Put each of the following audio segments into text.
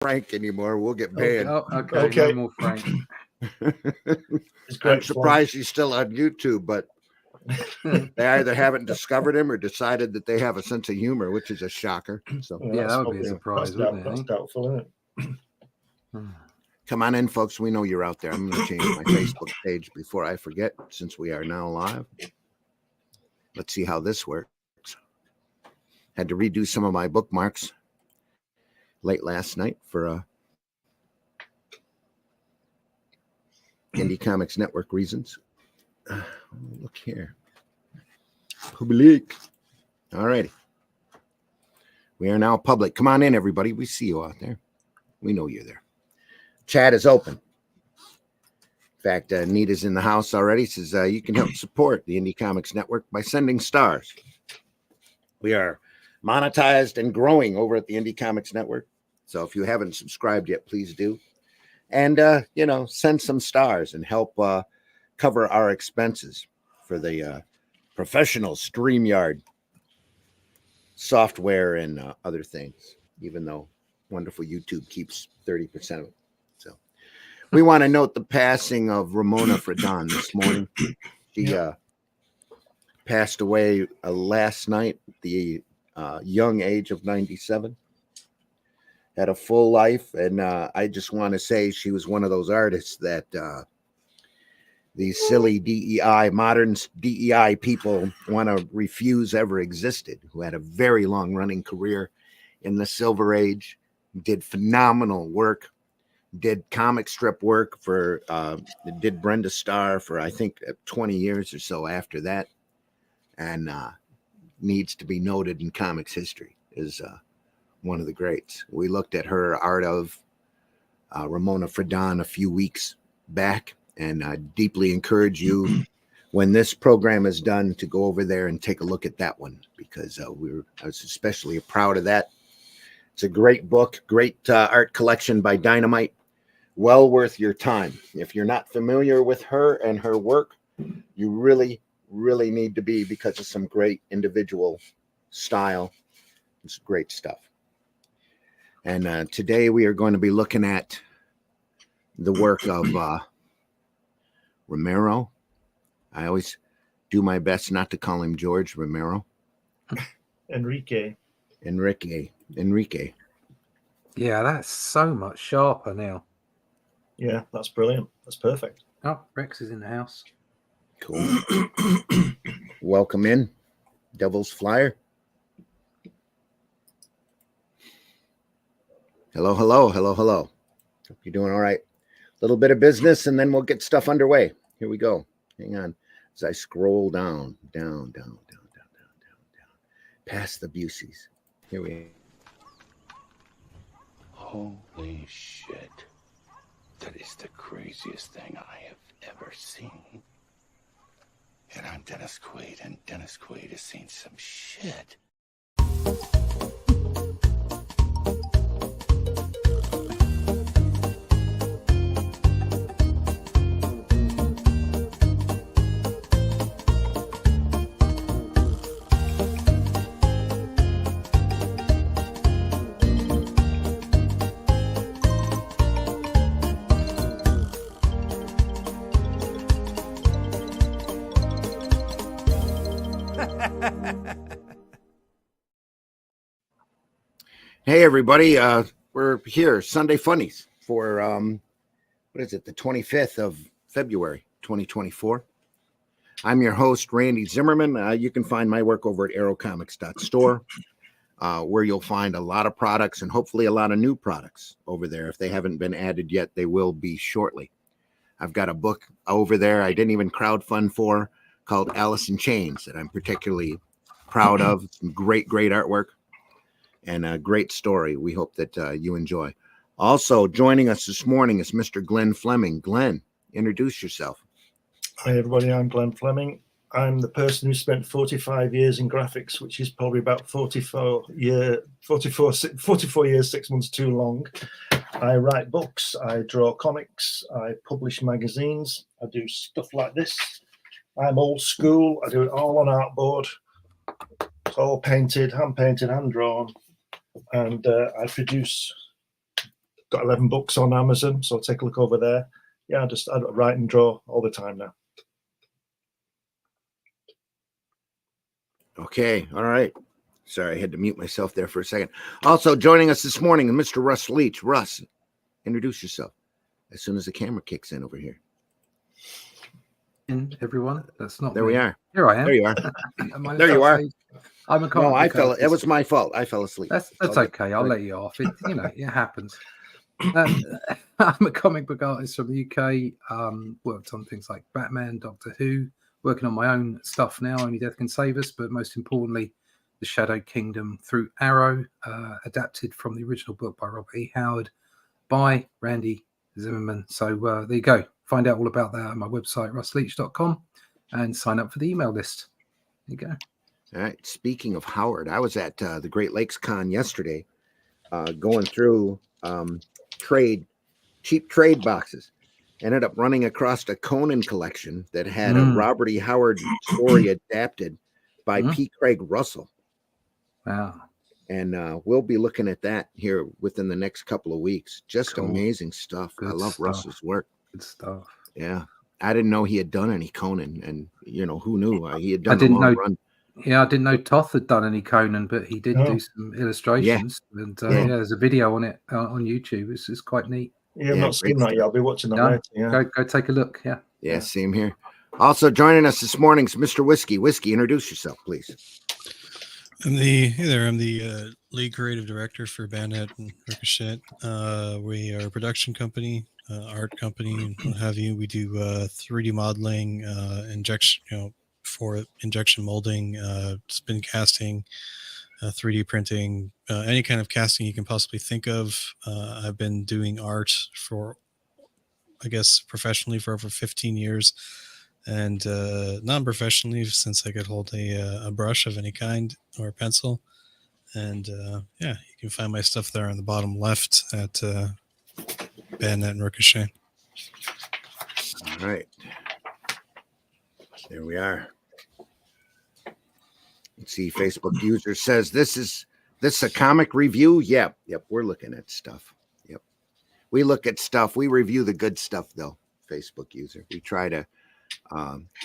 Frank anymore. We'll get banned. Oh, okay. No more Frank. I'm surprised he's still on YouTube, but they either haven't discovered him or decided that they have a sense of humor, which is a shocker. So yeah, that would be a surprise, wouldn't it? That's doubtful, isn't it? Come on in, folks. We know you're out there. I'm going to change my Facebook page before I forget, since we are now live. Let's see how this works. Had to redo some of my bookmarks late last night for Indie Comics Network reasons. Look here. Public. All righty. We are now public. Come on in, everybody. We see you out there. We know you're there. Chat is open. In fact, Nita's in the house already. Says you can help support the Indie Comics Network by sending stars. We are monetized and growing over at the Indie Comics Network. So if you haven't subscribed yet, please do. And, send some stars and help cover our expenses for the professional StreamYard software and other things, even though wonderful YouTube keeps 30% of it. So we want to note the passing of Ramona Fradon this morning. She passed away last night, the young age of 97. Had a full life, and I just want to say she was one of those artists that these silly DEI, modern DEI people want to refuse ever existed, who had a very long-running career in the Silver Age, did phenomenal work, did comic strip work for, did Brenda Starr for, I think, 20 years or so after that, and needs to be noted in comics history, is one of the greats. We looked at her art of Ramona Fradon a few weeks back, and I deeply encourage you, when this program is done, to go over there and take a look at that one, because I was especially proud of that. It's a great book, great art collection by Dynamite. Well worth your time. If you're not familiar with her and her work, you really, really need to be, because of some great individual style. It's great stuff. And today we are going to be looking at the work of Romero. I always do my best not to call him George Romero. Enrique. Yeah, that's so much sharper now. Yeah, that's brilliant. That's perfect. Oh, Rex is in the house. Cool. Welcome in, Devil's Flyer. Hello. Hope you're doing all right. A little bit of business, and then we'll get stuff underway. Here we go. Hang on. As I scroll down, past the Buseys. Here we are. Holy shit. That is the craziest thing I have ever seen. And I'm Dennis Quaid, and Dennis Quaid has seen some shit. Hey, everybody. We're here, Sunday Funnies, for, what is it, the 25th of February, 2024. I'm your host, Randy Zimmerman. You can find my work over at aerocomics.store, where you'll find a lot of products and hopefully a lot of new products over there. If they haven't been added yet, they will be shortly. I've got a book over there I didn't even crowdfund for, called Alice in Chains, that I'm particularly proud of. Some great artwork. And a great story. We hope that you enjoy. Also joining us this morning is Mr. Glenn Fleming. Glenn, introduce yourself. Hi, everybody. I'm Glenn Fleming. I'm the person who spent 45 years in graphics, which is probably about 44 years, 6 months too long. I write books. I draw comics. I publish magazines. I do stuff like this. I'm old school. I do it all on artboard. It's all painted, hand drawn. And I produce got 11 books on Amazon, so take a look over there. Yeah, I write and draw all the time now. Okay. All right. Sorry, I had to mute myself there for a second. Also joining us this morning, Mr. Russ Leach. Russ, introduce yourself as soon as the camera kicks in over here. Everyone, that's not There me. we are. Here I am. There you are. Am I There you are. asleep? I'm a No, comic I book fell. It artist. was my fault. I fell asleep. That's It's all good. okay. I'll let you off. It happens. I'm a comic book artist from the UK. Worked on things like Batman, Doctor Who. Working on my own stuff now. Only Death Can Save Us, but most importantly, The Shadow Kingdom through Arrow, adapted from the original book by Robert E. Howard by Randy Zimmerman. So there you go. Find out all about that on my website, russleach.com, and sign up for the email list. There you go. All right. Speaking of Howard, I was at the Great Lakes Con yesterday, going through cheap trade boxes. Ended up running across a Conan collection that had a Robert E. Howard story adapted by P. Craig Russell. Wow. And we'll be looking at that here within the next couple of weeks. Just Cool. Amazing stuff. Good I love stuff. Russell's work. Good stuff. Yeah. I didn't know he had done any Conan, and who knew? He had I done a didn't long know. run. Yeah, I didn't know Toth had done any Conan, but he did do some illustrations. And there's a video on it on YouTube. It's quite neat. Yeah, I've not seen that yet. I'll be watching that later. Yeah. Go take a look. Yeah, same here. Also joining us this morning is Mr. Whiskey. Whiskey, introduce yourself, please. I'm the lead creative director for Bandit and Ricochet. We are a production company, art company, and what have you. We do 3D modeling, injection, for injection molding, spin casting, 3D printing, any kind of casting you can possibly think of. I've been doing art for, I guess, professionally for over 15 years. And non-professionally, since I could hold a brush of any kind or a pencil. And you can find my stuff there on the bottom left at Bandit and Ricochet. All right. There we are. Let's see, Facebook user says, this a comic review? Yep, we're looking at stuff. Yep. We look at stuff. We review the good stuff, though, Facebook user. We try to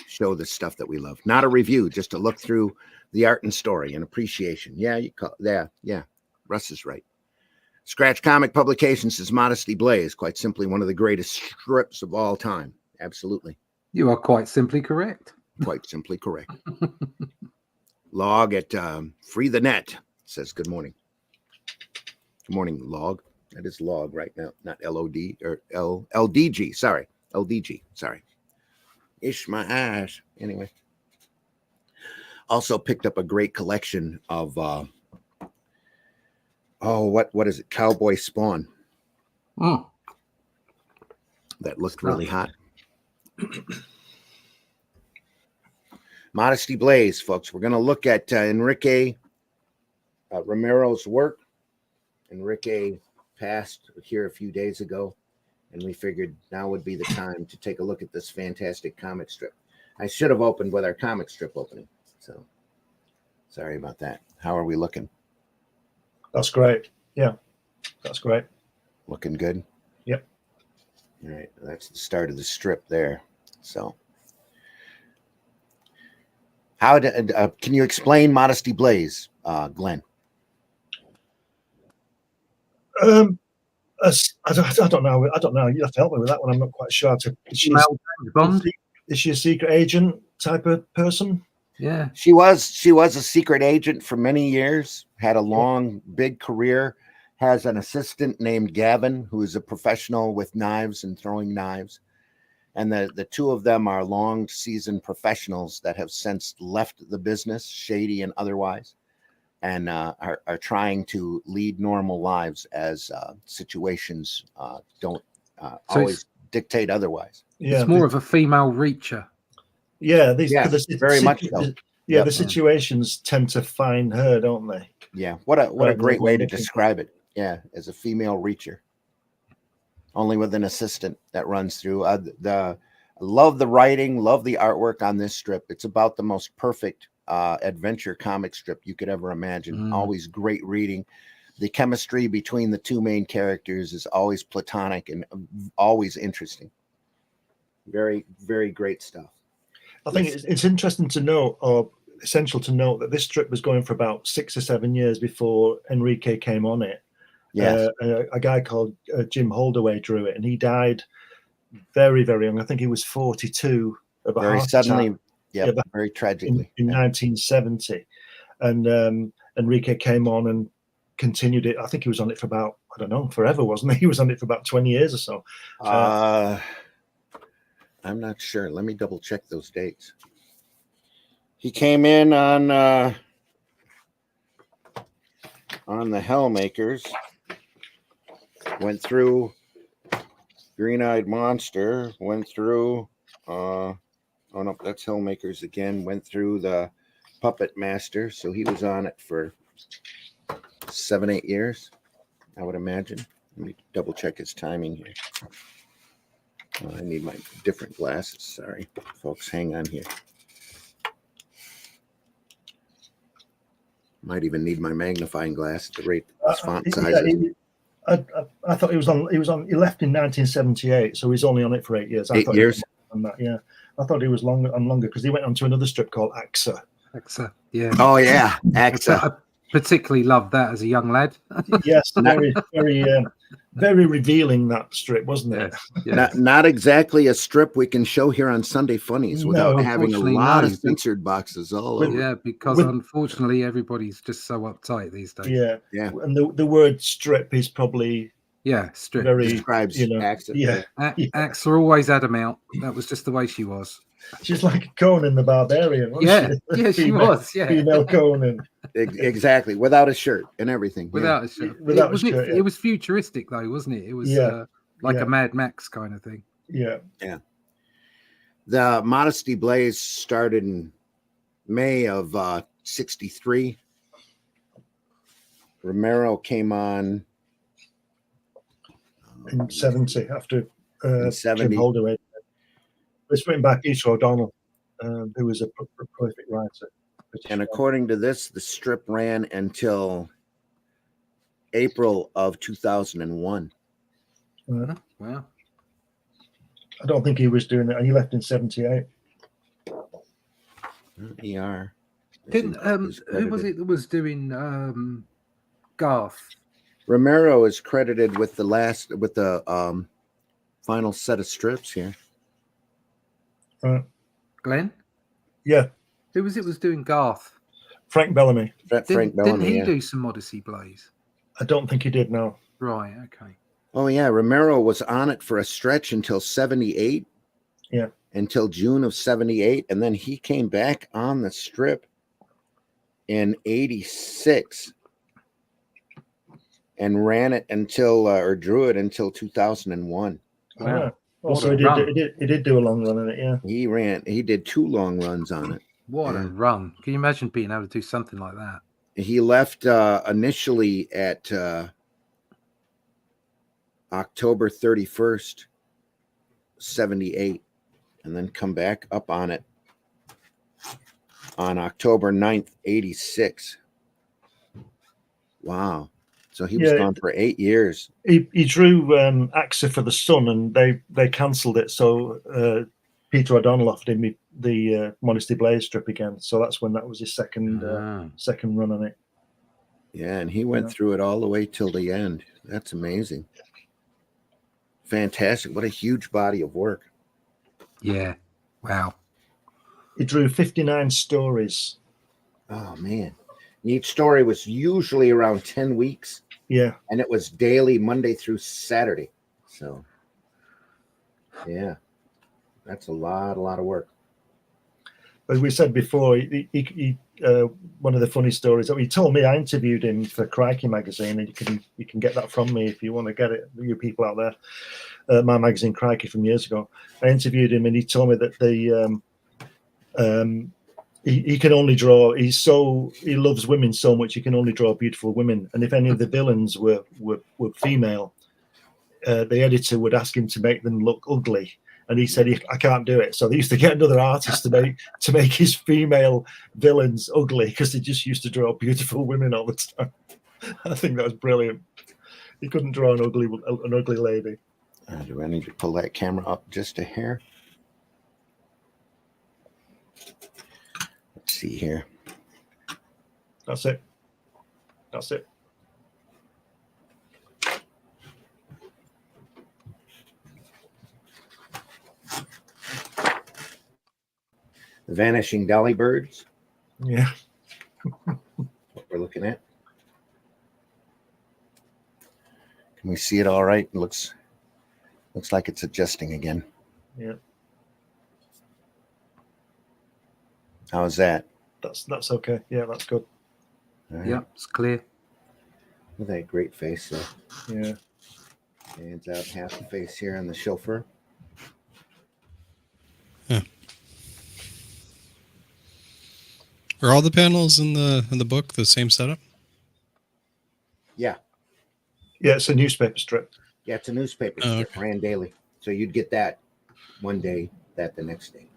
show the stuff that we love. Not a review, just to look through the art and story and appreciation. Yeah, Russ is right. Scratch Comic Publications is Modesty Blaise, quite simply one of the greatest strips of all time. Absolutely. You are quite simply correct. Quite simply correct. Log at Free the Net says good morning. Good morning, Log. That is Log right now, not LOD or LDG. Sorry, LDG. Sorry. Ish my eyes. Anyway. Also picked up a great collection of what is it? Cowboy Spawn. That looked really hot. Modesty Blaise, folks. We're going to look at Enrique Romero's work. Enrique passed here a few days ago, and we figured now would be the time to take a look at this fantastic comic strip. I should have opened with our comic strip opening, so sorry about that. How are we looking? That's great. Yeah, that's great. Looking good? Yep. All right, that's the start of the strip there. So how can you explain Modesty Blaise, Glenn? I don't know. You have to help me with that one. I'm not quite sure. Is she a secret agent type of person? Yeah, she was a secret agent for many years. Had a long, big career. Has an assistant named Gavin, who is a professional with knives and throwing knives. And the two of them are long seasoned professionals that have since left the business, shady and otherwise, and are trying to lead normal lives as situations don't always dictate otherwise. Yeah, it's more of a female reacher. Yeah, very much so. Yeah, the situations tend to find her, don't they? Yeah, what a great way to describe it. Yeah, as a female reacher, only with an assistant that runs through. Love the writing, love the artwork on this strip. It's about the most perfect adventure comic strip you could ever imagine. Always great reading. the chemistry between the two main characters is always platonic and always interesting. Very, very great stuff. I think it's interesting to note, or essential to note, that this strip was going for about 6 or 7 years before Enrique came on it. Yes. A guy called Jim Holdaway drew it, and he died very, very young. I think he was 42 of a Very heart suddenly, attack. yeah, very tragically. In 1970. And Enrique came on and continued it. I think he was on it for about, I don't know, forever, wasn't he? He was on it for about 20 years or so. I'm not sure. Let me double check those dates. He came in on the Hellmakers, went through Green-Eyed Monster, went through oh no, that's Hellmakers again, went through the Puppet Master, so he was on it for 7-8 years, I would imagine. Let me double check his timing here. I need my different glasses. Sorry, folks. Hang on here. Might even need my magnifying glass to rate this font sizes. I thought he was on. He left in 1978, so he's only on it for 8 years. 8 years. On that, yeah. I thought he was longer because he went on to another strip called AXA. AXA, yeah. Oh yeah, AXA. I particularly loved that as a young lad. Yes, very, very, very revealing, that strip, wasn't it? Yes. Not exactly a strip we can show here on Sunday Funnies without having a lot of censored boxes all over. Yeah, because unfortunately everybody's just so uptight these days. Yeah, yeah. And the word strip is probably strip. Very, describes AXA. Yeah, AXA always had them out. That was just the way she was. She's like Conan the Barbarian, wasn't she? Yeah, she was. Yeah, female Conan. Exactly, without a shirt and everything. Without a shirt. Without a shirt. It was futuristic though, wasn't it? It was like a Mad Max kind of thing. Yeah. Yeah. The Modesty Blaise started in May of '63. Romero came on in 70 after in 70. Jim Holdaway. It's written by Peter O'Donnell, who was a prolific writer. And according to this, the strip ran until April of 2001. Wow. I don't think he was doing it. He left in 78. ER. Didn't who was it that was doing Garth? Romero is credited with the final set of strips here. Glenn? Yeah. Who was it was doing Garth? Frank Bellamy. Frank Bellamy. Didn't he do some Modesty Blaise? I don't think he did, no. Right, okay. Oh yeah, Romero was on it for a stretch until 78. Yeah. Until June of 78, and then he came back on the strip in 86 and ran it until or drew it until 2001. Wow. Yeah. Also, he did do a long run on it, yeah. He did 2 long runs on it. What a run. Can you imagine being able to do something like that? He left initially at October 31st, 78, and then come back up on it on October 9th, 86. Wow. So he was gone for 8 years. He drew AXA for the Sun, and they cancelled it. So Peter O'Donnell offered him the Modesty Blaise strip again. So that's when that was his second run on it. Yeah, and he went through it all the way till the end. That's amazing. Fantastic. What a huge body of work. Yeah. Wow. He drew 59 stories. Oh, man. Each story was usually around 10 weeks. Yeah. And it was daily, Monday through Saturday. So, yeah. That's a lot of work. As we said before, he one of the funny stories that he told me, I interviewed him for Crikey magazine, and you can get that from me if you want to get it, you people out there. My magazine Crikey from years ago. I interviewed him, and he told me that he can only draw. He loves women so much he can only draw beautiful women. And if any of the villains were female, the editor would ask him to make them look ugly. And he said, I can't do it. So they used to get another artist to make his female villains ugly, because they just used to draw beautiful women all the time. I think that was brilliant. He couldn't draw an ugly lady. Do I need to pull that camera up just a hair? Let's see here. That's it. That's it. The Vanishing Dolly Birds. Yeah. What we're looking at. Can we see it all right? It looks like it's adjusting again. Yeah. How's that? That's okay. Yeah, that's good. All right. Yeah, it's clear. Look at that great face. Yeah. Hands out half the face here on the chauffeur. Are all the panels in the book the same setup? Yeah. Yeah, it's a newspaper strip. Yeah, it's a newspaper Oh, strip, ran daily. So you'd get that one day, that the next day.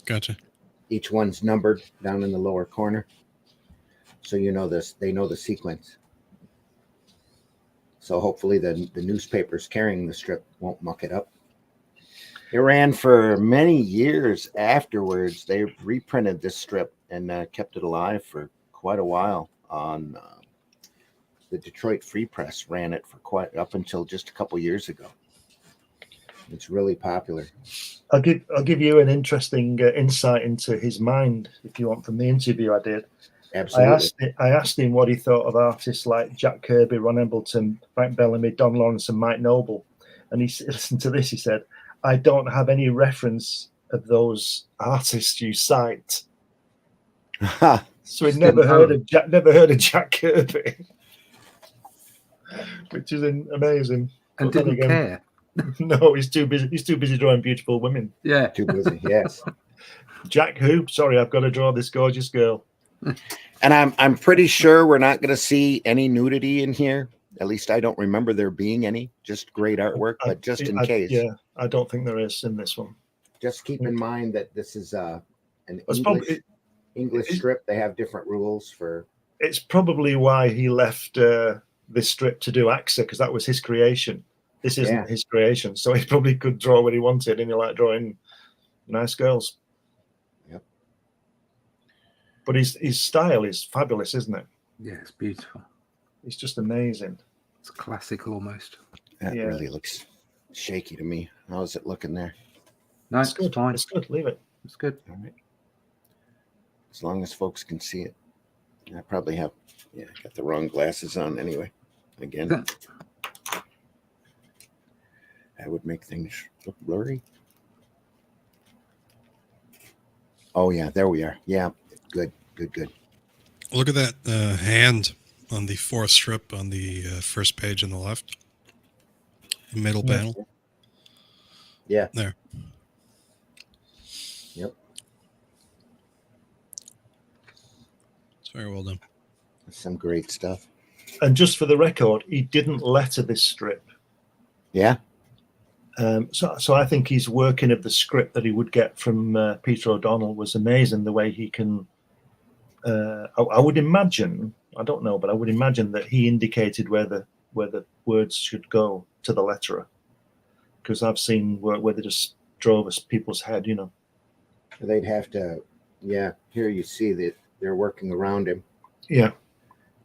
Gotcha. Each one's numbered down in the lower corner. So you know this, they know the sequence. So hopefully the newspapers carrying the strip won't muck it up. It ran for many years afterwards. They reprinted this strip and kept it alive for quite a while on the Detroit Free Press. Ran it for quite up until just a couple years ago. It's really popular. I'll give you an interesting insight into his mind, if you want, from the interview I did. Absolutely. I asked him what he thought of artists like Jack Kirby, Ron Embleton, Frank Bellamy, Don Lawrence, and Mike Noble. And he listened to this. He said, "I don't have any reference of those artists you cite." So he'd never heard of Jack Kirby, which is amazing. And But then didn't care. No, he's too busy. He's too busy drawing beautiful women. Yeah. Too busy, yes. Jack who? Sorry, I've got to draw this gorgeous girl. And I'm pretty sure we're not going to see any nudity in here. At least I don't remember there being any. Just great artwork, but just in case. Yeah, I don't think there is in this one. Just keep in mind that this is an It's English strip. They have different rules for. It's probably why he left this strip to do AXA, because that was his creation. This isn't his creation, so he probably could draw what he wanted, and he liked drawing nice girls. Yep. But his style is fabulous, isn't it? Yeah, it's beautiful. It's just amazing. It's classical almost. That Yeah. really looks shaky to me. How's it looking there? No, It's it's good. fine. It's good. Leave it. It's good. All right. As long as folks can see it. I probably have, got the wrong glasses on anyway. Again, that would make things look blurry. Oh, yeah, there we are. Yeah, good. Look at that hand on the fourth strip on the first page on the left. Middle panel. Yeah. There. Yep. It's very well done. Some great stuff. And just for the record, he didn't letter this strip. Yeah. So I think his working of the script that he would get from Peter O'Donnell was amazing. The way he can, I would imagine, I don't know, but I would imagine that he indicated where the words should go to the letterer, because I've seen where they just drove people's head, They'd have to, here you see that they're working around him. Yeah.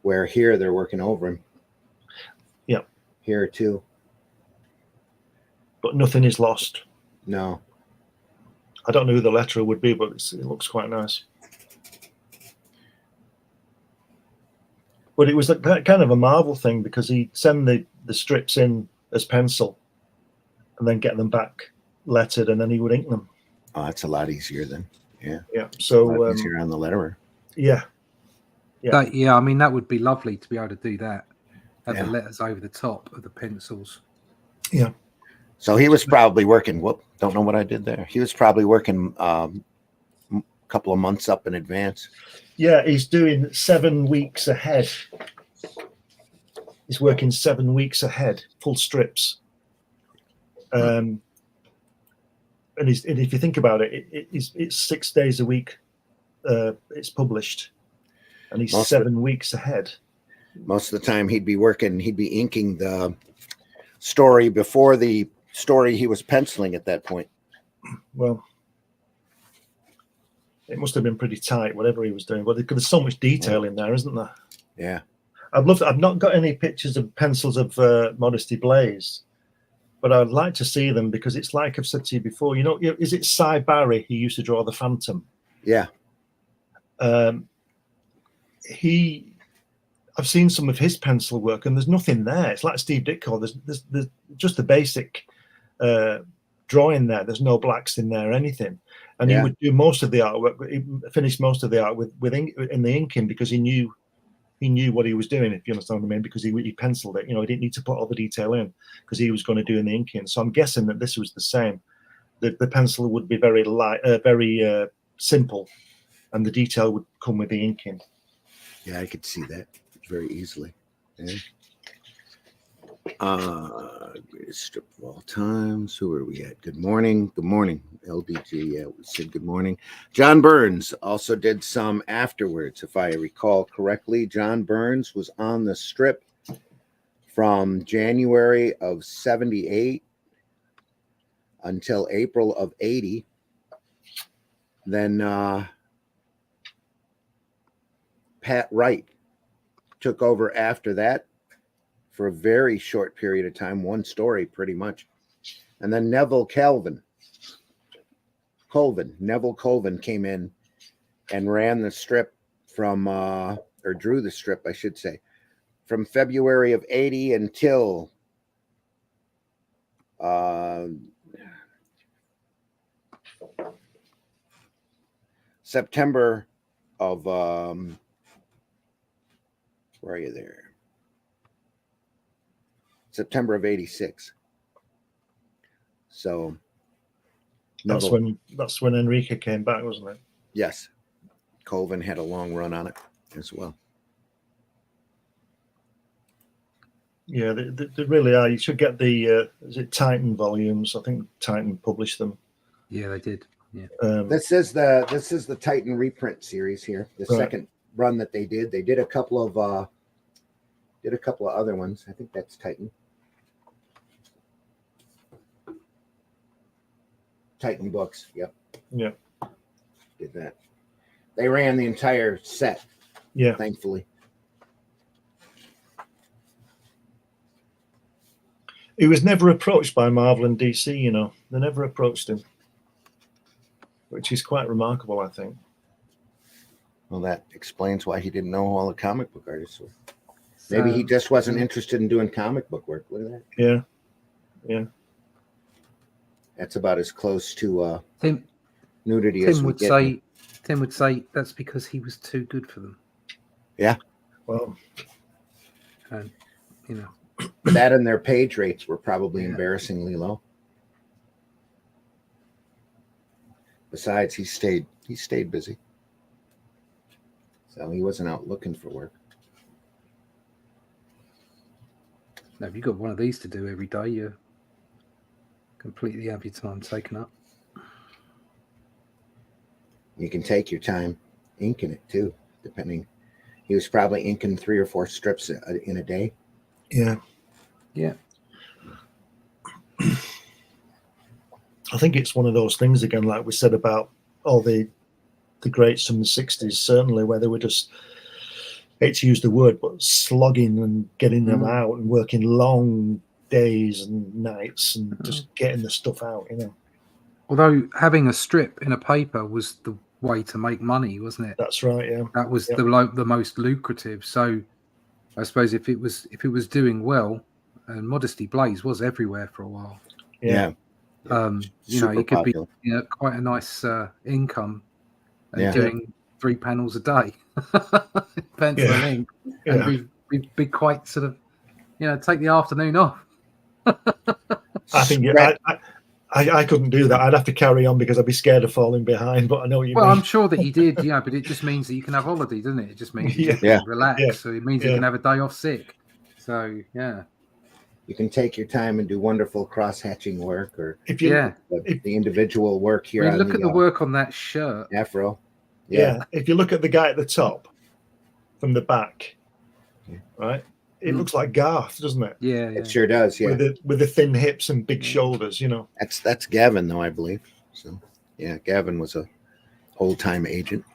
Where here they're working over him. Yeah. Here too. But nothing is lost. No. I don't know who the letterer would be, but it looks quite nice. But it was that kind of a Marvel thing, because he'd send the strips in as pencil and then get them back lettered, and then he would ink them. Oh, that's a lot easier then. Yeah. Yeah. So A lot easier on the letterer. yeah. I mean, that would be lovely to be able to do that. Have Yeah. the letters over the top of the pencils. Yeah. So he was probably working. Don't know what I did there. He was probably working a couple of months up in advance. Yeah, he's doing 7 weeks ahead. He's working 7 weeks ahead, full strips. And if you think about it, it's 6 days a week. It's published, and he's 7 weeks ahead. Most of the time he'd be inking the story before the story he was penciling at that point. Well, it must have been pretty tight, whatever he was doing. But there's so much detail in there, isn't there? Yeah. I've not got any pictures of pencils of Modesty Blaise, but I'd like to see them because it's like I've said to you before. You know, is it Cy Barry who used to draw the Phantom? Yeah. I've seen some of his pencil work, and there's nothing there. It's like Steve Ditko. There's just the basic drawing there. There's no blacks in there or anything. And he would do most of the artwork. He finished most of the art with ink, in the inking, because he knew what he was doing, if you understand what I mean, because he penciled it. You know, he didn't need to put all the detail in because he was going to do in the inking. So I'm guessing that this was the same. The pencil would be very light, very simple, and the detail would come with the inking. Yeah, I could see that very easily. Yeah. Greatest strip of all times. Who are we at? Good morning. Good morning. LDG. Yeah, we said good morning. John Burns also did some afterwards, if I recall correctly. John Burns was on the strip from January of 78 until April of 80. Then Pat Wright took over after that for a very short period of time, one story pretty much. And then Neville Colvin came in and ran the strip from, or drew the strip, I should say, from February of 80 until September of, where are you there? September of 86. So that's when Enrique came back, wasn't it? Yes. Colvin had a long run on it as well. Yeah, they really are. You should get the is it Titan volumes? I think Titan published them. Yeah, they did. Yeah. This is the Titan reprint series here. The second run that they did. They did a couple of other ones. I think that's Titan. Titan books. Yep. Yeah. Did that. They ran the entire set. Yeah. Thankfully. He was never approached by Marvel and DC, you know. They never approached him, which is quite remarkable, I think. Well, that explains why he didn't know all the comic book artists were. Maybe he just wasn't interested in doing comic book work. Look at that. Yeah. Yeah. That's about as close to nudity as Tim we would get. say. Tim would say that's because he was too good for them. Yeah. Well, And you know, that and their page rates were probably embarrassingly low. Besides, he stayed busy, so he wasn't out looking for work. now if you've got one of these to do every day, you're completely have your time taken up. You can take your time inking it too, depending. He was probably inking 3 or 4 strips in a day. yeah. Yeah. I think it's one of those things again, like we said about all the greats from the 60s, certainly, where they were just, hate to use the word, but slogging and getting them out and working long days and nights and just getting the stuff out, you know. Although having a strip in a paper was the way to make money, wasn't it? That's right, yeah. That was the most lucrative. So I suppose if it was doing well, and Modesty Blaise was everywhere for a while. Yeah. You know, Super it could popular. be quite a nice income and doing 3 panels a day, pencil and ink, and be quite sort of, you know, take the afternoon off. I think I couldn't do that. I'd have to carry on because I'd be scared of falling behind. But I know what you mean. I'm sure that you did, yeah. But it just means that you can have holiday, doesn't it? It just means you can relax. Yeah. So it means you can have a day off sick. So yeah, You can take your time and do wonderful cross-hatching work, or if you the individual work here. I mean, on look at the work on that shirt. Afro. If you look at the guy at the top from the back, right? It looks like Garth, doesn't it? Yeah, It sure does. Yeah, With the thin hips and big shoulders, you know. that's Gavin, though, I believe. So yeah, Gavin was a old-time agent.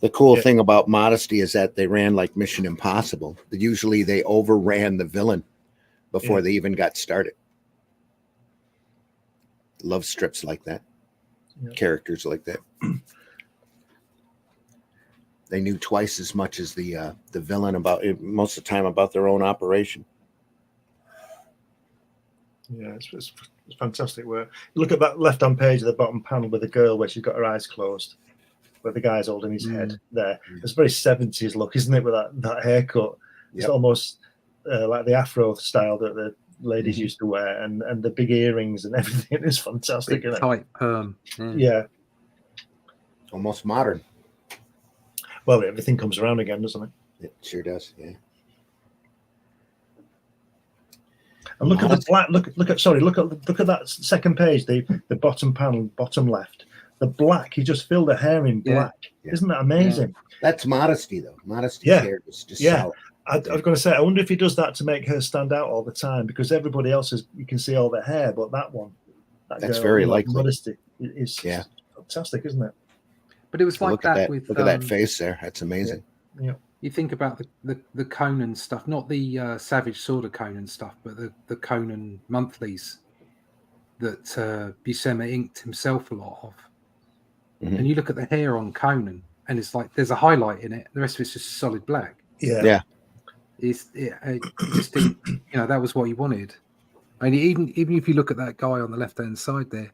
The cool thing about Modesty is that they ran like Mission Impossible. Usually they overran the villain before they even got started. Love strips like that. Yeah. Characters like that. They knew twice as much as the villain about it, most of the time about their own operation. Yeah, it's fantastic work. Look at that left-hand page of the bottom panel with the girl where she's got her eyes closed, where the guy's holding his head there. It's very 70s look, isn't it, with that haircut? It's almost like the Afro style that the ladies used to wear, and the big earrings and everything. It's fantastic. big tight perm. Yeah. Almost modern. Well, everything comes around again, doesn't it? It sure does, yeah. And look at the black. Look at that second page. The bottom panel, bottom left. The black. He just filled her hair in black. Yeah. Isn't that amazing? That's Modesty, though. Modesty's hair is just solid. I was going to say, I wonder if he does that to make her stand out all the time, because everybody else you can see all their hair, but that one, that's girl, very likely. Modesty is fantastic, isn't it? But it was like that with look at that face there. That's amazing. Yeah. You think about the Conan stuff, not the Savage Sword of Conan stuff, but the Conan monthlies that Buscema inked himself a lot of. And you look at the hair on Conan, and it's like there's a highlight in it. The rest of it's just solid black. Yeah. It just didn't, that was what he wanted. I mean, even if you look at that guy on the left hand side there,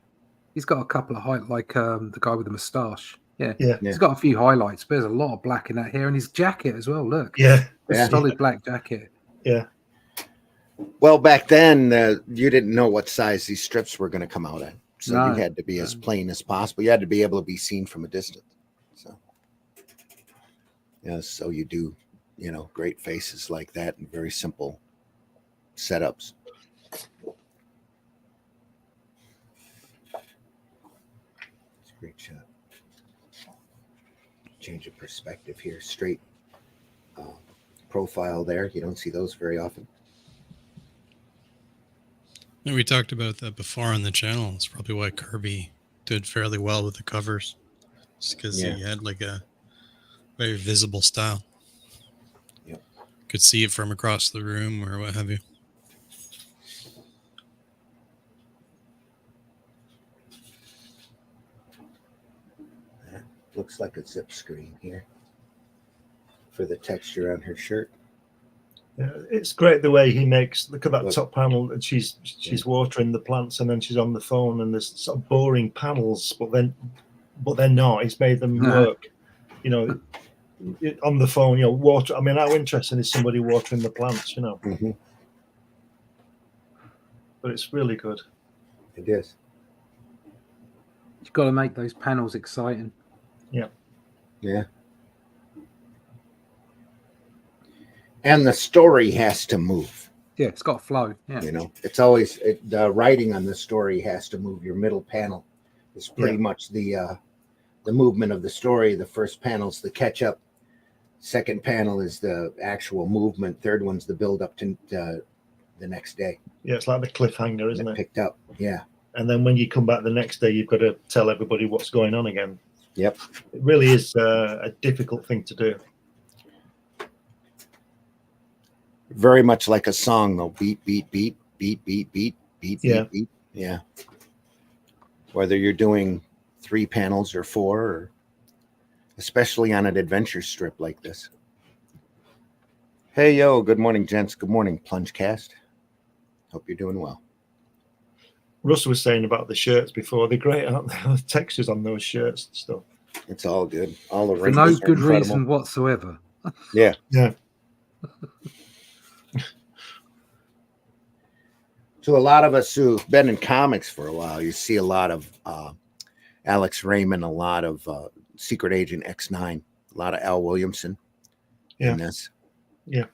he's got a couple of like the guy with the moustache. Yeah. He's got a few highlights, but there's a lot of black in that hair, and his jacket as well. Look, solid black jacket. Yeah. Well, back then you didn't know what size these strips were going to come out at, so you had to be as plain as possible. You had to be able to be seen from a distance. So, so you do, great faces like that and very simple setups. It's a great shot. Change of perspective here. Straight profile there. You don't see those very often. And we talked about that before on the channel. It's probably why Kirby did fairly well with the covers. Just because he had like a very visible style. Yep. Could see it from across the room or what have you. Looks like a zip screen here for the texture on her shirt. Yeah, it's great the way he makes. Look at that top panel, and she's watering the plants, and then she's on the phone, and there's sort of boring panels, but they're not. He's made them work. On the phone, water. I mean, how interesting is somebody watering the plants? But it's really good. It is. You've got to make those panels exciting. Yeah. And the story has to move. Yeah, it's got flow. Yeah. It's always the writing on the story has to move. Your middle panel is pretty much the movement of the story. The first panel's the catch up. Second panel is the actual movement. Third one's the build up to the next day. Yeah, it's like the cliffhanger, isn't it? Picked up. Yeah. And then when you come back the next day, you've got to tell everybody what's going on again. Yep. It really is a difficult thing to do. Very much like a song, though. Beat, beat, beat, beat, beat, beat, beat, beat, beat. Yeah. Whether you're doing 3 panels or 4, or especially on an adventure strip like this. Hey, yo. Good morning, gents. Good morning, Plungecast. Hope you're doing well. Russ was saying about the shirts before. They're great, aren't they? The textures on those shirts and stuff. It's all good. All the For no wrinkles are good incredible. reason whatsoever. Yeah. To a lot of us who've been in comics for a while, you see a lot of Alex Raymond, a lot of Secret Agent X9, a lot of Al Williamson in this. Yeah.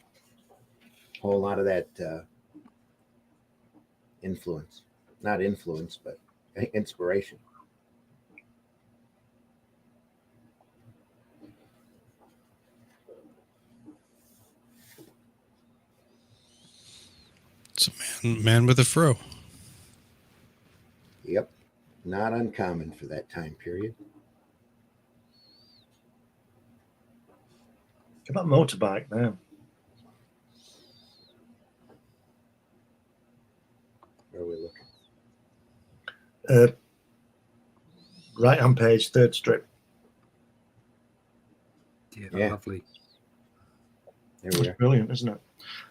A whole lot of that influence. Not influence, but inspiration. Man with a fro. Yep. Not uncommon for that time period. Get that motorbike now. Where are we looking? Right hand page, third strip. Yeah, lovely. There we are. Brilliant, isn't it?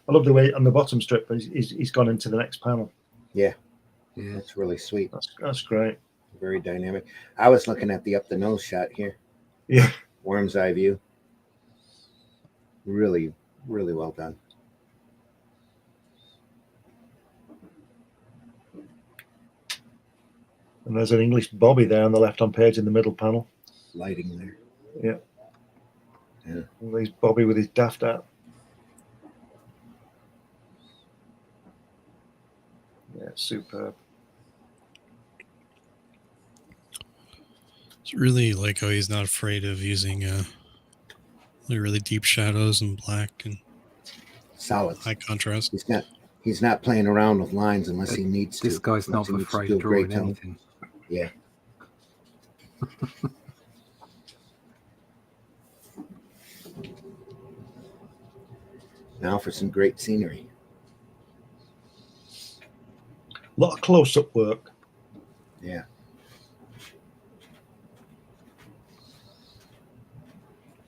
I love the way on the bottom strip he's gone into the next panel. Yeah. Yeah. That's really sweet. That's great. Very dynamic. I was looking at the up the nose shot here. Yeah. Worm's eye view. Really, really well done. And there's an English Bobby there on the left-hand page in the middle panel. Lighting there. Yeah. Yeah. And there's Bobby with his daft hat. Yeah, superb. It's really like how he's not afraid of using really deep shadows and black and Solid. high contrast. He's not playing around with lines unless he needs to. This guy's not Unless he needs to afraid do of a great drawing tone. anything. Yeah. Now for some great scenery. A lot of close-up work. Yeah.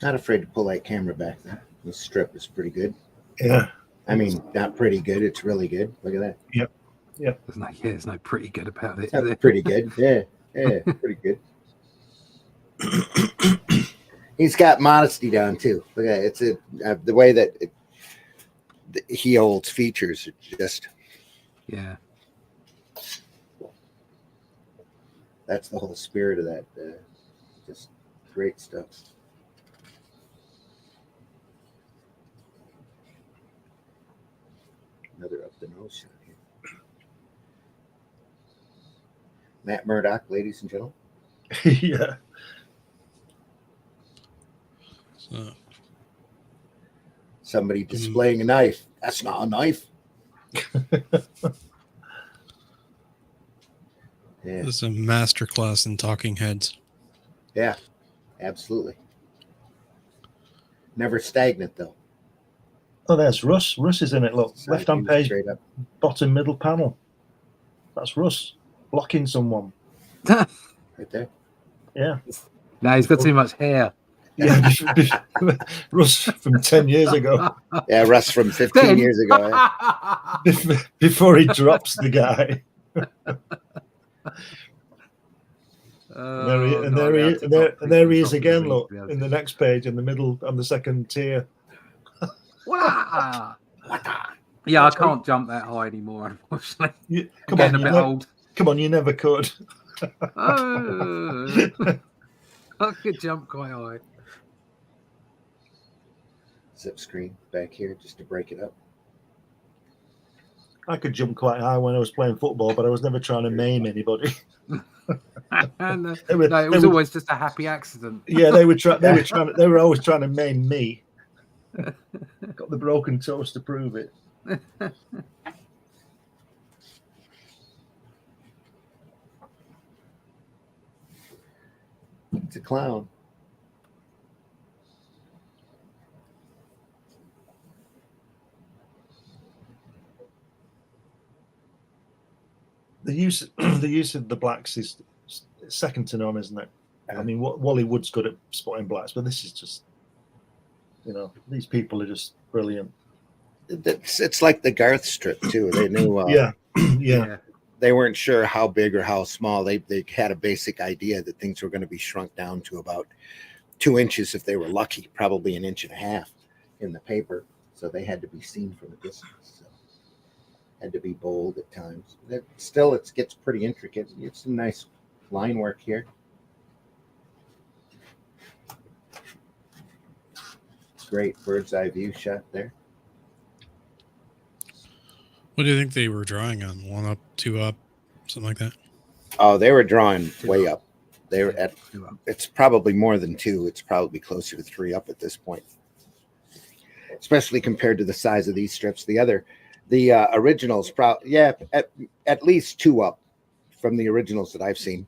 Not afraid to pull that camera back there. This strip is pretty good. Yeah. I mean, not pretty good. It's really good. Look at that. There's no pretty good about it. That's pretty good. Yeah. Yeah. Pretty good. He's got modesty down too. Look at it. It's the way that he holds features. Just Yeah. that's the whole spirit of that. Just great stuff. Another up the nose shot here. Matt Murdock, ladies and gentlemen. Yeah. So, Somebody displaying a knife. That's not a knife. Yeah. this is a masterclass in talking heads. Yeah, absolutely. Never stagnant though. Oh, there's Russ. Russ is in it. Look, Side left-hand view page, straight up. bottom middle panel. That's Russ blocking someone. Right there. Yeah. No, he's got too much hair. Yeah. Russ from 10 years ago. Yeah, Russ from 15 years ago. Yeah. Before he drops the guy. There he is again. Look, in the next page, in the middle, on the second tier. Yeah, I can't jump that high anymore, unfortunately. Come I'm on, getting a bit old. Come on, you never could. I could jump quite high. Zip screen back here just to break it up. I could jump quite high when I was playing football, but I was never trying to maim anybody. And, it was always just a happy accident. Yeah, they were always trying to maim me. Got the broken toes to prove it. It's a clown. The use of the blacks is second to none, isn't it? I mean, Wally Wood's good at spotting blacks, but this is just, these people are just brilliant. It's like the Garth strip too. They knew. Yeah. They weren't sure how big or how small. They had a basic idea that things were going to be shrunk down to about 2 inches if they were lucky, probably 1.5 inches in the paper. So they had to be seen from a distance. So had to be bold at times. Still, it gets pretty intricate. It's some nice line work here. Great bird's eye view shot there. What do you think they were drawing on? 1 up, 2 up, something like that? Oh, they were drawing way up. They were at. It's probably more than 2. It's probably closer to 3 up at this point, especially compared to the size of these strips. The other The originals, probably, yeah, at least 2 up from the originals that I've seen.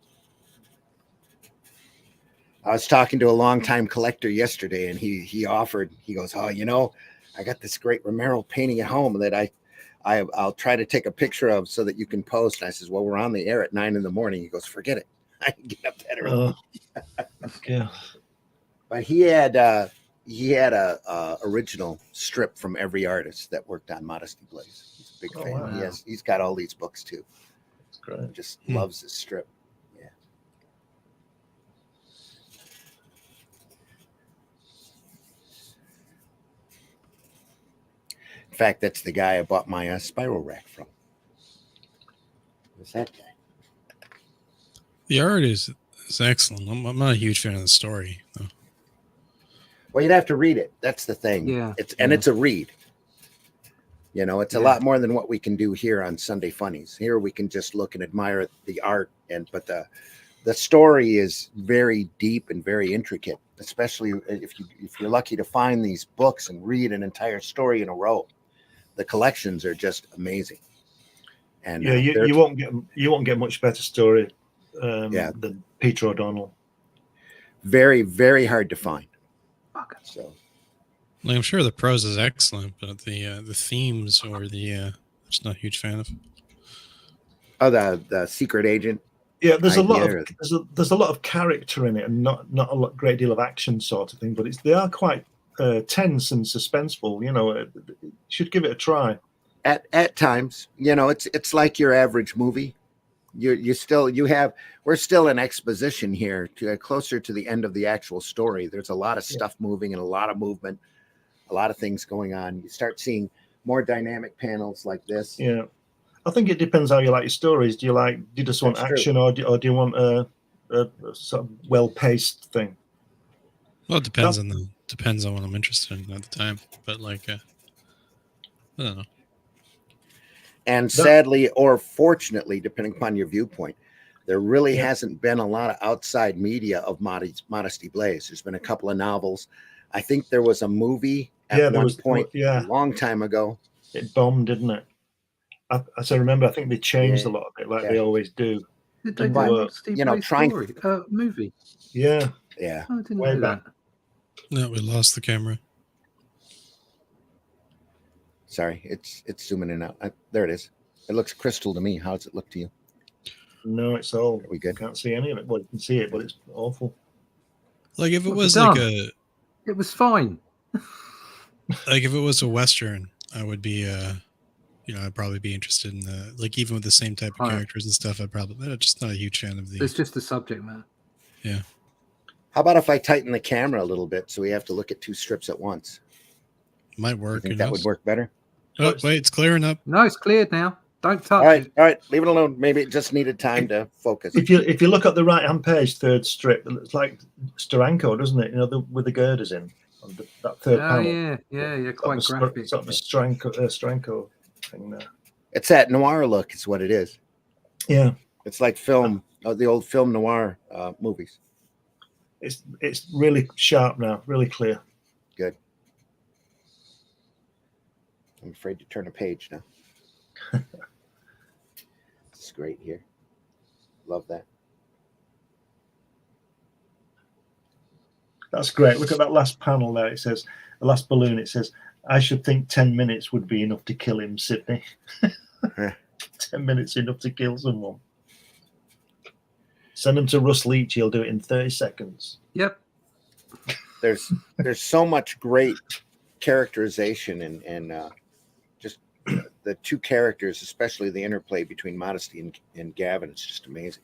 I was talking to a longtime collector yesterday, and he offered. He goes, "Oh, I got this great Romero painting at home that I'll try to take a picture of so that you can post." And I says, "Well, we're on the air at 9 a.m." He goes, "Forget it. I can get up that early." Yeah. But he had a original strip from every artist that worked on Modesty Blaise. He's a big Oh, fan. wow. He's got all these books too. That's great. Just loves his strip. Yeah. In fact, that's the guy I bought my spiral rack from. Who's that guy? The art is excellent. I'm not a huge fan of the story, though. Well, you'd have to read it. That's the thing. Yeah. It's a read. It's a lot more than what we can do here on Sunday Funnies. Here we can just look and admire the art, but the story is very deep and very intricate. Especially if you're lucky to find these books and read an entire story in a row. The collections are just amazing. And yeah, you won't get much better story than Peter O'Donnell. Very, very hard to find. So, I'm sure the prose is excellent, but the themes or I'm just not a huge fan of. Oh, the secret agent. Yeah, there's a lot of character in it, and not a great deal of action sort of thing. But they are quite tense and suspenseful. You should give it a try. At times, it's like your average movie. We're still in exposition here, closer to the end of the actual story. There's a lot of stuff moving and a lot of movement, a lot of things going on. You start seeing more dynamic panels like this. Yeah, I think it depends how you like your stories. Do you just want action, or do you want a sort of well-paced thing? Well, it depends on what I'm interested in at the time. But I don't know. And sadly or fortunately, depending upon your viewpoint, there really hasn't been a lot of outside media of Modesty Blaise. There's been a couple of novels. I think there was a movie at one point a long time ago. It bombed, didn't it? As I remember, I think they changed a lot of it, like they always do. Did they do a Modesty Blaise story movie? Yeah. Yeah. I didn't know that. No, we lost the camera. Sorry, it's zooming in and out. There it is. It looks crystal to me. How does it look to you? No, it's all. Are we good? Can't see any of it. Well, you can see it, but it's awful. Like if it was it was fine. Like if it was a Western, I would be I'd probably be interested in even with the same type of characters and stuff. I'm just not a huge fan of the. It's just the subject matter. Yeah. How about if I tighten the camera a little bit so we have to look at 2 strips at once? Might work. You think that would work better? Oh, wait, it's clearing up. No, it's cleared now. Don't touch it. All right, leave it alone. Maybe it just needed time to focus. If you look at the right-hand page, third strip, it looks like Steranko, doesn't it? With the girders in on that third panel. Yeah, quite graphic. Sort of a Steranko thing there. It's that noir look, is what it is. Yeah, it's like the old film noir movies. It's really sharp now, really clear. Good. I'm afraid to turn a page now. It's great here. Love that. That's great. Look at that last panel there. It says, the last balloon, it says, "I should think 10 minutes would be enough to kill him, Sydney." 10 minutes enough to kill someone. Send him to Russ Leach. He'll do it in 30 seconds. Yep. There's so much great characterization and just the 2 characters, especially the interplay between Modesty and Gavin. It's just amazing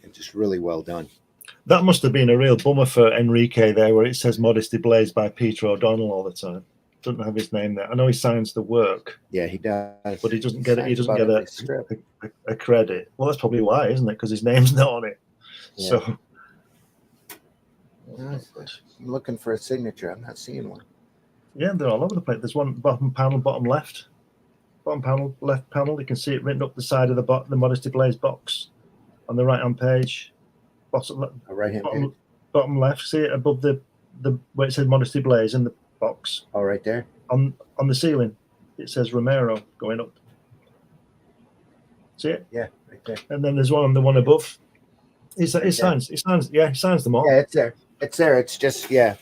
and just really well done. That must have been a real bummer for Enrique there, where it says Modesty Blaise by Peter O'Donnell all the time. Doesn't have his name there. I know he signs the work. Yeah, he does. But he doesn't get it. He doesn't get a credit. Well, that's probably why, isn't it? Because his name's not on it. Yeah. So I'm looking for a signature. I'm not seeing one. Yeah, they're all over the place. There's one bottom panel, bottom left. Bottom panel, left panel. You can see it written up the side of the Modesty Blaise box on the right-hand page. Bottom left. See it above the where it said Modesty Blaise in the box. Oh, right there. On the ceiling. It says Romero going up. See it? Yeah, right there. And then there's one, the one above. He signs them all. Yeah, it's there. It's there. It's just, yeah,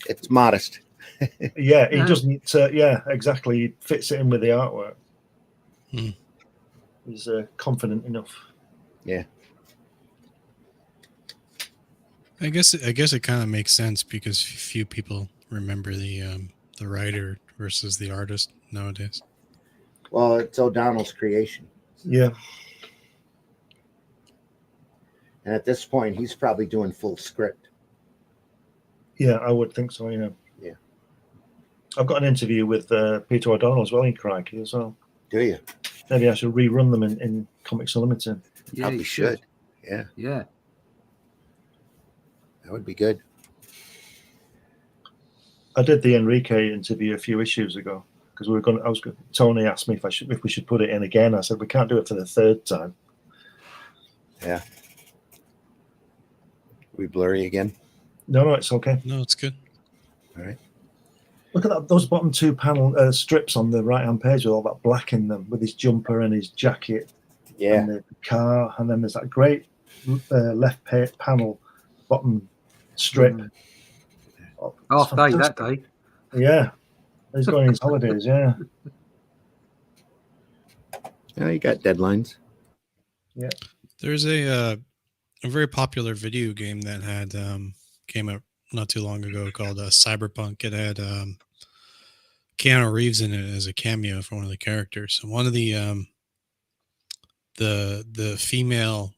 it's modest. Yeah, he Yeah. doesn't. Yeah, exactly. He fits it in with the artwork. Hmm. He's confident enough. Yeah. I guess it kind of makes sense because few people remember the writer versus the artist nowadays. Well, it's O'Donnell's creation. Yeah. And at this point, he's probably doing full script. Yeah, I would think so. Yeah. Yeah. I've got an interview with Peter O'Donnell as well in Crikey as well. Do you? Maybe I should rerun them in Comics Unlimited. Yeah, Probably you should. Yeah, Yeah. that would be good. I did the Enrique interview a few issues ago because Tony asked me if we should put it in again. I said we can't do it for the third time. Yeah. We blurry again. No, it's okay. No, it's good. All right. Look at those bottom two panel strips on the right-hand page with all that black in them, with his jumper and his jacket, Yeah. and the car, and then there's that great left panel bottom strip. Mm. Oh, it's Half day that fantastic. day. Yeah, he's going on his holidays. Yeah, Yeah, you got deadlines. There's a very popular video game that had came out not too long ago called Cyberpunk. It had Keanu Reeves in it as a cameo for one of the characters. And one of the female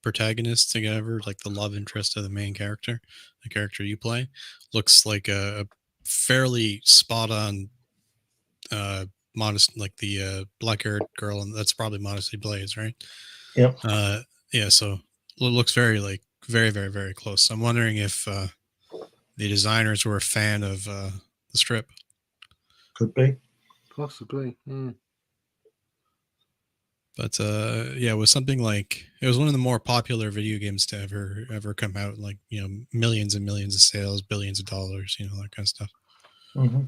protagonists, together, like the love interest of the main character, the character you play, looks like a fairly spot on modest, like the black-haired girl, and that's probably Modesty Blaise, right? Yep. Yeah, so it looks very very, very close. I'm wondering if the designers were a fan of the strip. could be. Possibly. Yeah. But yeah, it was something like, it was one of the more popular video games to ever come out, like, you know, millions and millions of sales, billions of dollars, you know, that kind of stuff. Mm-hmm.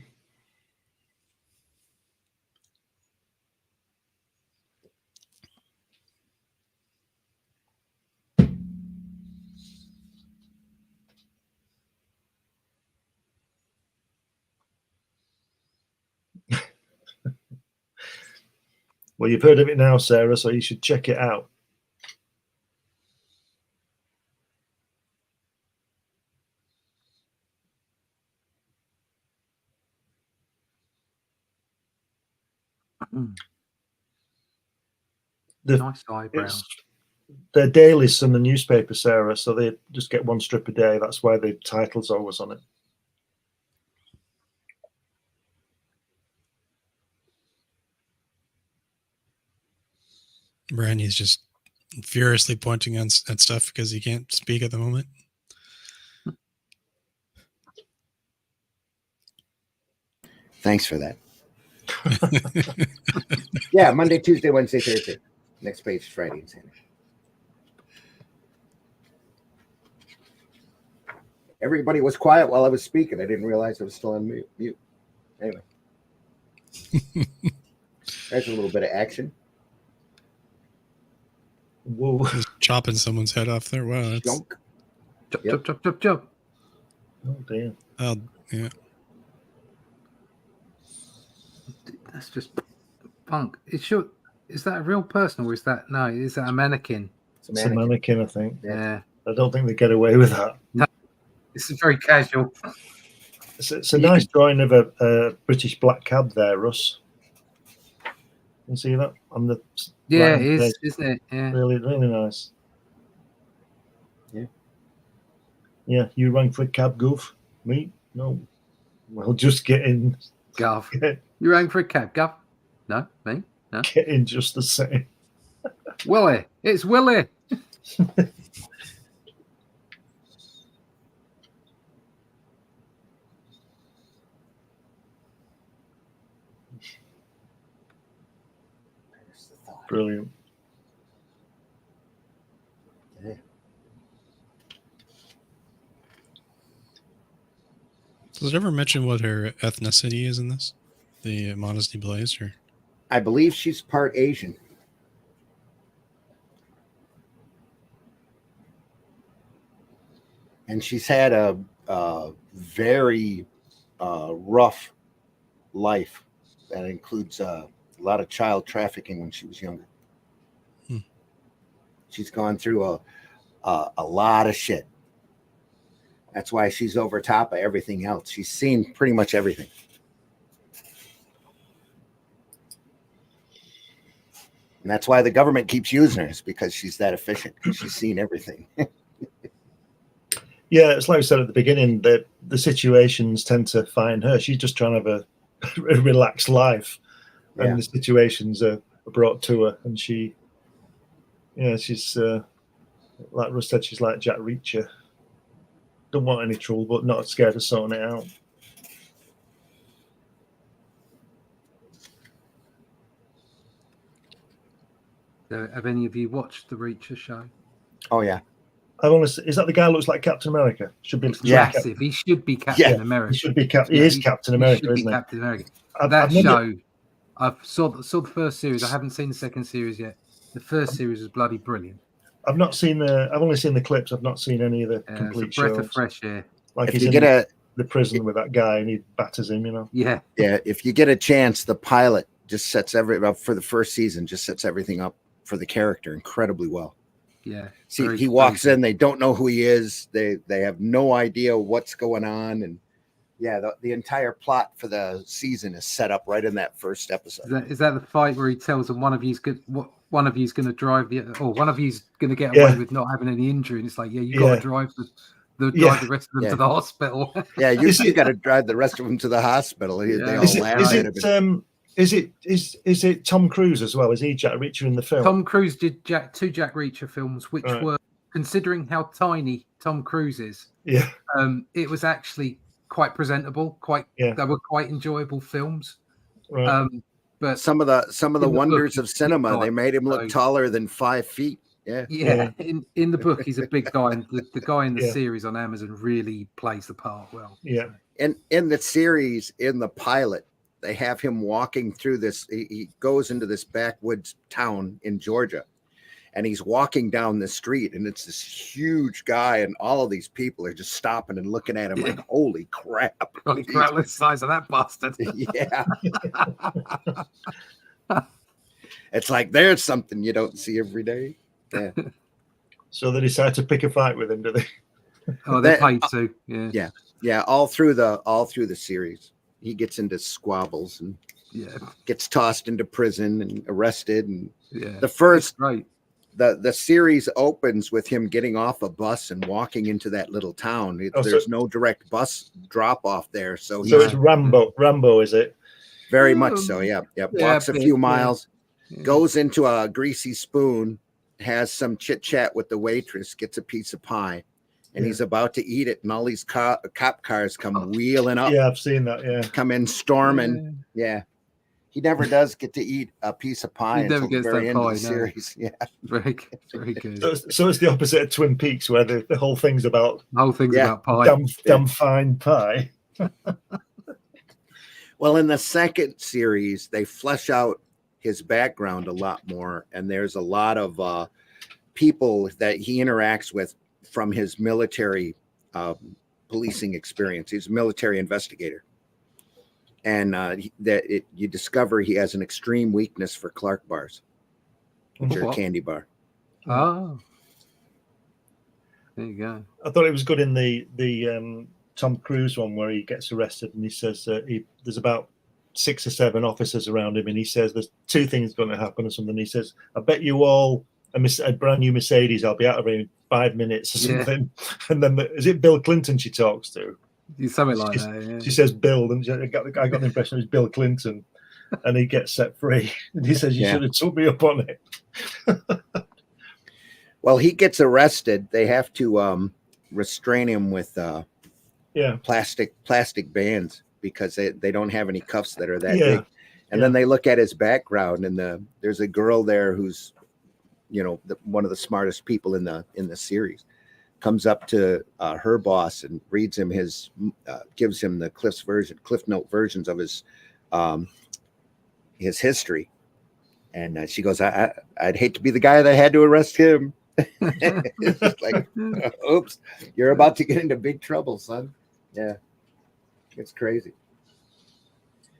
Well, you've heard of it now, Sarah, so you should check it out. Nice eyebrows. They're dailies from the newspaper, Sarah, so they just get one strip a day. That's why the title's always on it. Brandy's just furiously pointing at stuff because he can't speak at the moment. Thanks for that. Yeah, Monday, Tuesday, Wednesday, Thursday. Next page is Friday and Saturday. Everybody was quiet while I was speaking. I didn't realize I was still on mute. Anyway. There's a little bit of action. Whoa. Just chopping someone's head off there. Wow. That's, Junk. Chop, Yep. chop, chop, chop, chop. Oh, dear. oh, yeah. That's just punk. Is that a real person or is that a mannequin? It's a It's a mannequin. mannequin, I think. Yeah. I don't think they get away with that. This is very casual. It's a nice drawing of a British black cab there, Russ. You see that on the Yeah, right-hand it is, page? isn't it? Yeah. Really, really nice. Yeah. Yeah, you rang for a cab, Goof? Me? No. Well, just get in. Gov. Get, You rang for a cab, Gov? No, me? No. get in just the same. Willie. It's Willie. There's the thought. Brilliant. Yeah. Does it ever mention what her ethnicity is in this? The Modesty Blaise, or I believe she's part Asian. And she's had a very rough life that includes a lot of child trafficking when she was younger. Hmm. She's gone through a lot of shit. That's why she's over top of everything else. She's seen pretty much everything. And that's why the government keeps using her, is because she's that efficient. She's seen everything. Yeah, it's like I said at the beginning, that the situations tend to find her. She's just trying to have a relaxed life, Yeah. and the situations are brought to her. And she's like Russ said, she's like Jack Reacher. Don't want any trouble, but not scared of sorting it out. So have any of you watched the Reacher show? Oh, yeah. Is that the guy who looks like Captain America? Should be. Yeah. Massive. He should be Captain Yeah, America. He should be He is Captain America, isn't he? Captain America. I've That never- show, I saw the first series. I haven't seen the second series yet. The first series was bloody brilliant. I've not seen the. I've only seen the clips. I've not seen any of the It's a complete breath shows. of fresh air. Like If he's you in get the prison with that guy and he batters him, you know. Yeah. if you get a chance, the pilot just sets for the first season, just sets everything up for the character incredibly well. Yeah. See, Very- he walks very in, they don't know who he is. They have no idea what's going on. And yeah, the entire plot for the season is set up right in that first episode. Is that the fight where he tells them one of you's going to drive or one of you's going to get Yeah. away with not having any injury, and it's like, yeah, you got to drive the rest of them to the hospital. Yeah, you got to drive the rest of them to the hospital. They Yeah. all Is laugh at him. is it Tom Cruise as well? Is he Jack Reacher in the film? Tom Cruise did two Jack Reacher films, which Right. were, considering how tiny Tom Cruise is, Yeah, it was actually quite presentable. They were quite enjoyable films. right. But Some of the in the book, wonders of he's cinema, big they guy, made him look so- taller than 5 feet. Yeah. yeah, in the book, he's a big guy, and the guy in the Yeah. series on Amazon really plays the part well. Yeah. In the series, in the pilot, they have him walking through this. He goes into this backwoods town in Georgia, and he's walking down the street, and it's this huge guy, and all of these people are just stopping and looking at him like, "Holy crap!" Holy crap, look at the size of that bastard. Yeah. It's like there's something you don't see every day. Yeah. So they decide to pick a fight with him, do they? Oh, they're paid to. Yeah. Yeah, all through the series, he gets into squabbles and Yeah. gets tossed into prison and arrested. And Yeah. the first, Right. the series opens with him getting off a bus and walking into that little town. Oh, so- There's no direct bus drop off there, so So he's it's Rambo. Rambo, is it? very much so. Yeah. Walks a bit, few yeah. miles, Yeah. goes into a greasy spoon, has some chit chat with the waitress, gets a piece of pie, and Yeah. he's about to eat it, and all these cop cars come wheeling up, Yeah, I've seen that. Yeah. come in storming. Yeah. He never does get to eat a piece of pie He never until the gets very that end of pie, the no. series. Yeah. Very good. So it's the opposite of Twin Peaks, where the whole thing's about The whole thing's Yeah. about pie. damn fine pie. Well, in the second series, they flesh out his background a lot more, and there's a lot of people that he interacts with from his military policing experience. He's a military investigator, and you discover he has an extreme weakness for Clark bars, which are a What? candy bar. Oh. There you go. I thought it was good in the Tom Cruise one where he gets arrested and he says there's about 6 or 7 officers around him, and he says there's 2 things going to happen or something. He says, "I bet you all a brand new Mercedes. I'll be out of here in 5 minutes or Yeah. something." And then is it Bill Clinton she talks to? Something like She's- that. Yeah. She says Bill, and I got the impression it was Bill Clinton, and he gets set free. And he says, "You Yeah. should have took me up on it." Well, he gets arrested. They have to restrain him with Yeah, plastic bands because they don't have any cuffs that are that Yeah. big. And then they look at his background, and there's a girl there who's, one of the smartest people in the series, comes up to her boss and reads him gives him the Cliff Note versions of his um, his history. And she goes, I'd hate to be the guy that had to arrest him. It's just like, oops, you're about to get into big trouble, son. Yeah, it's crazy.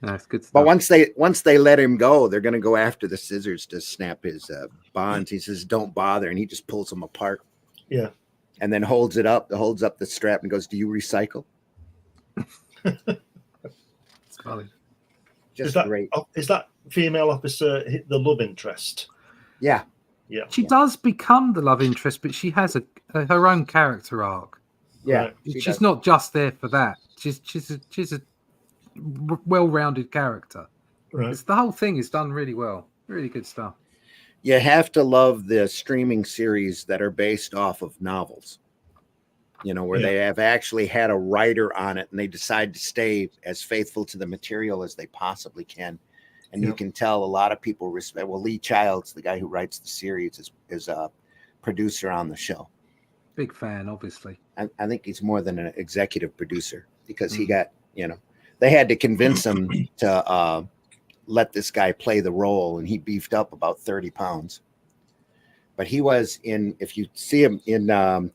That's good stuff. But once they let him go, they're going to go after the scissors to snap his bonds. He says, "Don't bother," and he just pulls them apart. Yeah, and then holds up the strap and goes, "Do you recycle?" It's funny. Just great. Is that female officer the love interest? Yeah. Yeah. She does become the love interest, but she has her own character arc. Yeah. Right. She's not just there for that. She's a well-rounded character. Right. The whole thing is done really well. Really good stuff. You have to love the streaming series that are based off of novels. You know, where they have actually had a writer on it and they decide to stay as faithful to the material as they possibly can. And you can tell a lot of people respect. Well, Lee Childs, the guy who writes the series, is a producer on the show. Big fan, obviously. I think he's more than an executive producer because he got, they had to convince him to let this guy play the role, and he beefed up about 30 pounds. But he was if you see him in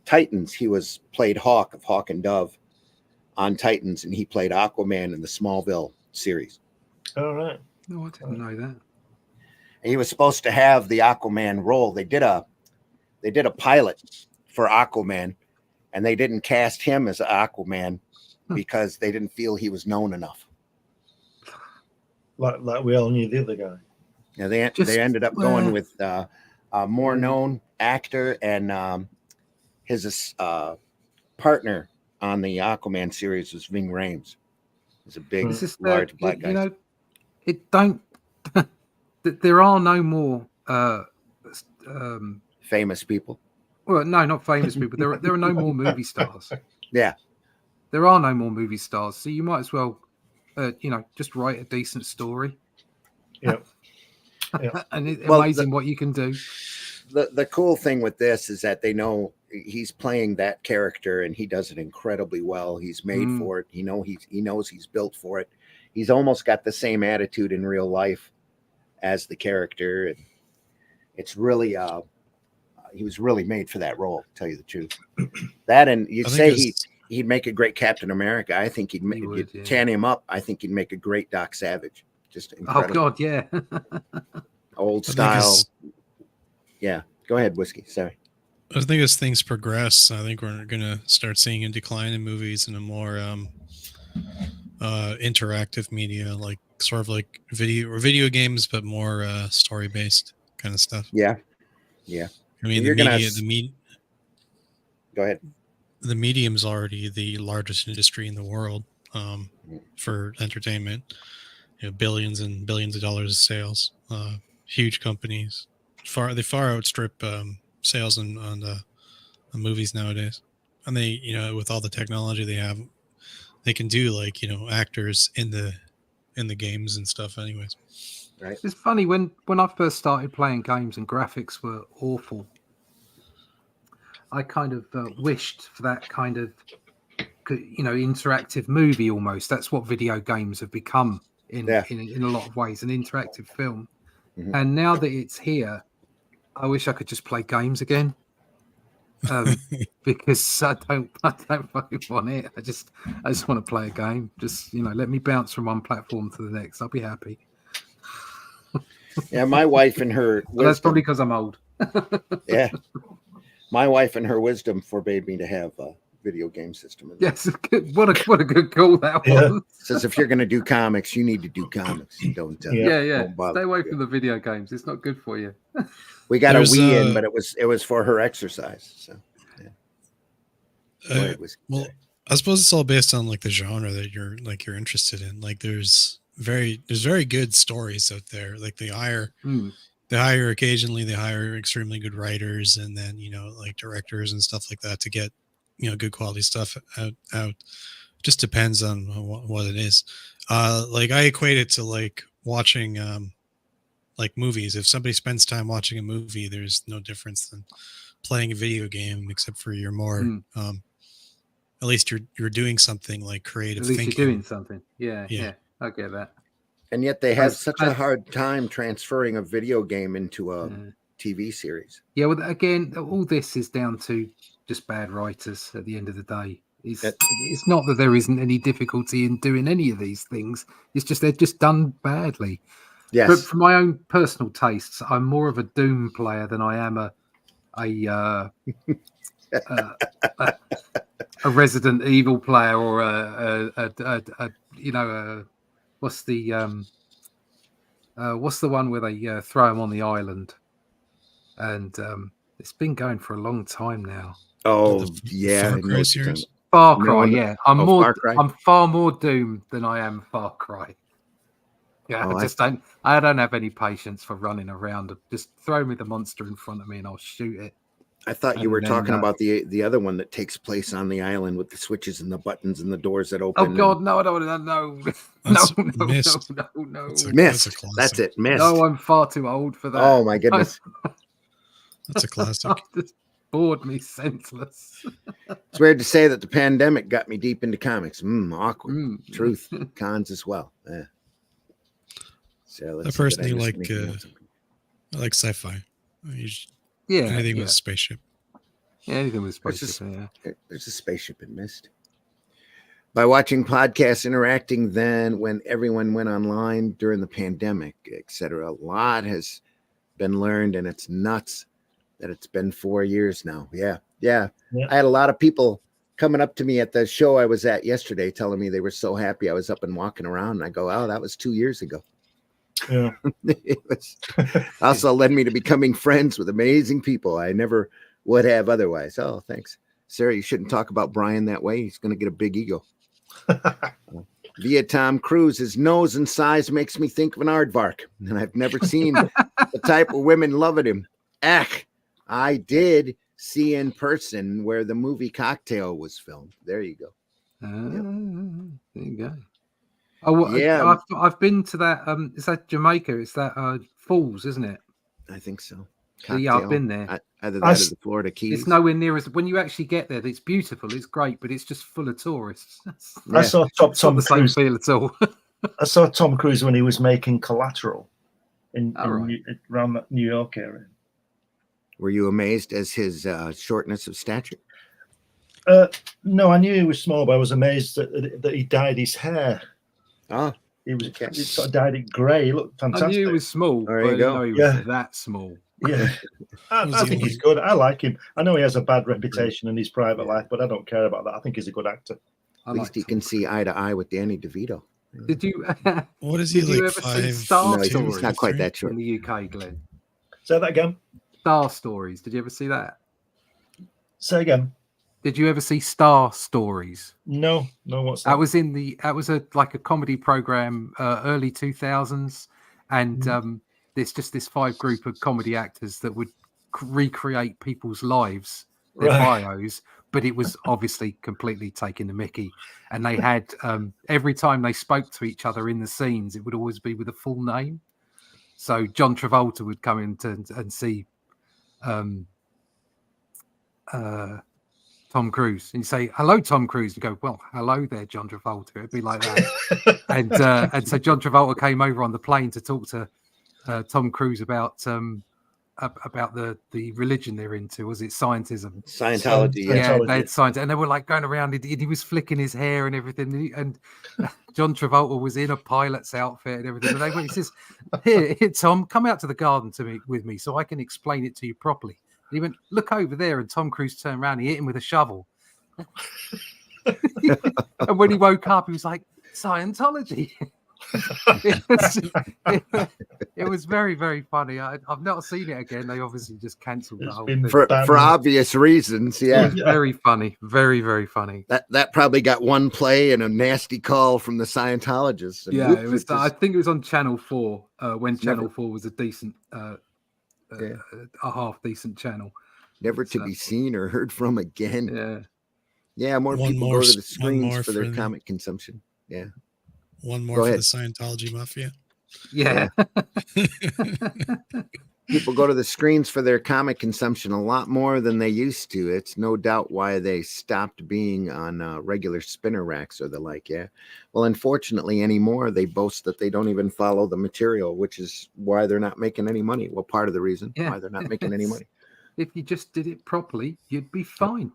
Titans, he played Hawk of Hawk and Dove on Titans, and he played Aquaman in the Smallville series. All right. No, I didn't know that. And he was supposed to have the Aquaman role. They did a pilot for Aquaman, and they didn't cast him as Aquaman because they didn't feel he was known enough. Like we all knew the other guy. Yeah, they ended up going with a more known actor, and his partner on the Aquaman series was Ving Rhames. He's a big, large black guy. There are no more famous people. Well, no, not famous people. There are no more movie stars. Yeah, there are no more movie stars. So you might as well, just write a decent story. Yeah. And it's amazing what you can do. The cool thing with this is that they know he's playing that character, and he does it incredibly well. He's made for it. He knows he's built for it. He's almost got the same attitude in real life as the character, and it's really he was really made for that role, to tell you the truth. That, and you'd say he'd make a great Captain America. I think you'd tan him up. I think he'd make a great Doc Savage. Just incredible. Oh God, yeah. Old style. Yeah, go ahead, Whiskey. Sorry. I think as things progress, I think we're going to start seeing a decline in movies and a more interactive media, like sort of like video games, but more story based kind of stuff. Yeah. I mean, Go ahead. The medium's already the largest industry in the world for entertainment. Billions and billions of dollars of sales. Huge companies. They far outstrip sales on movies nowadays. And they, with all the technology they have, they can do actors in the games and stuff anyways. Right. It's funny when I first started playing games and graphics were awful. I kind of wished for that kind of interactive movie almost. That's what video games have become in a lot of ways, an interactive film. Mm-hmm. And now that it's here, I wish I could just play games again. Because I don't fucking want it. I just want to play a game. Just let me bounce from one platform to the next. I'll be happy. Yeah, my wife and her wisdom, that's probably because I'm old. Yeah, my wife and her wisdom forbade me to have a video game system. Yes, what a good call that was. Says if you're going to do comics, you need to do comics. Don't don't bother. Stay away from the video games. It's not good for you. We got a Wii in, but it was for her exercise. So yeah. Well, I suppose it's all based on the genre that you're interested in. There's very good stories out there. They hire occasionally, they hire extremely good writers and then directors and stuff like that to get good quality stuff out. Just depends on what it is. I equate it to watching movies. If somebody spends time watching a movie, there's no difference than playing a video game, except for you're more at least you're doing something creative thinking. You're doing something. Yeah, I get that. And yet they have As- such a as- hard time transferring a video game into a Yeah. TV series. Yeah, well, again, all this is down to just bad writers at the end of the day. It's not that there isn't any difficulty in doing any of these things. It's just they're just done badly. Yes. But for my own personal tastes, I'm more of a Doom player than I am a Resident Evil player or what's the one where they throw him on the island, and it's been going for a long time now. Oh, The yeah. Far I know Cry what you're series? talking Far No, Cry, no. yeah. Far Cry? I'm far more Doom than I am Far Cry. Yeah, Oh, I don't have any patience for running around. Just throw me the monster in front of me and I'll shoot it. I thought you And were then, talking about the other one that takes place on the island with the switches and the buttons and the doors that open. Oh God, no, I don't want to know. That's No. Mist. No. That's a Mist. classic. That's it. Mist. No, I'm far too old for that. Oh my goodness. That's a classic. Just bored me senseless. It's weird to say that the pandemic got me deep into comics. Awkward. Mm. Truth. Cons as well. Yeah. So I let's see, personally did miss like anything else? I like sci-fi. Yeah, Anything yeah. with a spaceship. Yeah, anything with There's spaceship. Yeah. There's a spaceship in Mist. By watching podcasts, interacting then when everyone went online during the pandemic, etc. A lot has been learned, and it's nuts that it's been 4 years now. Yeah. I had a lot of people coming up to me at the show I was at yesterday telling me they were so happy I was up and walking around. And I go, oh, that was 2 years ago. Yeah. It was also led me to becoming friends with amazing people I never would have otherwise. Oh, thanks. Sarah, you shouldn't talk about Brian that way. He's going to get a big ego. Via Tom Cruise, his nose and size makes me think of an aardvark, and I've never seen the type of women loving him. I did see in person where the movie Cocktail was filmed. There you go. There you go. Oh, well, Yeah. I've been to that. Is that Jamaica? It's that Falls, isn't it? I think so. Yeah, I've been there. Either that or the Florida Keys. It's nowhere near as when you actually get there. It's beautiful. It's great, but it's just full of tourists. Yeah. I saw It's not Tom the same Cruise. feel at all. I saw Tom Cruise when he was making Collateral Right. around that New York area. Were you amazed as his shortness of stature? No, I knew he was small, but I was amazed that he dyed his hair. Oh, He was Okay. he sort of dyed it grey. He looked I fantastic. knew he was small, There but I you didn't go. know he was Yeah. that small. Yeah, I think he's good. I like him. I know he has a bad reputation in his private life, but I don't care about that. I think he's a good actor. at least he can see eye to eye with Danny DeVito. Did you? What is he Did you like? ever see 5? Star No, he's Stories not quite that short. in the UK, Glenn? Say that again. Star Stories. Did you ever see that? Say again. Did you ever see Star Stories? No, what's that? That was like a comedy program, early 2000s, and it's just this 5 group of comedy actors that would recreate people's lives, their Right. bios, but it was obviously completely taking the mickey. And they had every time they spoke to each other in the scenes, it would always be with a full name. So John Travolta would come in and see Tom Cruise, and you say, "Hello, Tom Cruise," and go, "Well, hello there, John Travolta." It'd be like that. And so John Travolta came over on the plane to talk to Tom Cruise about the religion they're into. Was it scientism? Scientology. Yeah. Yeah. Yeah, Scientology. they had science, and they were like going around. He was flicking his hair and everything. And John Travolta was in a pilot's outfit and everything. And he says, "Here, Tom, come out to the garden with me, so I can explain it to you properly." And he went, "Look over there," and Tom Cruise turned around. He hit him with a shovel. And when he woke up, he was like, "Scientology." It was very, very funny. I've not seen it again. They obviously just cancelled the It's whole been thing. For banned. obvious reasons. It Yeah. was very funny. Very, very funny. That probably got one play and a nasty call from the Scientologists. And Yeah, whoop, it was. just- I think it was on Channel 4 when It's never- Channel 4 was a decent, Yeah. a half decent channel. never to be seen or heard from again. Yeah. Yeah, more One people more go to the s- one screens more for their for the- comic consumption. Yeah. One more Go for ahead. the Scientology mafia. Yeah. people go to the screens for their comic consumption a lot more than they used to. It's no doubt why they stopped being on regular spinner racks or the like. Yeah. Well, unfortunately, anymore, they boast that they don't even follow the material, which is why they're not making any money. Well, part of the reason why they're not making any money. If you just did it properly, you'd be fine.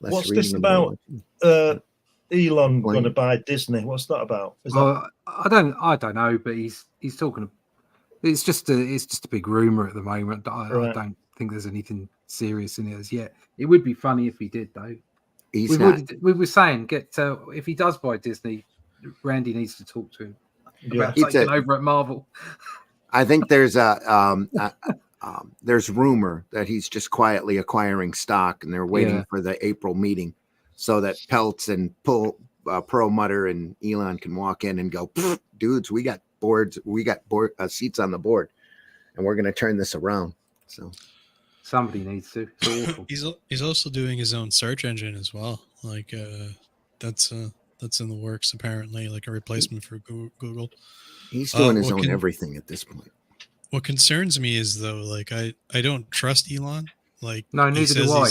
Less What's reading this and more about? watching. Elon Blame. going to buy Disney. What's that about? Is that Well, I don't know, but he's talking. It's just a big rumor at the moment. I Right. don't think there's anything serious in it as yet. It would be funny if he did, though. He's not. We were saying if he does buy Disney, Randy needs to talk to him about taking over at Marvel. I think there's there's rumor that he's just quietly acquiring stock, and they're waiting for the April meeting so that Peltz and Pro Mutter and Elon can walk in and go, dudes, we got boards, seats on the board, and we're going to turn this around. So somebody needs to. It's awful. He's also doing his own search engine as well. Like that's in the works apparently, like a replacement for Google. He's doing his own everything at this point. What concerns me is though, like I don't trust Elon. Like no, neither do I.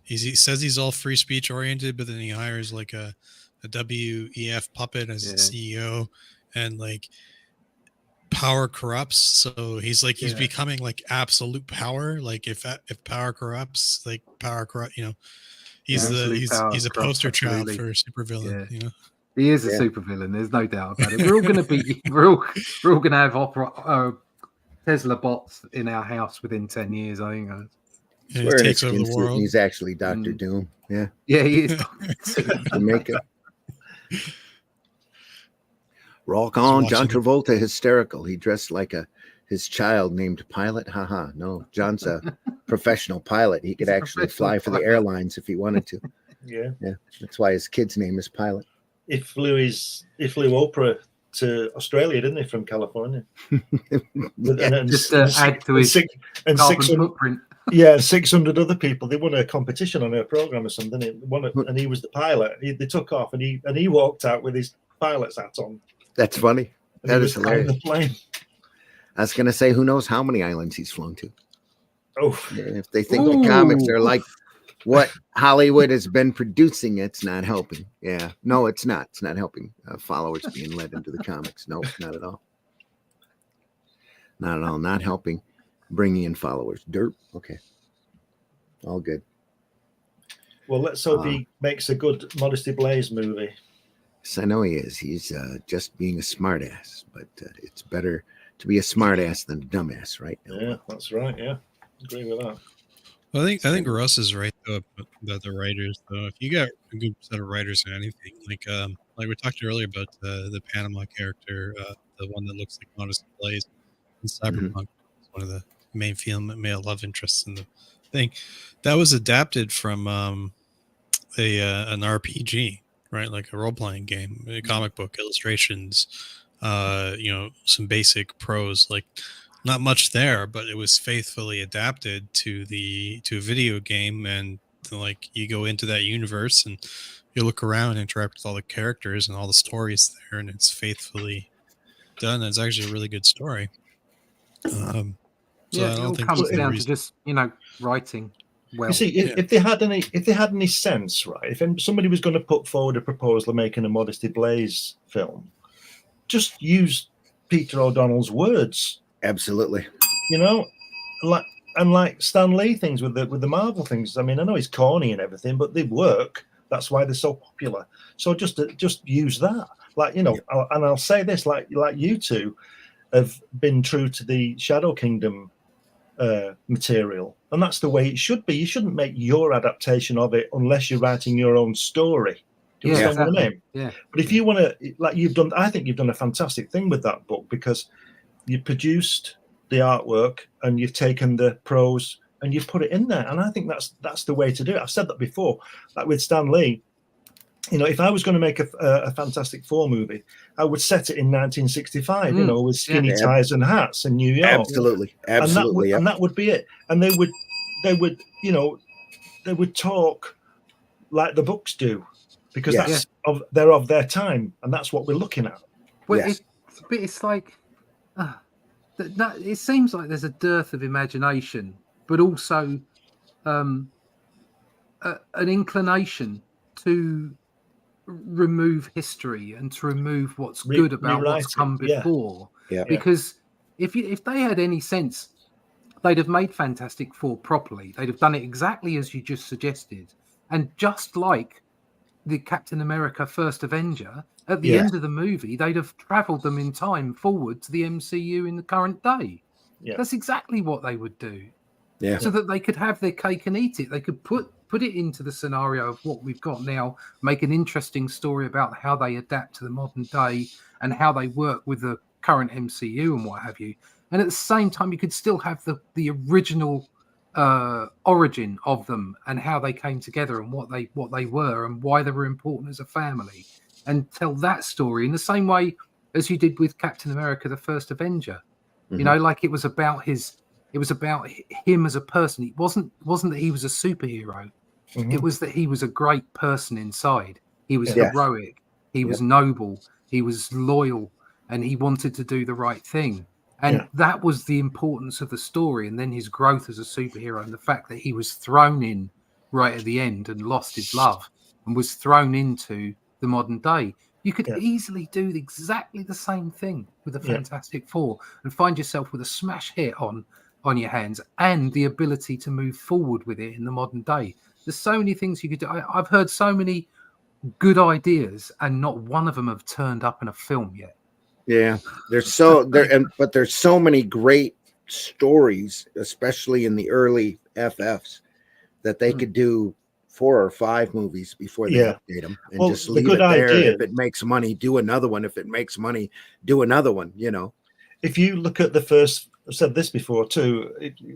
He says he's all free speech oriented, but then he hires like a WEF puppet as CEO, and like power corrupts. So he's becoming like absolute power. Like if power corrupts, like power corrupt, you know, he's a poster child for a supervillain. You know, he is a supervillain. There's no doubt about it. We're all going to be we're all going to have Tesla bots in our house within 10 years. I think. He takes over the world. He's actually Dr. Doom. Yeah. Yeah, he is. Jamaica. We're all calling John Travolta hysterical. He dressed like his child named Pilot. Haha. No, John's a professional pilot. He could actually fly for the airlines if he wanted to. Yeah. That's why his kid's name is Pilot. He flew Oprah to Australia, didn't he, from California? Just to add to his carbon footprint. Yeah, 600 other people. They won a competition on her program or something. And he was the pilot. They took off, and he walked out with his pilot's hat on. That's funny. That is hilarious. The plane. I was going to say, who knows how many islands he's flown to? Oh, if they think the comics are like what Hollywood has been producing, it's not helping. Yeah, no, it's not. It's not helping followers being led into the comics. No, not at all. Not at all. Not helping. Bringing in followers. Dirt. Okay. All good. Well, let's hope he makes a good Modesty Blaise movie. Yes, I know he is. He's just being a smartass, but it's better to be a smartass than a dumbass, right? Yeah, that's right. Yeah, agree with that. Well, I think Russ is right though about the writers. Though, if you got a good set of writers in anything, like we talked earlier about the Panama character, the one that looks like Modesty Blaise in Cyberpunk, one of the main male love interests in the thing, that was adapted from an RPG, right? Like a role-playing game, a comic book, illustrations, some basic prose, like not much there, but it was faithfully adapted to a video game, and like you go into that universe and you look around and interact with all the characters and all the stories there, and it's faithfully done. It's actually a really good story. So I don't it think all comes down to just writing well. You see, if they had any sense, right? If somebody was going to put forward a proposal of making a Modesty Blaise film, just use Peter O'Donnell's words. Absolutely. You know, like Stan Lee things with the Marvel things. I mean, I know he's corny and everything, but they work. That's why they're so popular. So just use that. Like, you know, and I'll say this, like you two have been true to the Shadow Kingdom material, and that's the way it should be. You shouldn't make your adaptation of it unless you're writing your own story. Do you understand what I mean? Yeah. But if you want to, like you've done, I think you've done a fantastic thing with that book, because you produced the artwork and you've taken the prose and you've put it in there, and I think that's the way to do it. I've said that before, like with Stan Lee. You know, if I was going to make a Fantastic Four movie, I would set it in 1965, you know, with skinny ties and hats in New York. Absolutely. And that would be it. And they would talk like the books do, because they're of their time, and that's what we're looking at. Well, it's like it seems like there's a dearth of imagination, but also an inclination to remove history and to remove what's good about what's come before. Yeah. Because if they had any sense, they'd have made Fantastic Four properly. They'd have done it exactly as you just suggested. And just like the Captain America First Avenger, at the end of the movie, they'd have traveled them in time forward to the MCU in the current day. Yeah. That's exactly what they would do. Yeah. So that they could have their cake and eat it. They could put it into the scenario of what we've got now, make an interesting story about how they adapt to the modern day and how they work with the current MCU and what have you. And at the same time, you could still have the original origin of them and how they came together and what they were and why they were important as a family, and tell that story in the same way as you did with Captain America: The First Avenger. You know, like it was about him as a person. It wasn't that he was a superhero. It was that he was a great person inside. He was heroic. He was noble. He was loyal, and he wanted to do the right thing. And that was the importance of the story. And then his growth as a superhero, and the fact that he was thrown in right at the end and lost his love and was thrown into the modern day. You could easily do exactly the same thing with the Fantastic Four and find yourself with a smash hit on your hands and the ability to move forward with it in the modern day. There's so many things you could do. I've heard so many good ideas, and not one of them have turned up in a film yet. Yeah, but there's so many great stories, especially in the early FFs, that they could do 4 or 5 movies before they update them, and just leave it there. If it makes money, do another one. If it makes money, do another one. You know, if you look at the first, I've said this before too,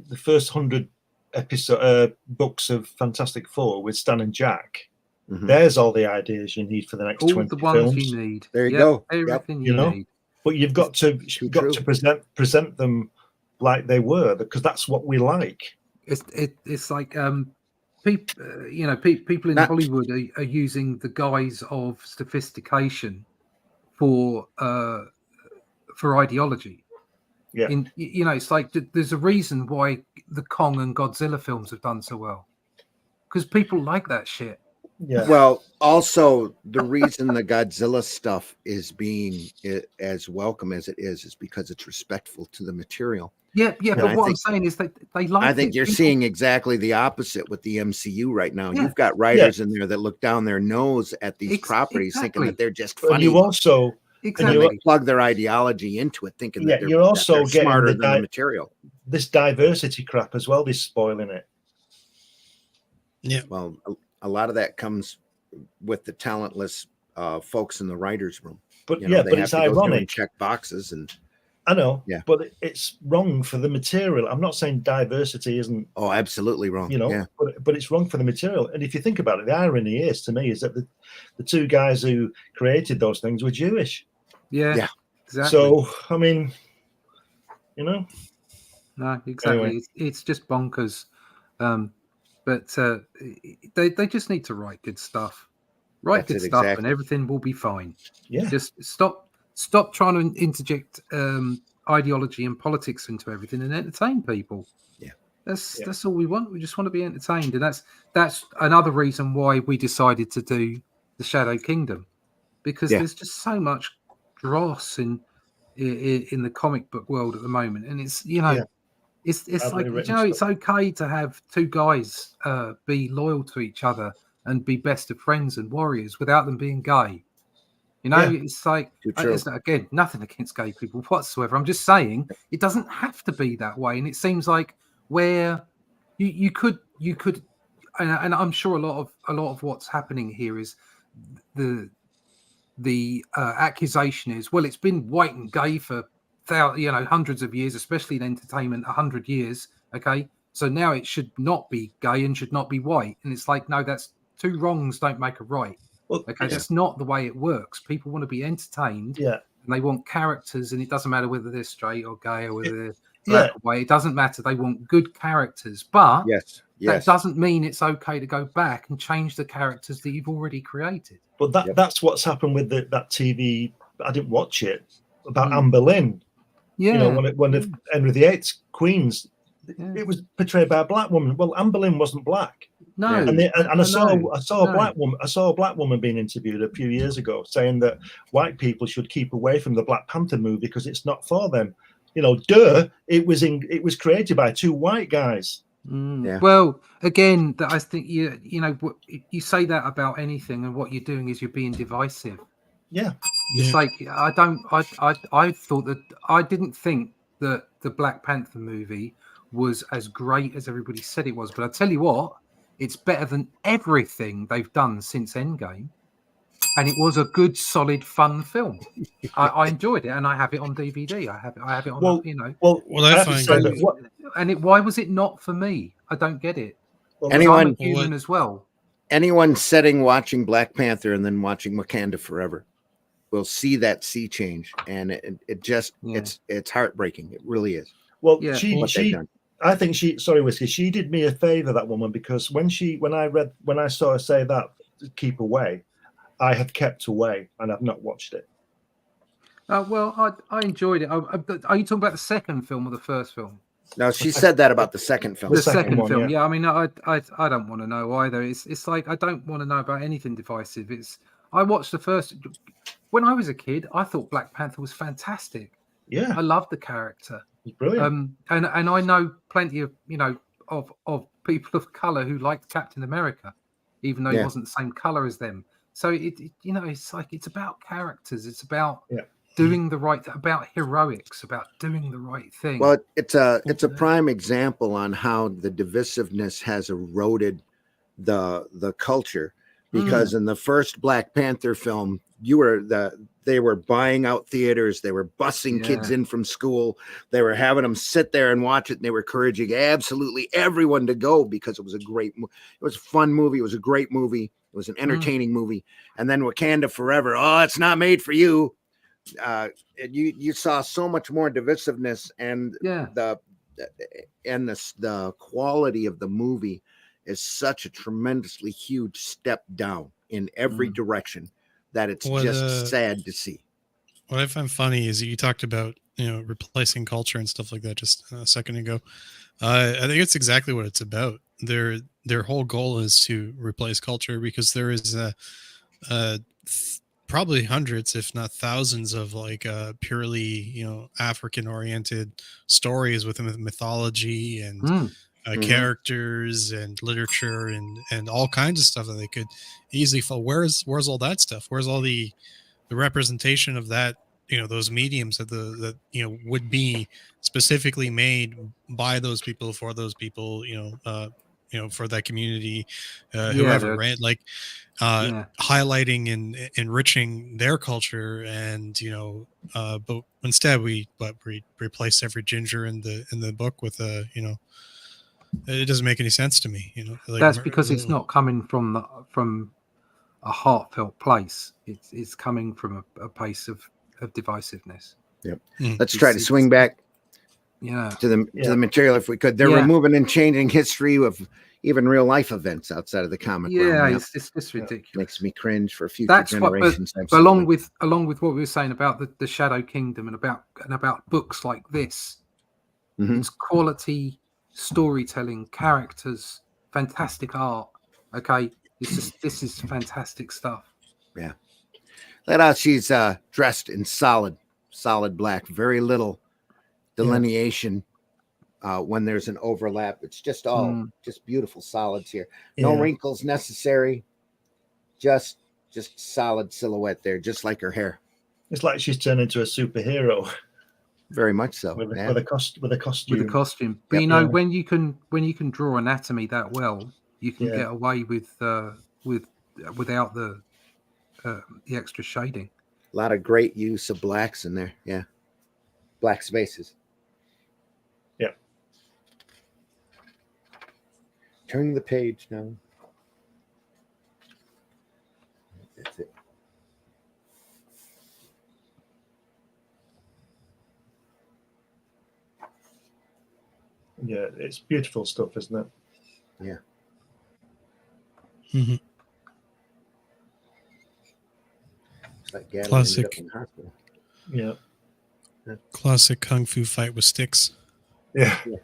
the first 100 books of Fantastic Four with Stan and Jack. There's all the ideas you need for the next 20 the ones films. you need. There you go. Everything you know? need. But you've got to present them like they were, because that's what we like. It's like people in Hollywood are using the guise of sophistication for ideology. Yeah, it's like there's a reason why the Kong and Godzilla films have done so well, because people like that shit. Yeah. Well, also the reason the Godzilla stuff is being as welcome as it is because it's respectful to the material. Yeah. But what I'm saying is that they like. I think you're seeing exactly the opposite with the MCU right now. You've got writers in there that look down their nose at these properties, thinking that they're just funny. And you also they plug their ideology into it, thinking that you're also getting smarter than the material. This diversity crap as well is spoiling it. Yeah. Well, a lot of that comes with the talentless folks in the writers' room. But they have it's to go through ironic. and check boxes, and I know, but it's wrong for the material. I'm not saying diversity isn't. Oh, absolutely wrong. But it's wrong for the material. And if you think about it, the irony is, to me, is that the 2 guys who created those things were Jewish. Yeah, exactly. So I mean, no, exactly. Anyway. It's just bonkers. But they just need to write good stuff. And everything will be fine. Yeah. Just stop trying to interject ideology and politics into everything and entertain people. Yeah. That's all we want. We just want to be entertained. And that's another reason why we decided to do the Shadow Kingdom, because there's just so much dross in the comic book world at the moment. And it's it's like, it's okay to have 2 guys be loyal to each other and be best of friends and warriors without them being gay. It's like, again, nothing against gay people whatsoever. I'm just saying it doesn't have to be that way. And it seems like where you could, and I'm sure a lot of what's happening here is the accusation is, well, it's been white and gay for hundreds of years, especially in entertainment, 100 years. Okay, so now it should not be gay and should not be white. And it's like, no, that's 2 wrongs don't make a right. Well, that's not the way it works. People want to be entertained, and they want characters, and it doesn't matter whether they're straight or gay or whether they're black or white. It doesn't matter. They want good characters, but that doesn't mean it's okay to go back and change the characters that you've already created. But that's what's happened with that TV. I didn't watch it, about Anne Boleyn. Yeah. You know, one of Henry VIII's queens, Yeah. it was portrayed by a black woman. Well, Anne Boleyn wasn't black. No. Yeah. And I saw a No. black woman being interviewed a few years ago saying that white people should keep away from the Black Panther movie because it's not for them. You know, it was created by two white guys. Yeah. Well, again, that I think you say that about anything, and what you're doing is you're being divisive. Yeah. It's like I thought that I didn't think that the Black Panther movie was as great as everybody said it was, but I tell you what, it's better than everything they've done since Endgame, and it was a good, solid, fun film. I enjoyed it, and I have it on DVD. I have it on. Well, I find Why was it not for me? I don't get it. Well, Anyone- I'm a human as well. Anyone sitting watching Black Panther and then watching Wakanda Forever will see that sea change, and it just it's heartbreaking. It really is. Well, Yeah. What they've done. I think Whiskey, she did me a favor, that woman, because when I saw her say that, keep away, I have kept away and I've not watched it. Well, I enjoyed it. Are you talking about the second film or the first film? No, she said that about the second film. The second second one, film, yeah. I mean, I don't want to know either. It's like I don't want to know about anything divisive. I watched the first. When I was a kid, I thought Black Panther was fantastic. Yeah, I loved the character. it's brilliant. And I know plenty of of people of color who liked Captain America, even though he wasn't the same color as them. So it's like it's about characters. It's about doing the right, about heroics, about doing the right thing. Well, it's a prime example on how the divisiveness has eroded the culture, because in the first Black Panther film, they were buying out theaters, they were busing kids in from school, they were having them sit there and watch it, and they were encouraging absolutely everyone to go because it was it was a fun movie, it was a great movie, it was an entertaining movie. And then Wakanda Forever, it's not made for you. You saw so much more divisiveness, and the quality of the movie is such a tremendously huge step down in every direction that it's just sad to see. What I find funny is you talked about replacing culture and stuff like that just a second ago. I think it's exactly what it's about. Their whole goal is to replace culture, because there is probably hundreds, if not thousands, of like purely African oriented stories with mythology and characters and literature and all kinds of stuff that they could easily fall. Where's all that stuff? Where's all the representation of that, those mediums that would be specifically made by those people, for those people, for that community, whoever, right? Like highlighting and enriching their culture, and but instead we replace every ginger in the book with it doesn't make any sense to me. Like, that's because it's not coming from a heartfelt place. It's coming from a place of divisiveness. Yep. Let's try to swing back to the material if we could. They're removing and changing history of even real life events outside of the comic realm. It's ridiculous. Makes me cringe for future generations. But along with what we were saying about the Shadow Kingdom and about books like this, it's quality storytelling, characters, fantastic art. Okay, this is fantastic stuff. Yeah, let out. She's dressed in solid black. Very little delineation when there's an overlap. It's just all just beautiful solids here. No wrinkles necessary. Just solid silhouette there, just like her hair. It's like she's turned into a superhero. Very much so. With a costume. But when you can draw anatomy that well, you can get away without the extra shading. A lot of great use of blacks in there. Yeah. Black spaces. Yeah. Turning the page now. That's it. Yeah, it's beautiful stuff, isn't it? Yeah. Mm-hmm. It's like Gavin Classic. ended up in the hospital. Yeah. Classic kung fu fight with sticks. Yeah. The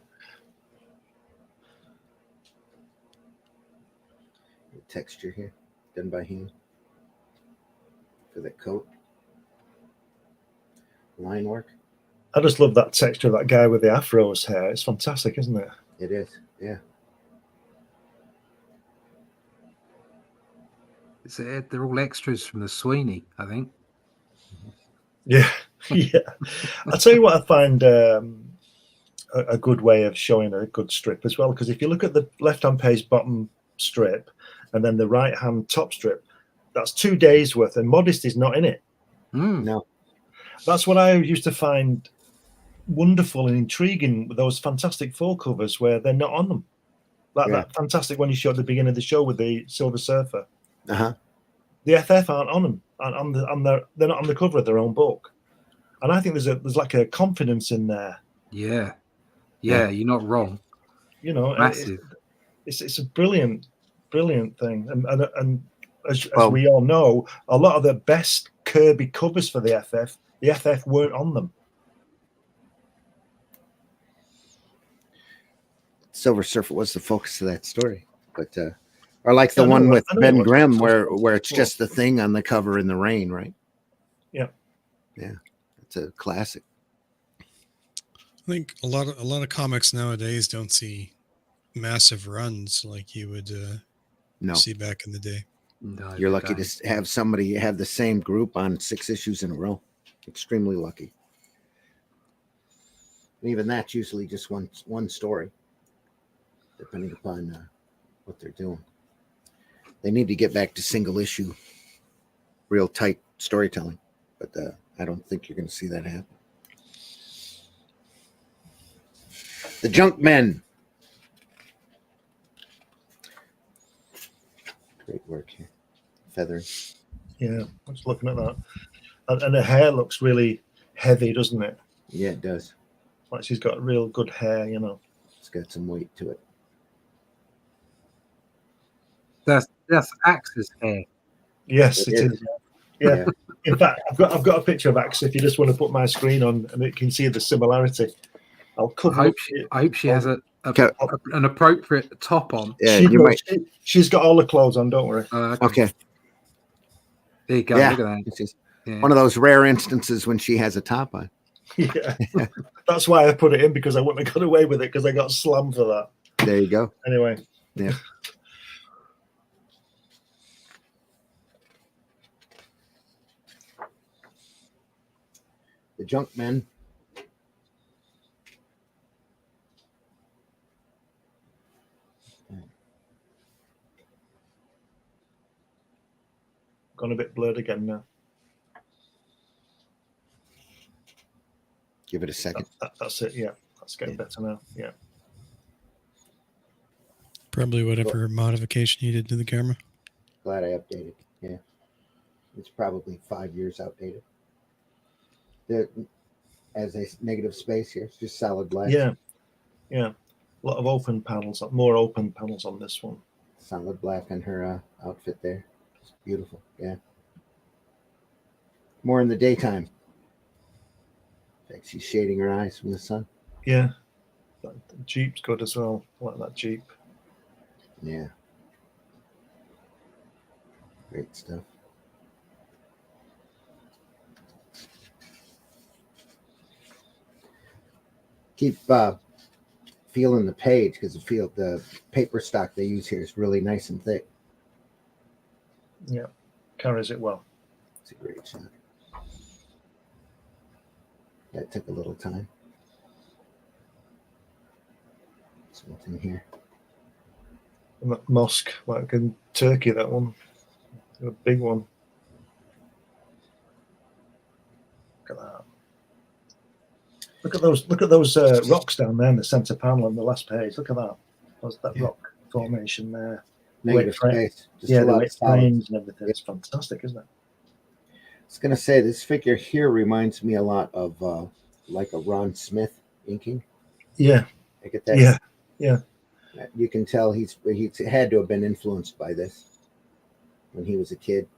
texture here, done by hand. For that coat. Line work. I just love that texture of that guy with the afro's hair. It's fantastic, isn't it? It is, yeah. They're all extras from the Sweeney, I think. Yeah, yeah. I'll tell you what I find a good way of showing a good strip as well, because if you look at the left-hand page bottom strip and then the right-hand top strip, that's 2 days worth, and Modesty's not in it. No. That's what I used to find wonderful and intriguing with those fantastic full covers where they're not on them. Like that fantastic one you showed at the beginning of the show with the Silver Surfer. Uh-huh. The FF aren't on them. They're not on the cover of their own book. And I think there's like a confidence in there. Yeah, you're not wrong. You know, Massive. It's a brilliant thing. And as we all know, a lot of the best Kirby covers for the FF weren't on them. Silver Surfer was the focus of that story, but or like the one with Ben Grimm where it's just the thing on the cover in the rain, right? Yeah, it's a classic. I think a lot of comics nowadays don't see massive runs like you would see back in the day. No, You're lucky to have somebody have the same group on 6 issues in a row. Extremely lucky. And even that's usually just one story, depending upon what they're doing. They need to get back to single issue, real tight storytelling, but I don't think you're going to see that happen. The Junk Men. Great work here. Feathering. Yeah, I was looking at that. And the hair looks really heavy, doesn't it? Yeah, it does. Like she's got real good hair, you know. It's got some weight to it. That's Axe's hair. Yes, it is. Yeah. In fact, I've got a picture of Axe. If you just want to put my screen on, and it can see the similarity. I'll cover. I hope she has an appropriate top on. Yeah, she's got all the clothes on. Don't worry. Okay. There you go. Yeah. Look at that. It's one of those rare instances when she has a top on. Yeah, that's why I put it in, because I wouldn't have got away with it, because I got slammed for that. There you go. Anyway. Yeah. The Junk Men. Gone a bit blurred again now. Give it a second. That's it. Yeah, that's getting better now. Yeah. Probably whatever modification you did to the camera. Glad I updated. Yeah. It's probably 5 years outdated. As a negative space here, it's just solid black. Yeah. A lot of open panels, more open panels on this one. Solid black on her outfit there. It's beautiful. Yeah. More in the daytime. Like she's shading her eyes from the sun. Yeah. The Jeep's good as well. I like that Jeep. Yeah. Great stuff. Keep feeling the page, because the paper stock they use here is really nice and thick. Yeah. Carries it well. It's a great shot. That took a little time. Something here. And that mosque, like in Turkey, that one. A big one. Look at that. Look at those rocks down there in the center panel on the last page. Look at that. That rock formation there. Negative space. Yeah, the lit frames and everything. It's fantastic, isn't it? I was gonna say this figure here reminds me a lot of like a Ron Smith inking. Yeah. I get that. Yeah. You can tell he's had to have been influenced by this when he was a kid.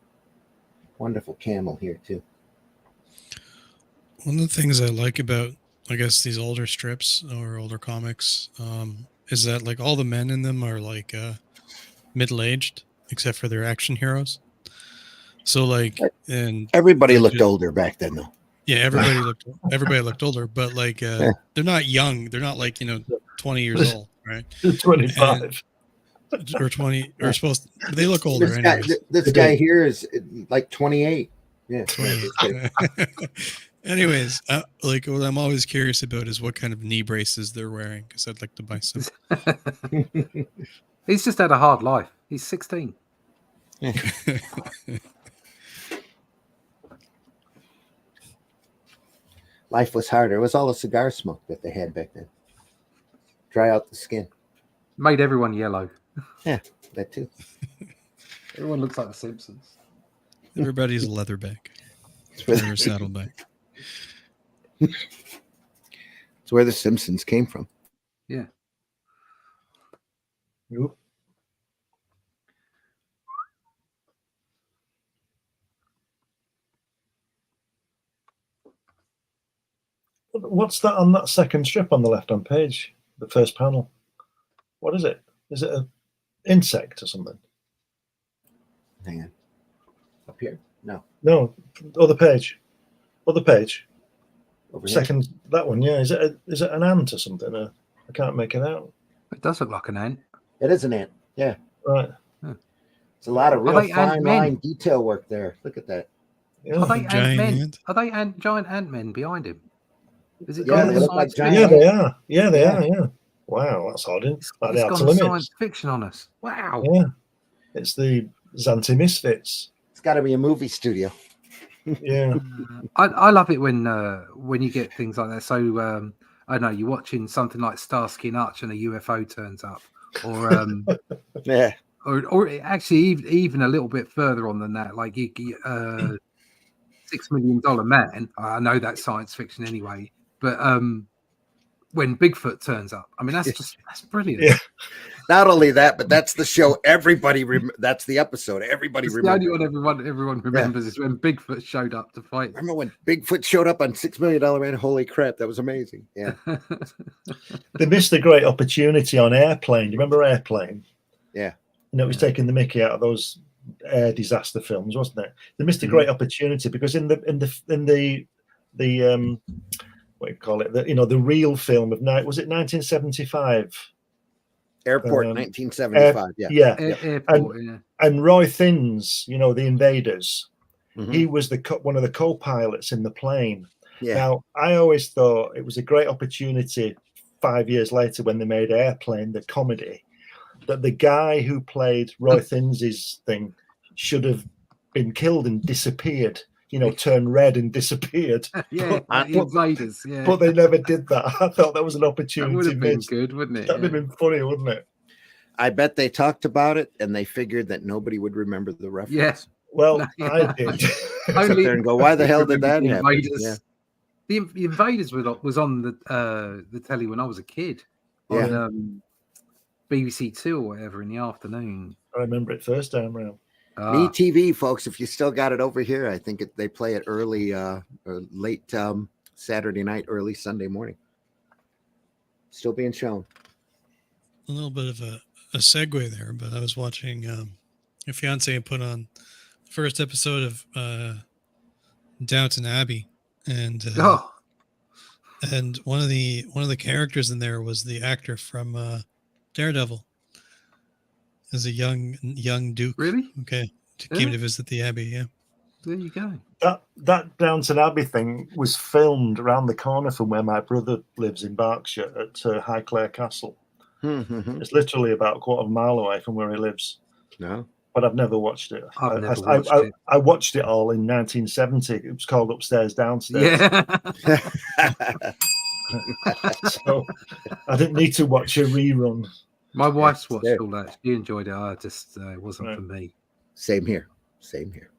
Wonderful camel here too. One of the things I like about, I guess, these older strips or older comics is that like all the men in them are like middle-aged, except for their action heroes. So like, and Everybody they're looked just- older back then, though. yeah, everybody looked older, but like they're not young. They're not like 20 years old, right? 25. Or 20 or supposed. But they look older This guy, anyways. this guy here is like 28. Yeah. 28. Anyways, like what I'm always curious about is what kind of knee braces they're wearing, because I'd like to buy some. He's just had a hard life. He's 16. Life was harder. It was all the cigar smoke that they had back then. Dry out the skin. Made everyone yellow. Yeah, that too. Everyone looks like the Simpsons. Everybody's a leatherback. It's where, Or a saddleback. it's where the Simpsons came from. Yeah. Oop. What's that on that second strip on the left-hand page? The first panel. What is it? Is it an insect or something? Hang on. Up here? No. No, other page. Other page. Over here. Second, that one. Yeah, is it an ant or something? I can't make it out. It does look like an ant. It is an ant. Yeah. Right. It's a lot of real they fine Ant-Men? line detail work there. Look at that. Yeah. Are they Giant Ant-Men? ant. Are they giant Ant-Men behind him? Is it Yeah, gone they to look like science giant fiction? Yeah, they are. Yeah, they Yeah. are. Yeah. Wow, that's odd. Isn't it? Like It's the gone Outer science Limits. fiction on us. Wow. Yeah. It's the Zanti Misfits. It's got to be a movie studio. Yeah. I love it when you get things like that. So I don't know, you're watching something like Starsky and Hutch and a UFO turns up, or Yeah. or actually even a little bit further on than that, like $6 Million Man. I know that's science fiction anyway, but when Bigfoot turns up, I mean that's brilliant. Yeah. Not only that, but that's the show everybody that's the episode everybody It's the only remembers. one everyone remembers is when Bigfoot showed up to fight. Remember when Bigfoot showed up on $6 Million Man? Holy crap, that was amazing. Yeah. They missed a great opportunity on Airplane. You remember Airplane? Yeah. It was taking the mickey out of those air disaster films, wasn't it? They missed a great opportunity because in the what do you call it? The real film of night, was it 1975? Airport 1975. Yeah. Airport, yeah. And Roy Thins, the Invaders, Mhm. he was one of the co-pilots in the plane. Yeah. Now, I always thought it was a great opportunity 5 years later when they made Airplane, the comedy, that the guy who played Roy Thins's thing should have been killed and disappeared, turned red and disappeared. Yeah, like the Invaders. Yeah, But they never did that. I thought that was an that opportunity would have been missed. good, wouldn't it? That would have been funny, wouldn't it? I bet they talked about it and they figured that nobody would remember the reference. Yes. Well, No, I did. Sit there and go, why the hell did that the happen? Invaders. Yeah. The Invaders was on the telly when I was a kid. Yeah. On BBC Two or whatever in the afternoon. I remember it first time around. Me TV, folks, if you still got it over here, I think they play it early or late Saturday night, early Sunday morning. Still being shown. A little bit of a segue there, but I was watching your fiance put on the first episode of Downton Abbey, and and one of the characters in there was the actor from Daredevil, as a young Duke. Really? Okay, Yeah. came to visit the Abbey. Yeah. There you go. That Downton Abbey thing was filmed around the corner from where my brother lives in Berkshire at Highclere Castle. Mm-hmm. It's literally about a quarter of a mile away from where he lives. No. But I've never watched it. I've never watched it. I watched it all in 1970. It was called Upstairs Downstairs. Yeah. So I didn't need to watch a rerun. My wife's watched Yeah. all that. She enjoyed it. I just it wasn't Right. for me. Same here. Same here.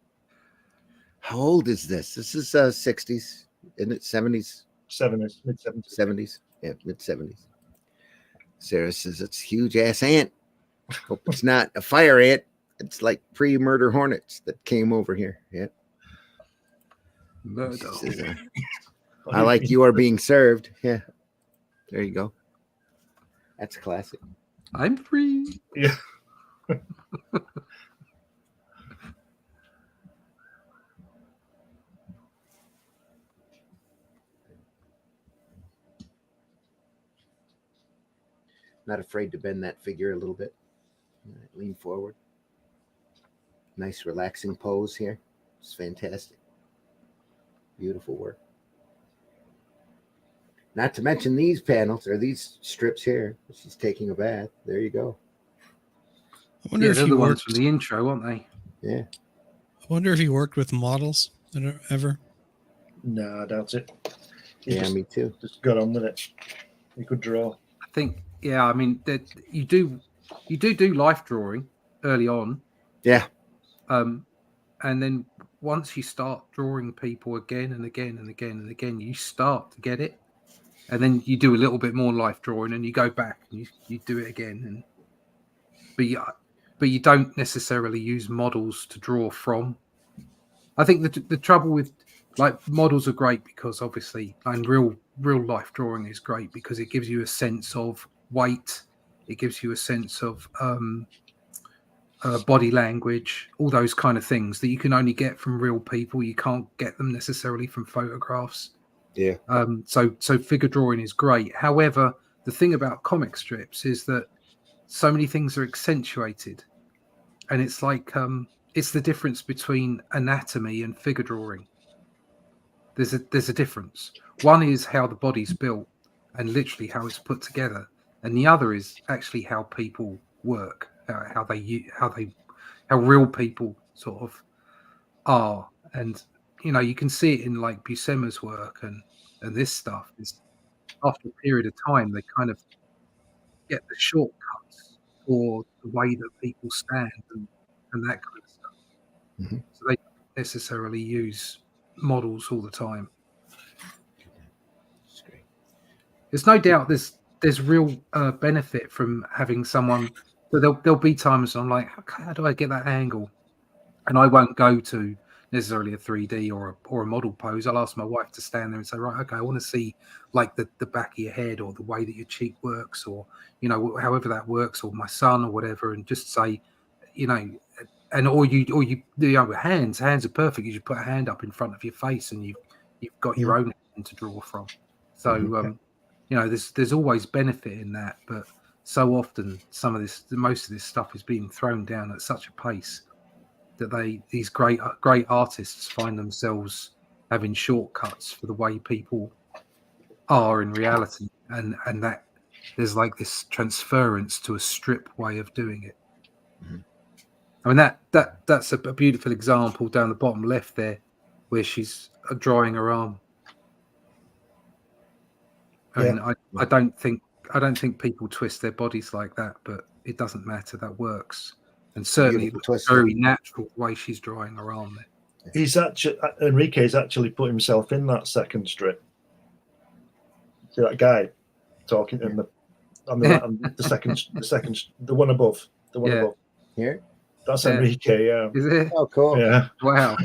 How old is this? This is 60s, isn't it? 70s, Mid-70s. 70s? Yeah, mid 70s. Sarah says it's a huge ass ant. Hope it's not a fire ant. It's like pre-murder hornets that came over here. Yeah. Murder. She says, I like you are being served. Yeah. There you go. That's classic. I'm free. Yeah. Not afraid to bend that figure a little bit. Lean forward. Nice relaxing pose here. It's fantastic. Beautiful work. Not to mention these panels or these strips here. She's taking a bath. There you go. I wonder Yeah, if they're he the ones worked. from the intro, aren't they? Yeah. I wonder if he worked with models ever. No, I doubt it. He Yeah, me too. just got on with it. He could draw. I think, yeah, I mean, that you do life drawing early on. Yeah. And then once you start drawing people again and again and again and again, you start to get it. And then you do a little bit more life drawing and you go back and you do it again. But you don't necessarily use models to draw from. I think the trouble with, like, models are great because obviously, and real life drawing is great because it gives you a sense of weight. It gives you a sense of body language, all those kind of things that you can only get from real people. You can't get them necessarily from photographs. Yeah. So figure drawing is great. However, the thing about comic strips is that so many things are accentuated, and it's like it's the difference between anatomy and figure drawing. There's a difference. One is how the body's built and literally how it's put together, and the other is actually how people work, how real people sort of are. And you can see it in like Buscema's work and this stuff. Is after a period of time they kind of get the shortcuts for the way that people stand and that kind of stuff. Mm-hmm. So they don't necessarily use models all the time. That's great. There's no doubt there's real benefit from having someone. So there'll be times I'm like, how do I get that angle? And I won't go to necessarily a 3D or a model pose. I'll ask my wife to stand there and say, right, okay, I want to see like the back of your head or the way that your cheek works, or however that works, or my son or whatever, and just say, and or you hands are perfect. You just put a hand up in front of your face and you've got your own hand to draw from. So there's always benefit in that, but so often most of this stuff is being thrown down at such a pace that these great artists find themselves having shortcuts for the way people are in reality, and that there's like this transference to a strip way of doing it. Mm-hmm. I mean that's a beautiful example down the bottom left there, where she's drawing her arm. And Yeah. I don't think people twist their bodies like that, but it doesn't matter. That works. And certainly it's very natural the way she's drawing her arm there. Enrique's actually put himself in that second strip. See that guy talking in the one above. The one above. Here? That's Enrique, yeah. Is it? Oh, cool. Yeah. Wow.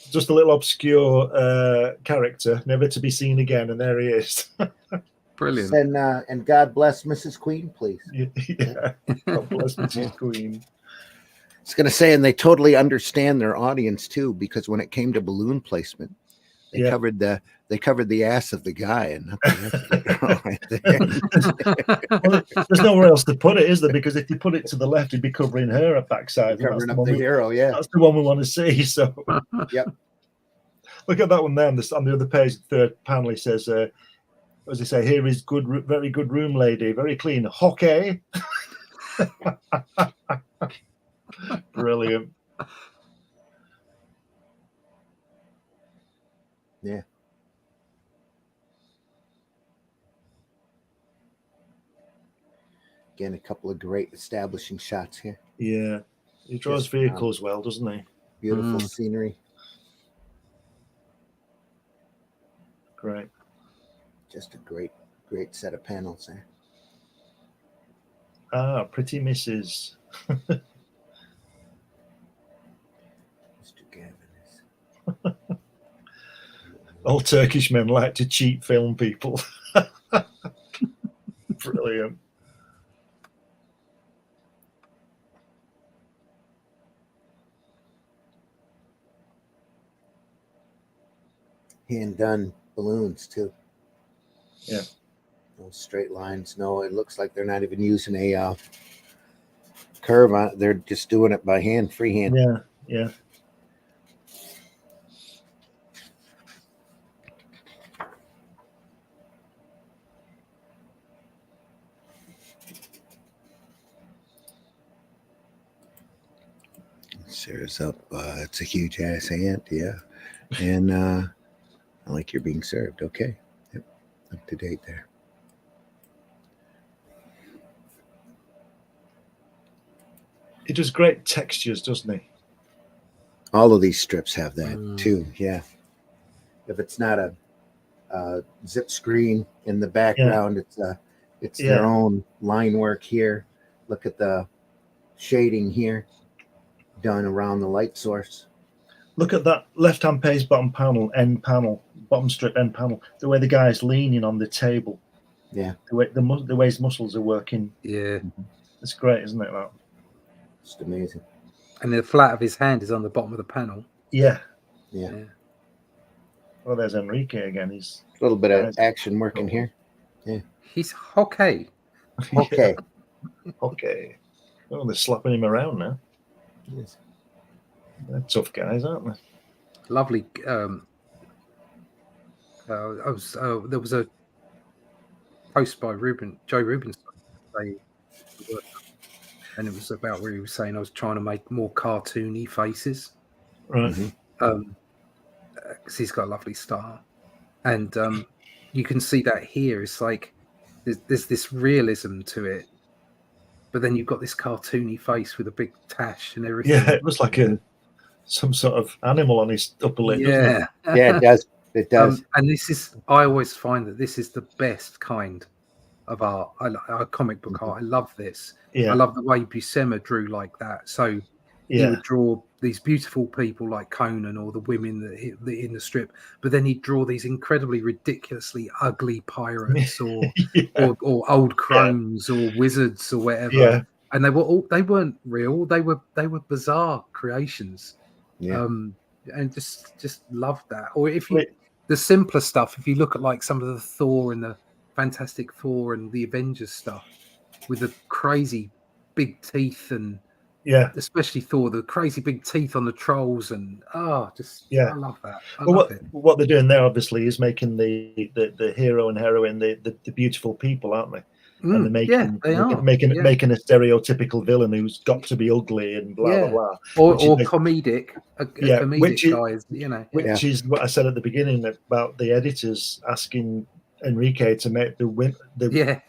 Just a little obscure character, never to be seen again, and there he is. Brilliant. And God bless Mrs. Queen, please. Yeah. God bless Mrs. Queen. I was going to say, and they totally understand their audience too, because when it came to balloon placement, they covered the ass of the guy and not the girl right there. Well, there's nowhere else to put it, is there? Because if you put it to the left, you'd be covering her backside. Covering up the hero, yeah. That's the one we want to see. So, yep. Look at that one there on the other page, the third panel. He says, as they say, here is very good room, lady, very clean. Hockey. Brilliant. Yeah. Again, a couple of great establishing shots here. Yeah. He draws vehicles well, doesn't he? Beautiful scenery. Great. Just a great set of panels there. Ah, pretty Mrs. Mr. Gavin is. All Turkish men like to cheat film people. Brilliant. Hand done balloons too. Yeah. No straight lines. No, it looks like they're not even using a curve on it. They're just doing it by hand, freehand. Yeah, yeah. Sarah's up. It's a huge ass ant, yeah. And I like you're being served. Okay. Yep. Up to date there. He does great textures, doesn't he? All of these strips have that too. Yeah. If it's not a zip screen in the background, it's their own line work here. Look at the shading here done around the light source. Look at that left-hand page bottom panel, end panel, bottom strip, end panel. The way the guy's leaning on the table. Yeah. The way his muscles are working. Yeah. It's great, isn't it? That? Just amazing. And the flat of his hand is on the bottom of the panel. Yeah. Yeah. Well, there's Enrique again. He's a little bit of action work in here. Yeah. He's okay. Okay. Okay. Oh, they're slapping him around now. Yes. They're tough guys, aren't they? Lovely. There was a post by Joe Rubinstein, and it was about where he was saying I was trying to make more cartoony faces, Right. because he's got a lovely style, and you can see that here. It's like there's this realism to it, but then you've got this cartoony face with a big tash and everything. Yeah, it was like some sort of animal on his upper lip. Yeah, yeah, it does. It does. And I always find that this is the best kind of art. Comic book art. I love this. Yeah. I love the way Buscema drew like that. So he would draw these beautiful people like Conan or the women that in the strip, but then he'd draw these incredibly ridiculously ugly pirates or old crones or wizards or whatever. Yeah. And they weren't real. They were bizarre creations. Yeah. And just love that. Or the simpler stuff, if you look at like some of the Thor and the Fantastic Four and the Avengers stuff with the crazy big teeth, and especially Thor, the crazy big teeth on the trolls, and I love that. What they're doing there obviously is making the hero and heroine the beautiful people, aren't they? And they're making a stereotypical villain who's got to be ugly and blah blah blah, or comedic, guys, which is what I said at the beginning about the editors asking Enrique to make the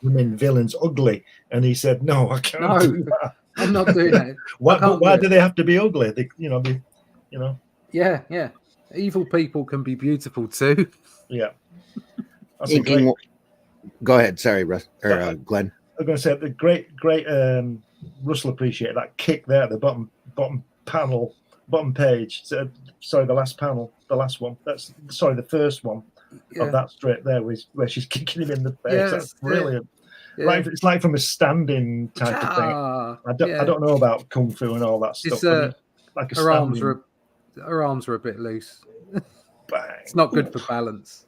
women villains ugly, and he said, "No, I can't do that. I'm not doing that. Why do they have to be ugly? Yeah. Evil people can be beautiful too. Yeah. Go ahead. Sorry, Russ or Glenn. I'm going to say the great Russell appreciated that kick there at the bottom panel, bottom page. Sorry, the last panel, the last one. The first one of that strip there, where she's kicking him in the face. Yes, that's brilliant. Yeah. Like it's like from a standing type of thing. I don't know about kung fu and all that stuff. Like her arms are a bit loose. Bang. It's not good for balance.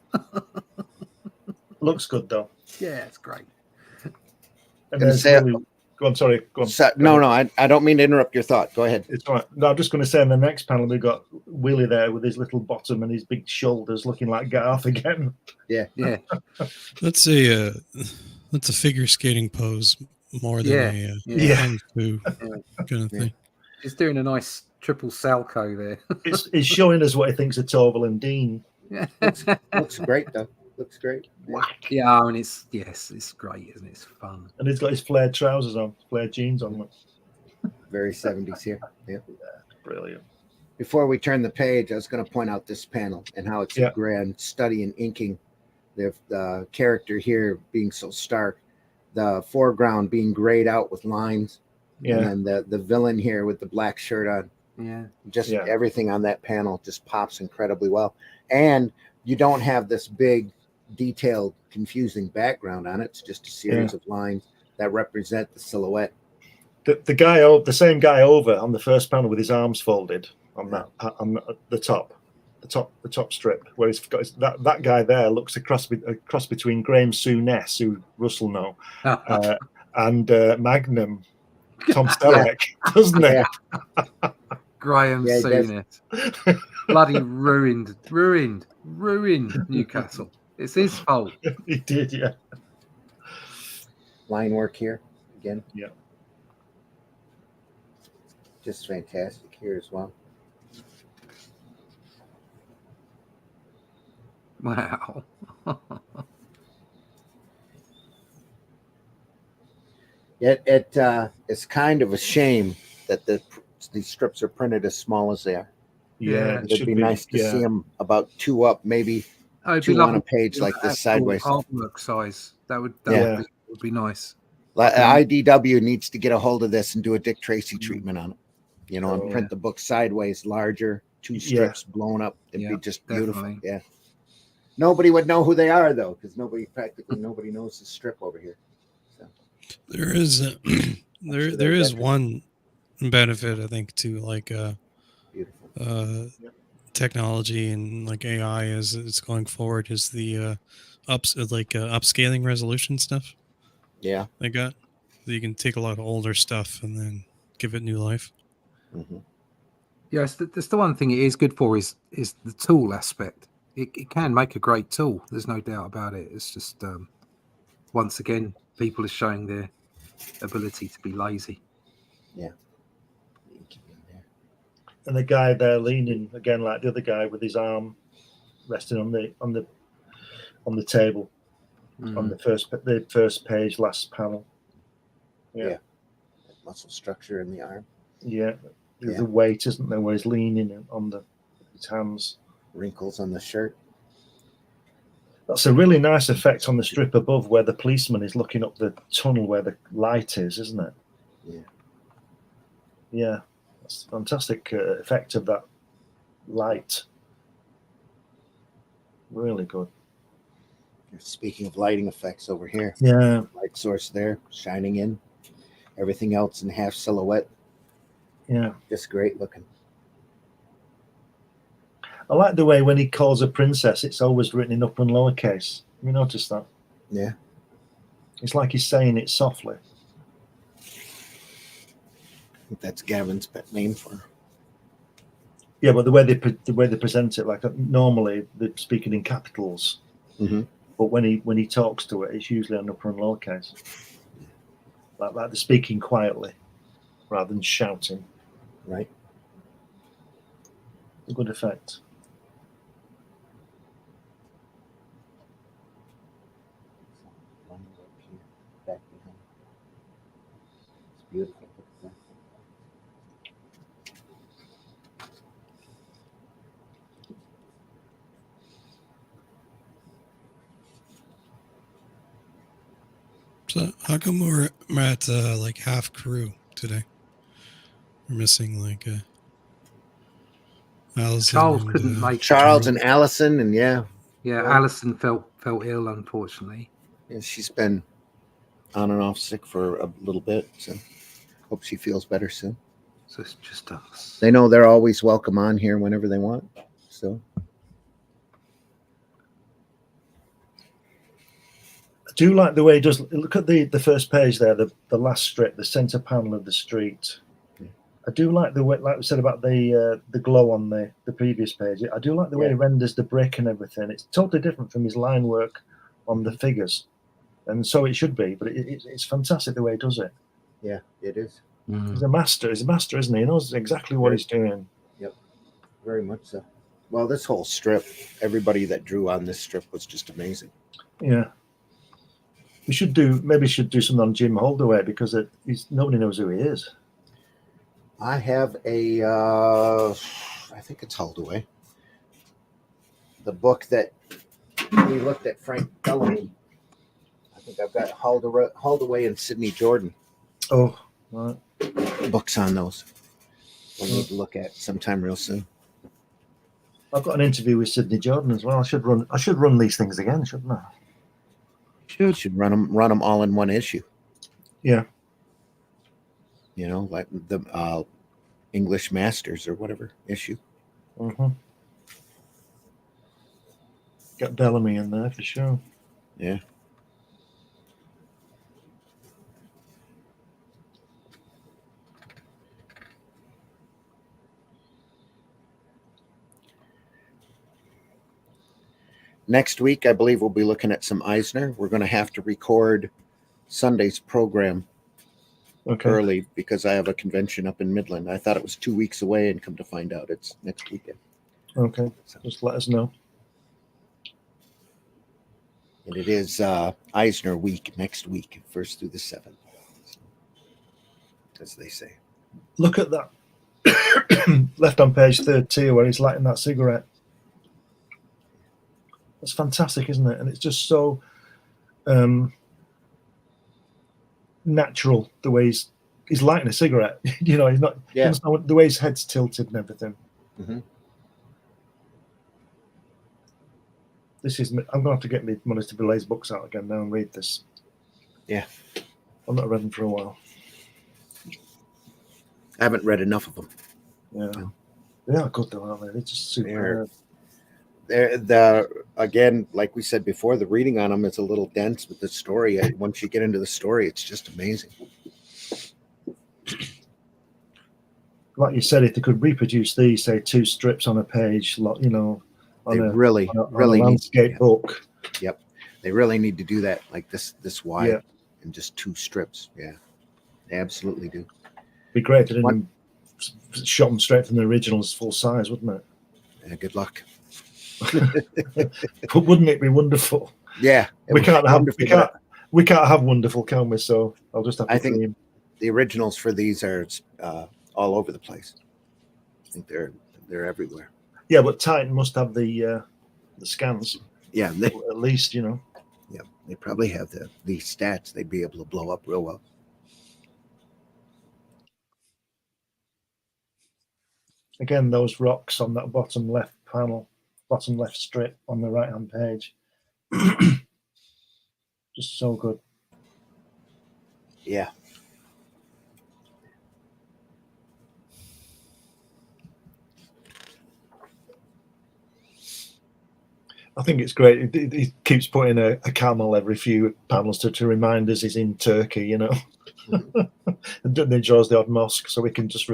Looks good though. Yeah, it's great. And go on, sorry. Go on. No, I don't mean to interrupt your thought. Go ahead. It's all right. No, I'm just going to say in the next panel we've got Willie there with his little bottom and his big shoulders, looking like Garth again. Yeah. That's a figure skating pose more than a kung fu kind of thing. He's doing a nice triple salco there. It's showing us what he thinks of Torval and Dean. Yeah, looks great though. Looks great. Yeah, and it's great, isn't it? It's fun. And he's got his flared trousers on, flared jeans on. Very 70s here. Yeah. Brilliant. Before we turn the page, I was going to point out this panel and how it's a grand study in inking. The character here being so stark, the foreground being grayed out with lines, and then the villain here with the black shirt on. Yeah. Just everything on that panel just pops incredibly well. And you don't have this big, detailed, confusing background on it. It's just a series of lines that represent the silhouette. The same guy over on the first panel with his arms folded on the top strip, where he's got that guy there looks a cross between Graham Souness, who Russell know, and Magnum Tom Selleck, doesn't it? Yeah. Graham Souness. Bloody ruined Newcastle. It's his fault. He did, yeah. Line work here again. Yeah. Just fantastic here as well. Wow. It's kind of a shame that these strips are printed as small as they are. Yeah, it'd be nice to see them about 2 up, maybe It'd 2 on a page like this sideways. Artwork size. That would be nice. IDW needs to get a hold of this and do a Dick Tracy treatment on it. You know, and print the book sideways, larger, 2 strips blown up. It'd be just beautiful. Definitely. Yeah. Nobody would know who they are though, because practically nobody knows the strip over here. So. There is there is one benefit, I think, to like technology and like AI as it's going forward is the upscaling resolution stuff. Yeah, they got. So you can take a lot of older stuff and then give it new life. Mm-hmm. Yes, that's the one thing it is good for is the tool aspect. It can make a great tool. There's no doubt about it. It's just once again, people are showing their ability to be lazy. Yeah. And the guy there leaning again, like the other guy, with his arm resting on the table on the first page, last panel. Yeah. Muscle structure in the arm. Yeah. The weight, isn't there, where he's leaning on his hands. Wrinkles on the shirt. That's a really nice effect on the strip above where the policeman is looking up the tunnel where the light is, isn't it? Yeah. Yeah. That's a fantastic effect of that light. Really good. Speaking of lighting effects over here. Yeah. Light source there, shining in. Everything else in half silhouette. Yeah. Just great looking. I like the way when he calls a princess, it's always written in upper and lowercase. Have you noticed that? Yeah. It's like he's saying it softly. I think that's Gavin's pet name for her. Yeah, but the way they present it, like normally they're speaking in capitals, but when he talks to it, it's usually on upper and lowercase. Like they're speaking quietly rather than shouting. Right. A good effect. It's beautiful. So how come we're at like half crew today? We're missing like Allison. Charles couldn't make Charles and Allison, and Allison felt ill, unfortunately. Yeah, she's been on and off sick for a little bit, so hope she feels better soon. So it's just us. They know they're always welcome on here whenever they want. So I do like the way he does. Look at the first page there, the last strip, the center panel of the street. I do like the way, like we said about the glow on the previous page. I do like the way he renders the brick and everything. It's totally different from his line work on the figures, and so it should be. But it's fantastic the way he does it. Yeah, it is. He's a master. He's a master, isn't he? He knows exactly what he's doing. Yep, very much so. Well, this whole strip, everybody that drew on this strip was just amazing. Yeah. We should do something on Jim Holdaway because nobody knows who he is. I have I think it's Holdaway. The book that we looked at Frank Bellamy. I think I've got Holdaway and Sidney Jordan. Oh, right. Books on those. We'll need to look at sometime real soon. I've got an interview with Sydney Jordan as well. I should run these things again, shouldn't I? You should run them all in one issue. Yeah. You know, like the English Masters or whatever issue. Mm-hmm. Get Bellamy in there for sure. Yeah. Next week, I believe we'll be looking at some Eisner. We're going to have to record Sunday's program early because I have a convention up in Midland. I thought it was 2 weeks away, and come to find out it's next weekend. Okay, just let us know. And it is Eisner week next week, 1st through the 7th, as they say. Look at that left on page 13 where he's lighting that cigarette. That's fantastic, isn't it? And it's just so natural the way he's lighting a cigarette. You know, he's not. Yeah. The way his head's tilted and everything. Mm-hmm. This is. I'm gonna have to get my Modesty Blaise books out again now and read this. Yeah. I've not read them for a while. I haven't read enough of them. Yeah. They are good though, aren't they? They're just super. Again, like we said before, the reading on them is a little dense with the story. Once you get into the story, it's just amazing. Like you said, if they could reproduce these, say 2 strips on a page, you know, on a landscape book. Yep, they really need to do that, like this wide, Yeah. and just 2 strips. Yeah, they absolutely do. Be great if they didn't shot them straight from the originals full size, wouldn't it? Yeah, good luck. But wouldn't it be wonderful? Yeah, we can't have wonderful, can we? So I'll just have to. I think the originals for these are all over the place. I think they're everywhere. Yeah, but Titan must have the scans. Yeah, at least, you know. Yeah, they probably have the stats. They'd be able to blow up real well. Again, those rocks on that bottom left panel, bottom left strip on the right-hand page. Just so good. Yeah. I think it's great. He keeps putting a camel every few panels to remind us he's in Turkey, you know. And then he draws the odd mosque so we can just,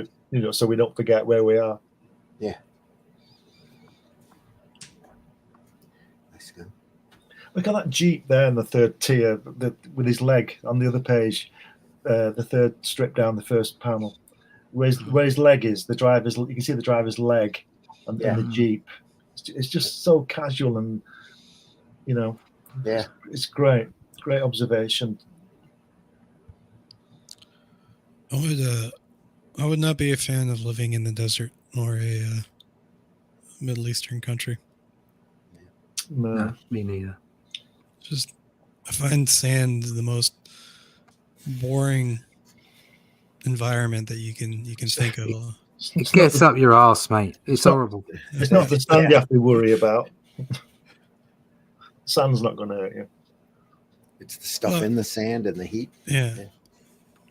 so we don't forget where we are. Yeah. Nice go. Look at that Jeep there in the 3rd tier with his leg on the other page, the 3rd strip down the 1st panel. Where his leg is, you can see the driver's leg and the Jeep. It's just so casual and, you know, it's great. Great observation. I would not be a fan of living in the desert or a Middle Eastern country. No, me neither. Just, I find sand the most boring environment that you can think of. It gets up your arse, mate. It's horrible. It's not the sand you have to worry about. Sand's not going to hurt you. It's the stuff in the sand and the heat. Yeah.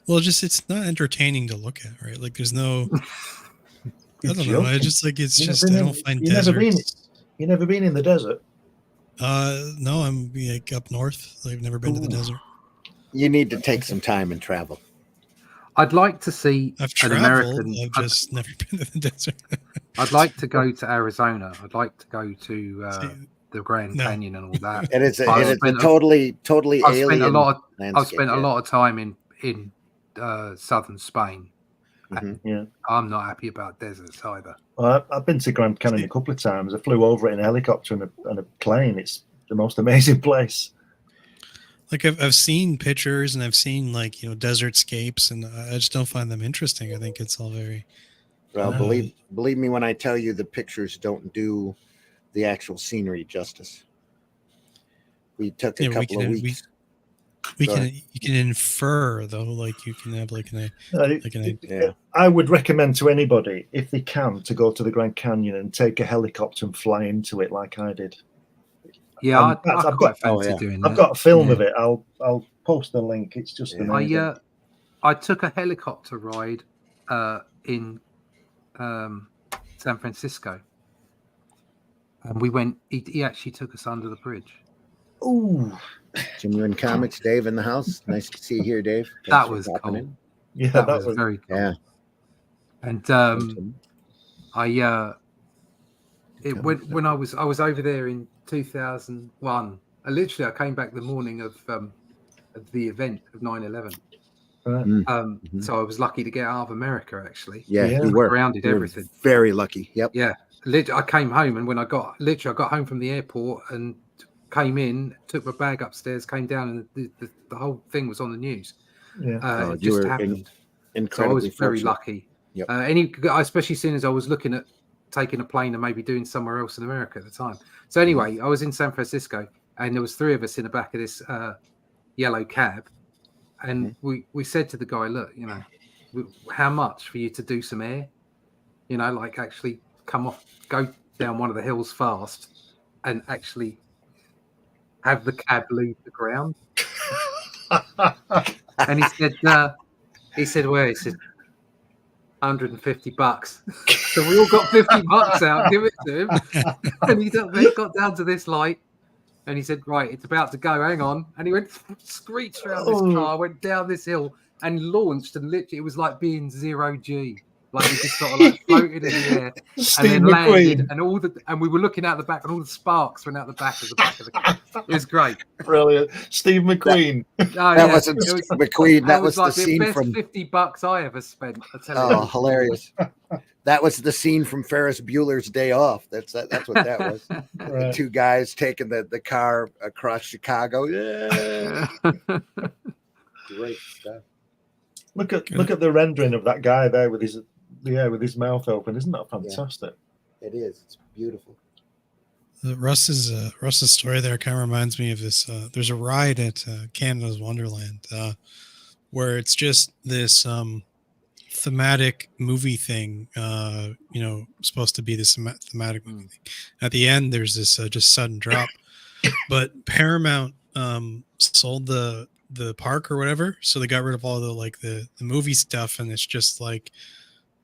Well, it's not entertaining to look at, right? Like, there's no. I don't know. I just like it's just I don't find deserts. You never been in the desert? No, I'm like up north. I've never been to the desert. You need to take some time and travel. I'd like to see I've an traveled. American. I've just never been to the desert. I'd like to go to Arizona. I'd like to go to the Grand Canyon and all that. It is a totally alien landscape. I've spent a lot of time in southern Spain. Yeah, I'm not happy about deserts either. Well, I've been to Grand Canyon a couple of times. I flew over it in a helicopter and a plane. It's the most amazing place. Like I've seen pictures and I've seen desert scapes, and I just don't find them interesting. I think it's all very. Well, believe me when I tell you the pictures don't do the actual scenery justice. We took a couple of weeks. We Go can ahead. you can infer though, like you can have like an Yeah. I would recommend to anybody, if they can, to go to the Grand Canyon and take a helicopter and fly into it like I did. Yeah, And I that's- I've quite got- fancy yeah. doing I've that. got a film Yeah. of it. I'll post the link. It's just Yeah. amazing. I took a helicopter ride in San Francisco, and we went. He actually took us under the bridge. Ooh, Genuine Comics, Dave in the house. Nice to see you here, Dave. Thanks That for was dropping cool. in. yeah, That was very cool. Yeah. And Awesome. when I was over there in 2001. I came back the morning of the event of 9/11. right. So I was lucky to get out of America. Actually, Yeah, Yeah. you were. grounded You were everything. Very lucky. Yep. Yeah, I came home, and when I got home from the airport and came in, took my bag upstairs, came down, and the whole thing was on the news. Yeah. It you just were happened. So I incredibly was very fortunate. lucky. Yep. Especially as soon as I was looking at taking a plane and maybe doing somewhere else in America at the time. So anyway, I was in San Francisco, and there was 3 of us in the back of this yellow cab, and we said to the guy, look, how much for you to do some air? Like actually go down one of the hills fast, and actually have the cab leave the ground. And he said, well, he said, $150. So we all got $50 out, give it to him. And he got down to this light, and he said, right, it's about to go, hang on. And he went, screeched around this car, went down this hill, and launched, and literally it was like being 0 G. Like we just sort of like floated in the air Steve and then landed, McQueen. and we were looking out the back, and all the sparks went out the back of the car. It was great. Brilliant. Steve McQueen. That wasn't Steve McQueen. That was the like scene best from. $50 I ever spent. I tell you. Oh, hilarious! That was the scene from Ferris Bueller's Day Off. That's what that was. The Right. 2 guys taking the car across Chicago. Yeah. Great stuff. Look at the rendering of that guy there with his mouth open. Isn't that fantastic? It is. It's beautiful. Russ's story there kind of reminds me of this. There's a ride at Canada's Wonderland where it's just this thematic movie thing. Supposed to be this thematic movie thing. At the end, there's this just sudden drop, but Paramount sold the park or whatever, so they got rid of all the movie stuff, and it's just like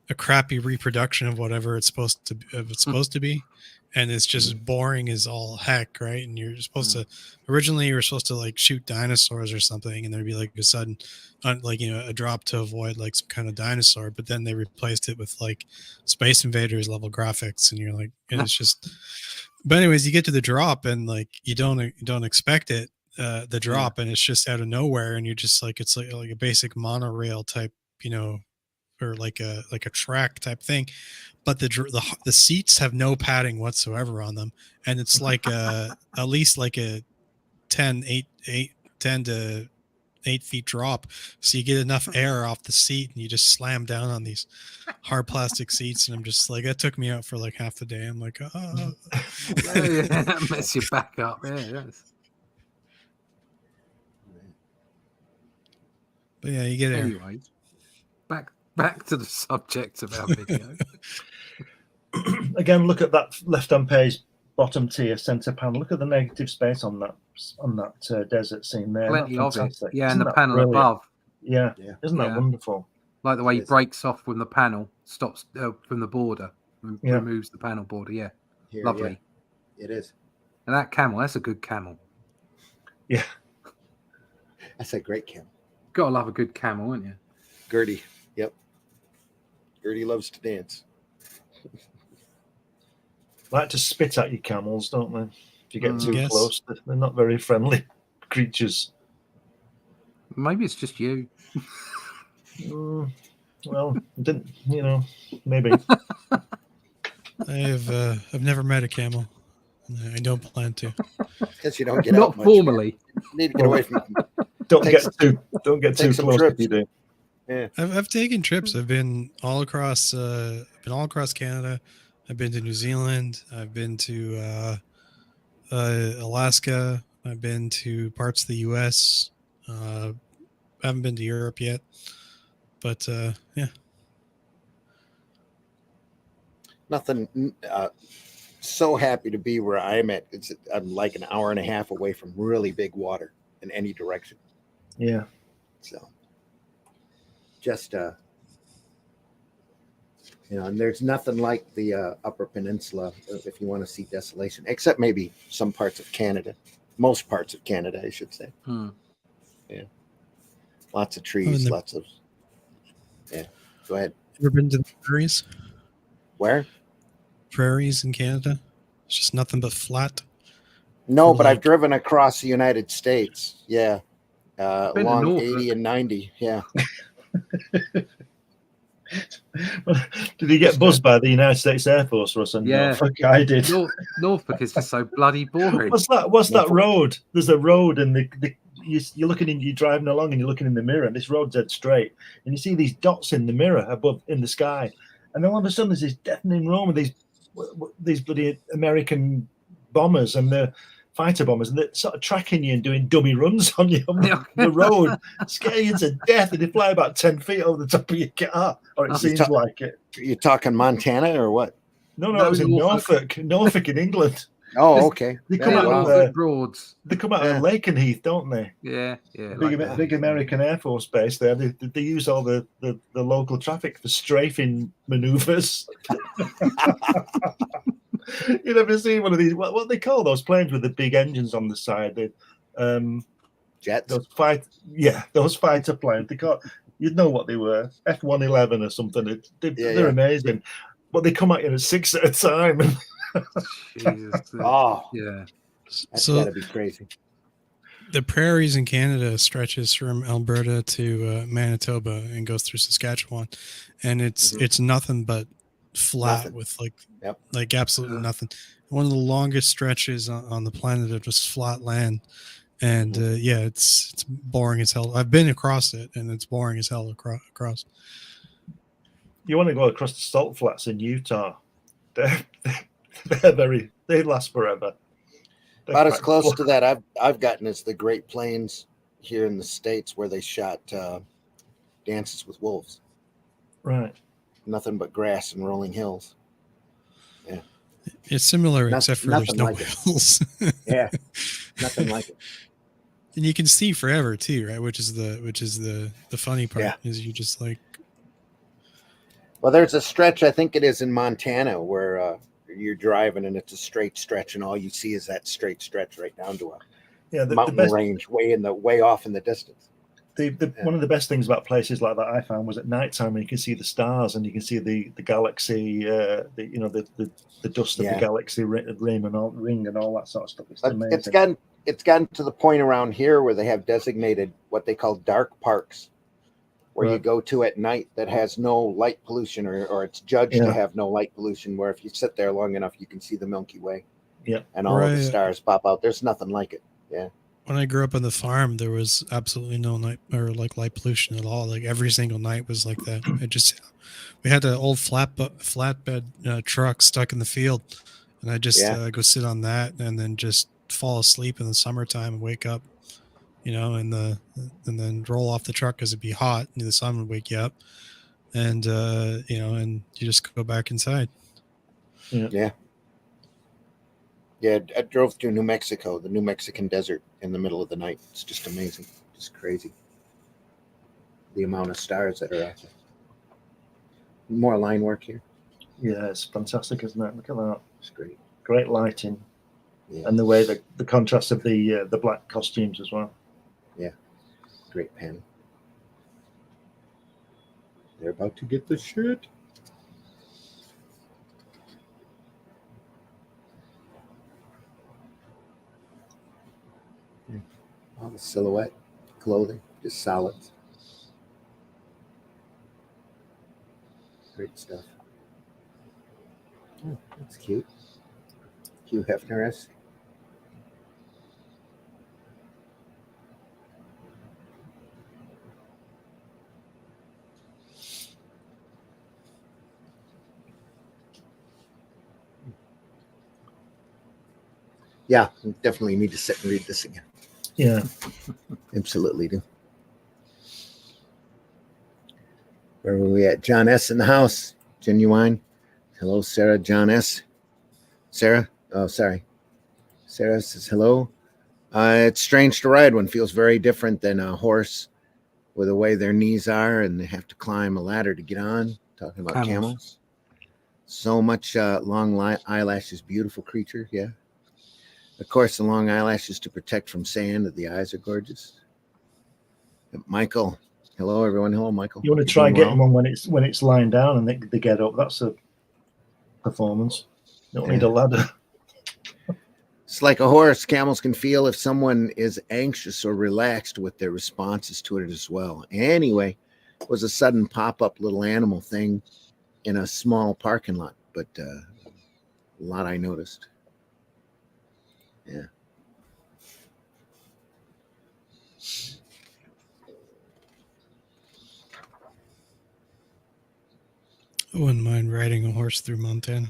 a crappy reproduction of whatever it's supposed to be, and it's just boring as all heck, right? And you're supposed to originally you were supposed to like shoot dinosaurs or something, and there'd be like a sudden a drop to avoid like some kind of dinosaur, but then they replaced it with like Space Invaders level graphics, and you're like, and it's just. But anyways, you get to the drop, and like you don't expect it. The drop, and it's just out of nowhere, and you're just like, it's like a basic monorail type, or like a track type thing, but the seats have no padding whatsoever on them, and it's like at least like a 10 to 8 feet drop, so you get enough air off the seat, and you just slam down on these hard plastic seats, and I'm just like, that took me out for like half the day. I'm like, mess you back up. Yes. But yeah, you get air. Anyway, back to the subject of our video. Again, look at that left-hand page, bottom tier, center panel. Look at the negative space on that desert scene there. Plenty of it. Fantastic? Yeah, Isn't and the that panel brilliant? above. Yeah. Isn't that Yeah. wonderful? Like the way he Yes. breaks off when the panel stops from the border, Yeah. removes the panel border. Yeah, Here, lovely. yeah, it is. And that camel, that's a good camel. Yeah. That's a great camel. Gotta love a good camel, wouldn't you? Gertie. Yep. Gertie loves to dance. Like to spit at you, camels, don't they? If you get too Yes. close, they're not very friendly creatures. Maybe it's just you. Well, didn't maybe. I've never met a camel. I don't plan to. Because you don't get Not out much. formally. You need to get away from them. Don't Take get some- too take some close trips. if you do. Yeah. I've taken trips. I've been all across Canada. I've been to New Zealand. I've been to Alaska. I've been to parts of the U.S. Haven't been to Europe yet, but yeah. Nothing. So happy to be where I'm at. I'm like an hour and a half away from really big water in any direction. Yeah. So just and there's nothing like the Upper Peninsula if you want to see desolation, except maybe some parts of Canada. Most parts of Canada, I should say. Yeah. Lots of trees, lots of. Yeah. Go ahead. Ever been to the prairies? Where? Prairies in Canada. It's just nothing but flat. No, but I've driven across the United States. Yeah. Been to Along Norfolk. 80 and 90. Yeah. Did he get buzzed by the United States Air Force, Russ? And Yeah. Norfolk? I did. Norfolk is just so bloody boring. What's that road? There's a road, and you're looking in, you're driving along, and you're looking in the mirror, and this road's dead straight, and you see these dots in the mirror above in the sky, and then all of a sudden there's this deafening roar with these bloody American bombers and the fighter bombers, and they're sort of tracking you and doing dummy runs on you on the road, scaring you to death, and they fly about 10 feet over the top of your car, or it seems like it. You're talking Montana or what? No, it was in Norfolk in England. Oh, okay. They come out of the Broads. They come out of Lakenheath, don't they? Yeah. Big American Air Force base there. They use all the local traffic for strafing maneuvers. You never see one of these. What they call those planes with the big engines on the side? Jets. Those fighter planes. You'd know what they were. F-111 or something. They're amazing, but they come out in 6 at a time. Jesus. Oh, yeah. That's gotta be crazy. The prairies in Canada stretches from Alberta to Manitoba and goes through Saskatchewan, and it's nothing but flat with like absolutely nothing. One of the longest stretches on the planet of just flat land, and it's boring as hell. I've been across it, and it's boring as hell across. You want to go across the salt flats in Utah? They last forever. About as close to that I've gotten is the Great Plains here in the States, where they shot Dances with Wolves. Right. Nothing but grass and rolling hills. Yeah. It's similar, except for there's no hills. Yeah. Nothing like it. And you can see forever too, right? Which is the funny part is you just like. Well, there's a stretch, I think it is in Montana, where you're driving and it's a straight stretch, and all you see is that straight stretch right down to a mountain range way off in the distance. One of the best things about places like that I found was at nighttime when you can see the stars and you can see the galaxy, the dust of the galaxy ring and all that sort of stuff. It's amazing. It's gotten to the point around here where they have designated what they call dark parks, where you go to at night that has no light pollution, or it's judged to have no light pollution, where if you sit there long enough, you can see the Milky Way. Yeah. And all of the stars pop out. There's nothing like it. Yeah. When I grew up on the farm, there was absolutely no night or light pollution at all. Like every single night was like that. We had an old flatbed truck stuck in the field, and I just go sit on that and then just fall asleep in the summertime and wake up, and then roll off the truck because it'd be hot and the sun would wake you up, and and you just go back inside. Yeah. Yeah, I drove through New Mexico, the New Mexican desert, in the middle of the night. It's just amazing. Just crazy. The amount of stars that are out there. More line work here. Yeah, it's fantastic, isn't it? Look at that. It's great. Great lighting. Yeah. And the way the contrast of the black costumes as well. Yeah. Great panel. They're about to get the shit. All the silhouette clothing, just solids. Great stuff. Oh, that's cute. Hugh Hefner-esque. Yeah, definitely need to sit and read this again. Yeah. Absolutely do. Where were we at? John S. in the house. Genuine. Hello, Sarah. John S. Sarah? Oh, sorry. Sarah says hello. It's strange to ride one. Feels very different than a horse with the way their knees are and they have to climb a ladder to get on. Talking about camels. So much long eyelashes. Beautiful creature. Yeah. Of course, the long eyelashes to protect from sand. The eyes are gorgeous. Michael. Hello, everyone. Hello, Michael. You want to try and get them on when it's lying down and they get up. That's a performance. Don't need a ladder. It's like a horse. Camels can feel if someone is anxious or relaxed with their responses to it as well. Anyway, it was a sudden pop-up little animal thing in a small parking lot, but a lot I noticed. Yeah. I wouldn't mind riding a horse through Montana.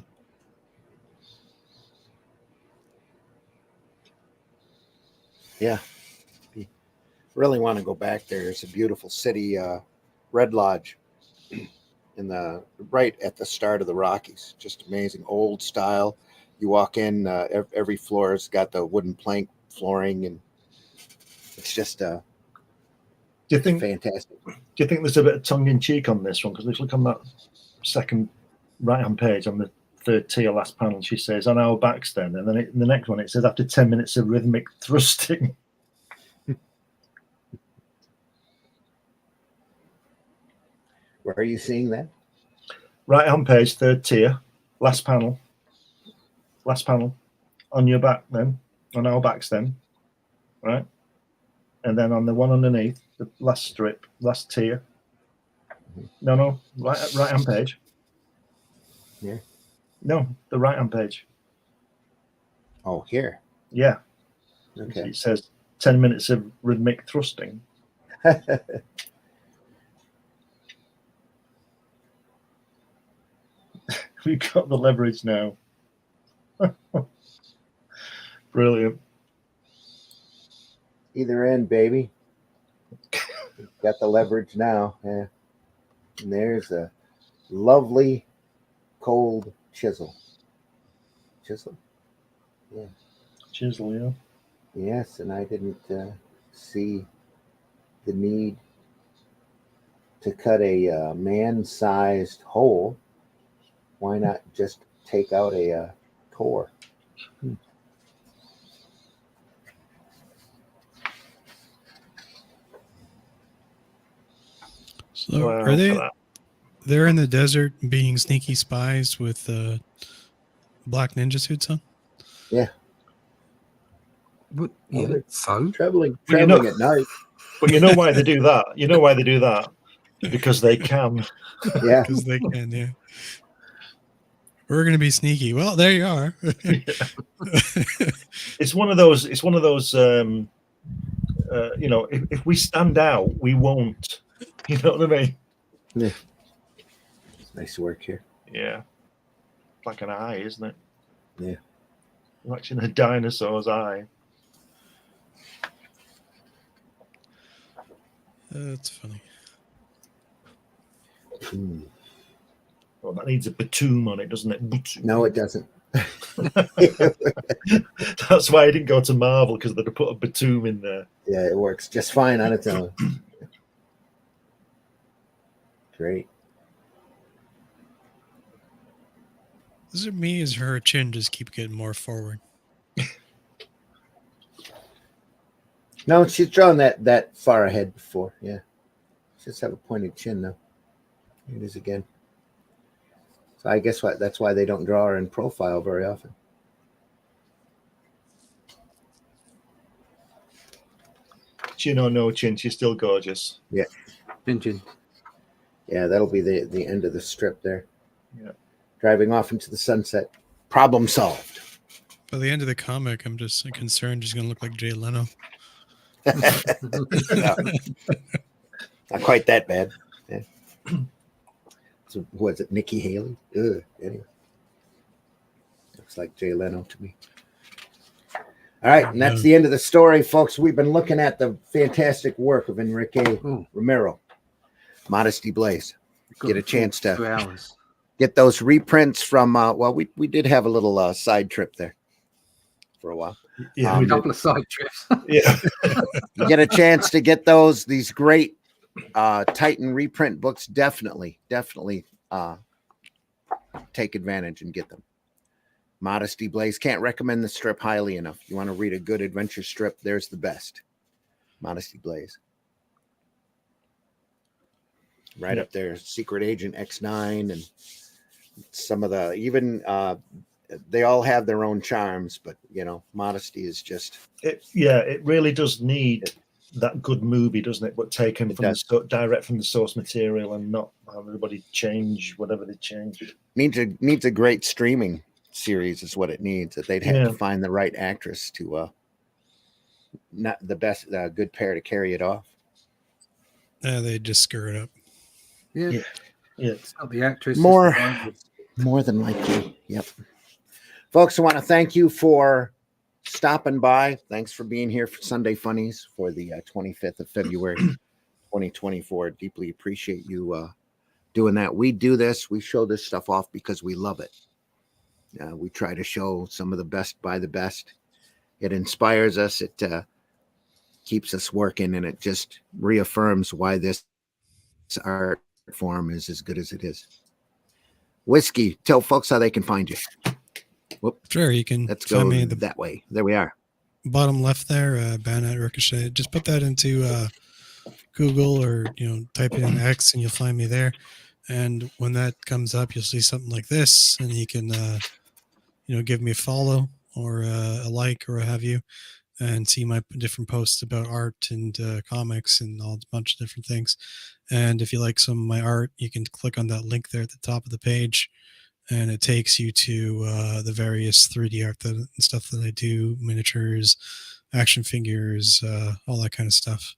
Yeah. Really want to go back there. It's a beautiful city, Red Lodge, right at the start of the Rockies. Just amazing, old style. You walk in, every floor has got the wooden plank flooring, and it's just fantastic. Do you think there's a bit of tongue in cheek on this one? Because if you look on that second right-hand page on the third tier last panel, she says on our backs then, and then in the next one it says after 10 minutes of rhythmic thrusting. Where are you seeing that? Right-hand page, third tier, last panel, on your back then, on our backs then, right? And then on the one underneath, the last strip, last tier. No, right-hand page. Yeah. No, the right-hand page. Oh, here. Yeah. Okay. It says 10 minutes of rhythmic thrusting. We've got the leverage now. Brilliant. Either end, baby. Got the leverage now. Yeah. And there's a lovely cold chisel. Chisel? Yeah. Chisel, yeah. Yes, and I didn't see the need to cut a man-sized hole. Why not just take out a core? So are they're in the desert being sneaky spies with black ninja suits on? Yeah. Yeah, so traveling Well, you know, at night. But you know why they do that? You know why they do that? Because they can. Yeah. Because they can, yeah. We're going to be sneaky. Well, there you are. It's one of those. It's one of those. You know, if we stand out, we won't. You know what I mean? Yeah. It's nice work here. Yeah. Like an eye, isn't it? Yeah. Watching a dinosaur's eye. That's funny. Well, that needs a batoon on it, doesn't it? Batoon. No, it doesn't. That's why I didn't go to Marvel, because they'd have put a batoon in there. Yeah, it works just fine on its own. Great. Is it me? Is her chin just keep getting more forward? No, she's drawn that far ahead before. Yeah. She just have a pointed chin now. Here it is again. So I guess that's why they don't draw her in profile very often. Chin or no chin, she's still gorgeous. Yeah. Chin. Yeah, that'll be the end of the strip there. Yeah. Driving off into the sunset. Problem solved. By the end of the comic, I'm just concerned she's going to look like Jay Leno. No. Not quite that bad. Yeah. So, was it Nikki Haley? Ugh, anyway. Looks like Jay Leno to me. All right, and that's the end of the story, folks. We've been looking at the fantastic work of Enrique Romero, Modesty Blaise. Get a chance to 2 hours. get those reprints from. Well, we did have a little side trip there for a while. Yeah, A couple of side trips. yeah. You get a chance to get these great Titan reprint books. Definitely take advantage and get them. Modesty Blaise, can't recommend the strip highly enough. You want to read a good adventure strip, there's the best. Modesty Blaise. Right up there, Secret Agent X9 and some of the, even they all have their own charms, but Modesty is just It really does need that good movie, doesn't it? But taken from direct from the source material and not have everybody change whatever they change. Needs a great streaming series is what it needs. That they'd have to find the right actress to not the best good pair to carry it off. They just screw it up. Yeah. It's not the actress. More than likely. Yep. Folks, I want to thank you for stopping by. Thanks for being here for Sunday Funnies for the 25th of February, 2024. Deeply appreciate you doing that. We do this. We show this stuff off because we love it. We try to show some of the best by the best. It inspires us. It keeps us working, and it just reaffirms why this art form is as good as it is. Whiskey, tell folks how they can find you. Whoop. Sure, you can find me that way. There we are. Bottom left there, Bayonet Ricochet. Just put that into Google or type it in X, and you'll find me there. And when that comes up, you'll see something like this, and you can give me a follow or a like or what have you, and see my different posts about art and comics and all a bunch of different things. And if you like some of my art, you can click on that link there at the top of the page, and it takes you to the various 3D art and stuff that I do, miniatures, action figures, all that kind of stuff.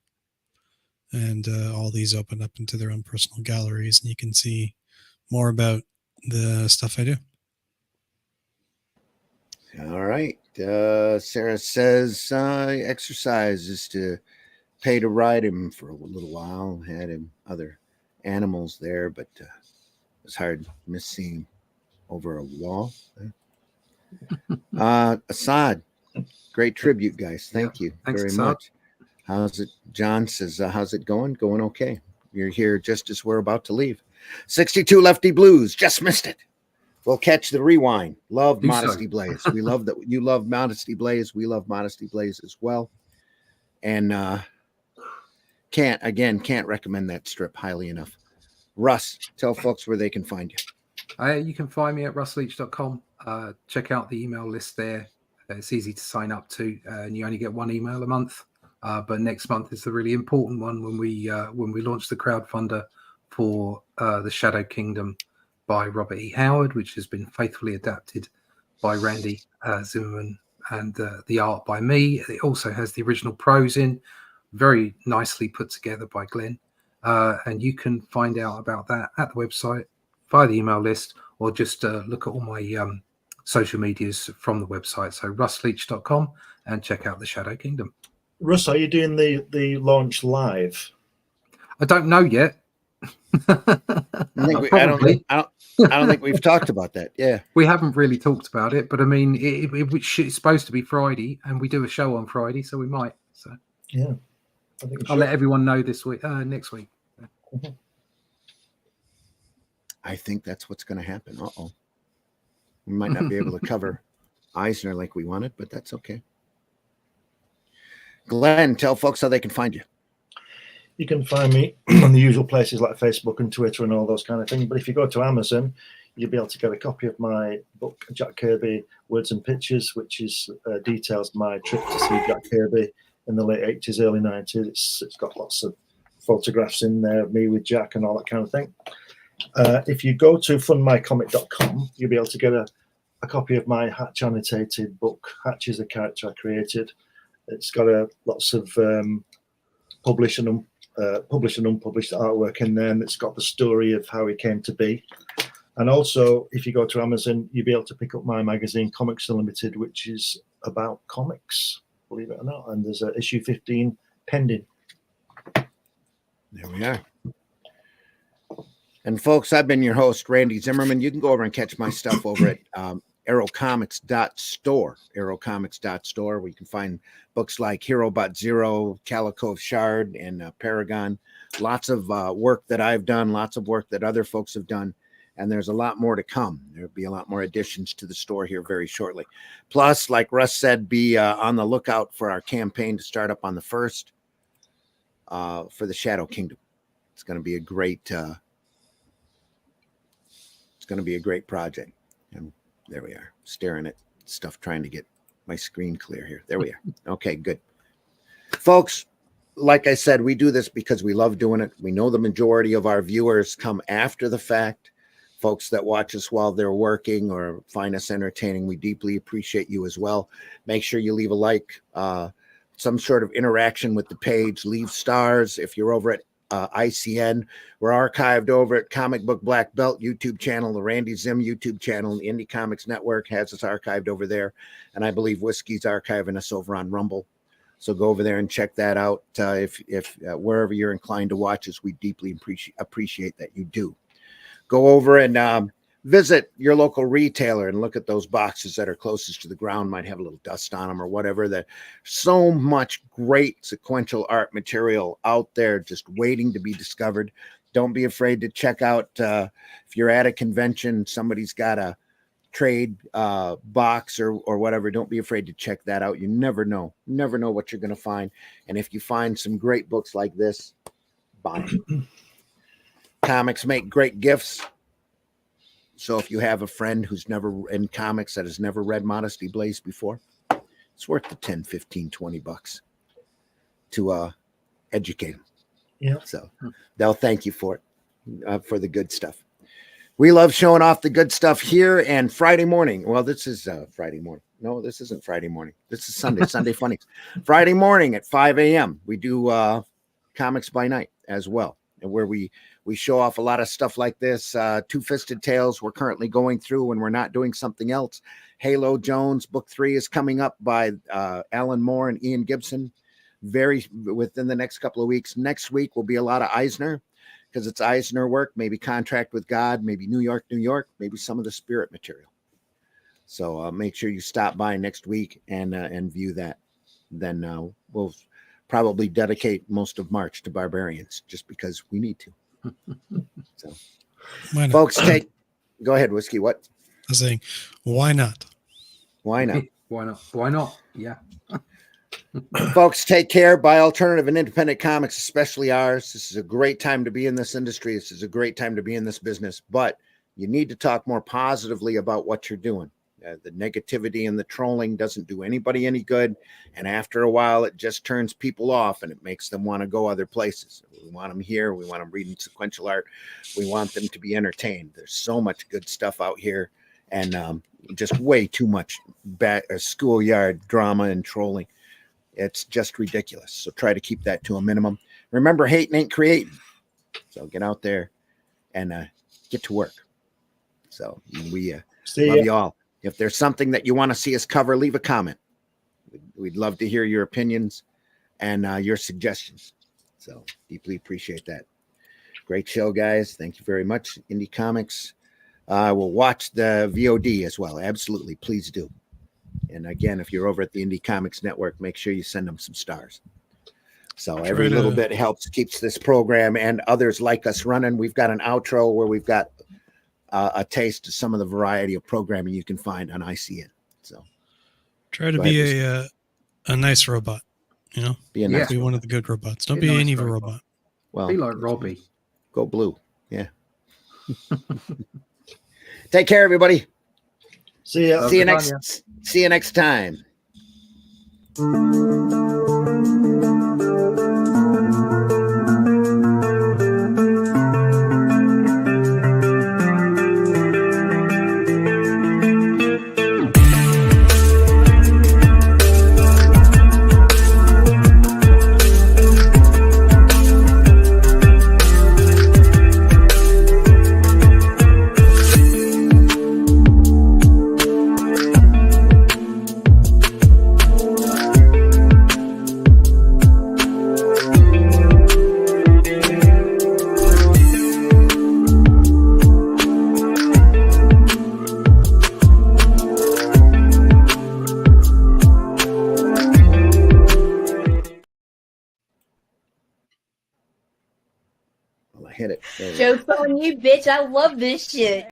And all these open up into their own personal galleries, and you can see more about the stuff I do. All right. Sarah says exercise is to pay to ride him for a little while. Had him other animals there, but it was hard missing over a wall. Assad, great tribute, guys. Thank you very much. How's it? John says, how's it going? Going okay. You're here just as we're about to leave. 62 Lefty Blues, just missed it. We'll catch the rewind. Love Modesty Blaise. We love that you love Modesty Blaise. We love Modesty Blaise as well. And can't recommend that strip highly enough. Russ, tell folks where they can find you. You can find me at russleach.com. Check out the email list there. It's easy to sign up to, and you only get one email a month. But next month is the really important one when we launch the crowdfunder for the Shadow Kingdom by Robert E. Howard, which has been faithfully adapted by Randy Zimmerman, and the art by me. It also has the original prose in, very nicely put together by Glenn. And you can find out about that at the website via the email list, or just look at all my social medias from the website. So russleach.com, and check out the Shadow Kingdom. Russ, are you doing the launch live? I don't know yet. I don't think we've talked about that. Yeah, we haven't really talked about it, but I mean, it's supposed to be Friday, and we do a show on Friday, so we might. So yeah, I'll let everyone know this week, next week. I think that's what's going to happen. We might not be able to cover Eisner like we wanted, but that's okay. Glenn, tell folks how they can find you. You can find me on the usual places like Facebook and Twitter and all those kind of things. But if you go to Amazon, you'll be able to get a copy of my book, Jack Kirby, Words and Pictures, which details my trip to see Jack Kirby in the late 80s, early 90s. It's got lots of photographs in there of me with Jack and all that kind of thing. If you go to fundmycomic.com, you'll be able to get a copy of my Hatch annotated book. Hatch is a character I created. It's got lots of published and unpublished artwork in there, and it's got the story of how he came to be. And also, if you go to Amazon, you'll be able to pick up my magazine, Comics Unlimited, which is about comics, believe it or not. And there's issue 15 pending. There we are. And folks, I've been your host, Randy Zimmerman. You can go over and catch my stuff over at aerocomics.store, aerocomics.store, where you can find books like Hero Bot Zero, Calico of Shard, and Paragon. Lots of work that I've done, lots of work that other folks have done, and there's a lot more to come. There'll be a lot more additions to the store here very shortly. Plus, like Russ said, be on the lookout for our campaign to start up on the 1st for the Shadow Kingdom. It's going to be a great project. And there we are, staring at stuff, trying to get my screen clear here. There we are. Okay, good. Folks, like I said, we do this because we love doing it. We know the majority of our viewers come after the fact. Folks that watch us while they're working or find us entertaining, we deeply appreciate you as well. Make sure you leave a like, some sort of interaction with the page. Leave stars. If you're over at ICN, we're archived over at Comic Book Black Belt YouTube channel, the Randy Zim YouTube channel, the Indie Comics Network has us archived over there, and I believe Whiskey's archiving us over on Rumble. So go over there and check that out. If wherever you're inclined to watch us, we deeply appreciate that you do. Go over and visit your local retailer and look at those boxes that are closest to the ground, might have a little dust on them or whatever. That so much great sequential art material out there just waiting to be discovered. Don't be afraid to check out if you're at a convention, somebody's got a trade box or whatever. Don't be afraid to check that out. You never know what you're going to find. And if you find some great books like this, buy them. Comics make great gifts. So if you have a friend who's never in comics that has never read Modesty Blaise before, it's worth the 10, 15, 20 bucks to educate them. Yeah. So they'll thank you for it, for the good stuff. We love showing off the good stuff here. And Friday morning, well, this is Friday morning. No, this isn't Friday morning. This is Sunday, Sunday Funnies. Friday morning at 5 a.m. we do Comics by Night as well, and where we show off a lot of stuff like this. Two-Fisted Tales we're currently going through when we're not doing something else. Halo Jones, book 3 is coming up by Alan Moore and Ian Gibson within the next couple of weeks. Next week will be a lot of Eisner, because it's Eisner work, maybe Contract with God, maybe New York, maybe some of the Spirit material. So make sure you stop by next week and view that. Then we'll probably dedicate most of March to Barbarians, just because we need to. So, folks, go ahead, Whiskey. What? I was saying, why not? Why not? Why not? Yeah. Folks, take care. Buy alternative and independent comics, especially ours. This is a great time to be in this industry. This is a great time to be in this business, but you need to talk more positively about what you're doing. The negativity and the trolling doesn't do anybody any good. And after a while, it just turns people off and it makes them want to go other places. We want them here. We want them reading sequential art. We want them to be entertained. There's so much good stuff out here, and just way too much schoolyard drama and trolling. It's just ridiculous. So try to keep that to a minimum. Remember, hating ain't creating. So get out there and get to work. So we love you all. If there's something that you want to see us cover, leave a comment. We'd love to hear your opinions and your suggestions. So deeply appreciate that. Great show, guys. Thank you very much. Indie Comics. We'll watch the VOD as well. Absolutely. Please do. And again, if you're over at the Indie Comics Network, make sure you send them some stars. So every little bit helps, keeps this program and others like us running. We've got an outro where we've got a taste of some of the variety of programming you can find on ICN. So try to be a nice robot, you know, be one of the good robots. Don't be an evil robot. Well, be like Robbie. Go blue. Yeah. Take care, everybody. See ya. See you next time. me, bitch. I love this shit.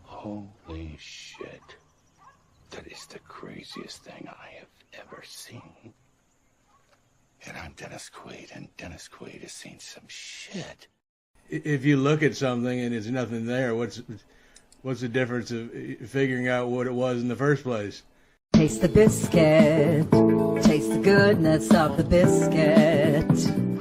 Holy shit. That is the craziest thing I have ever seen. And I'm Dennis Quaid, and Dennis Quaid has seen some shit. If you look at something and there's nothing there, what's the difference of figuring out what it was in the first place? Taste the biscuit. Taste the goodness of the biscuit.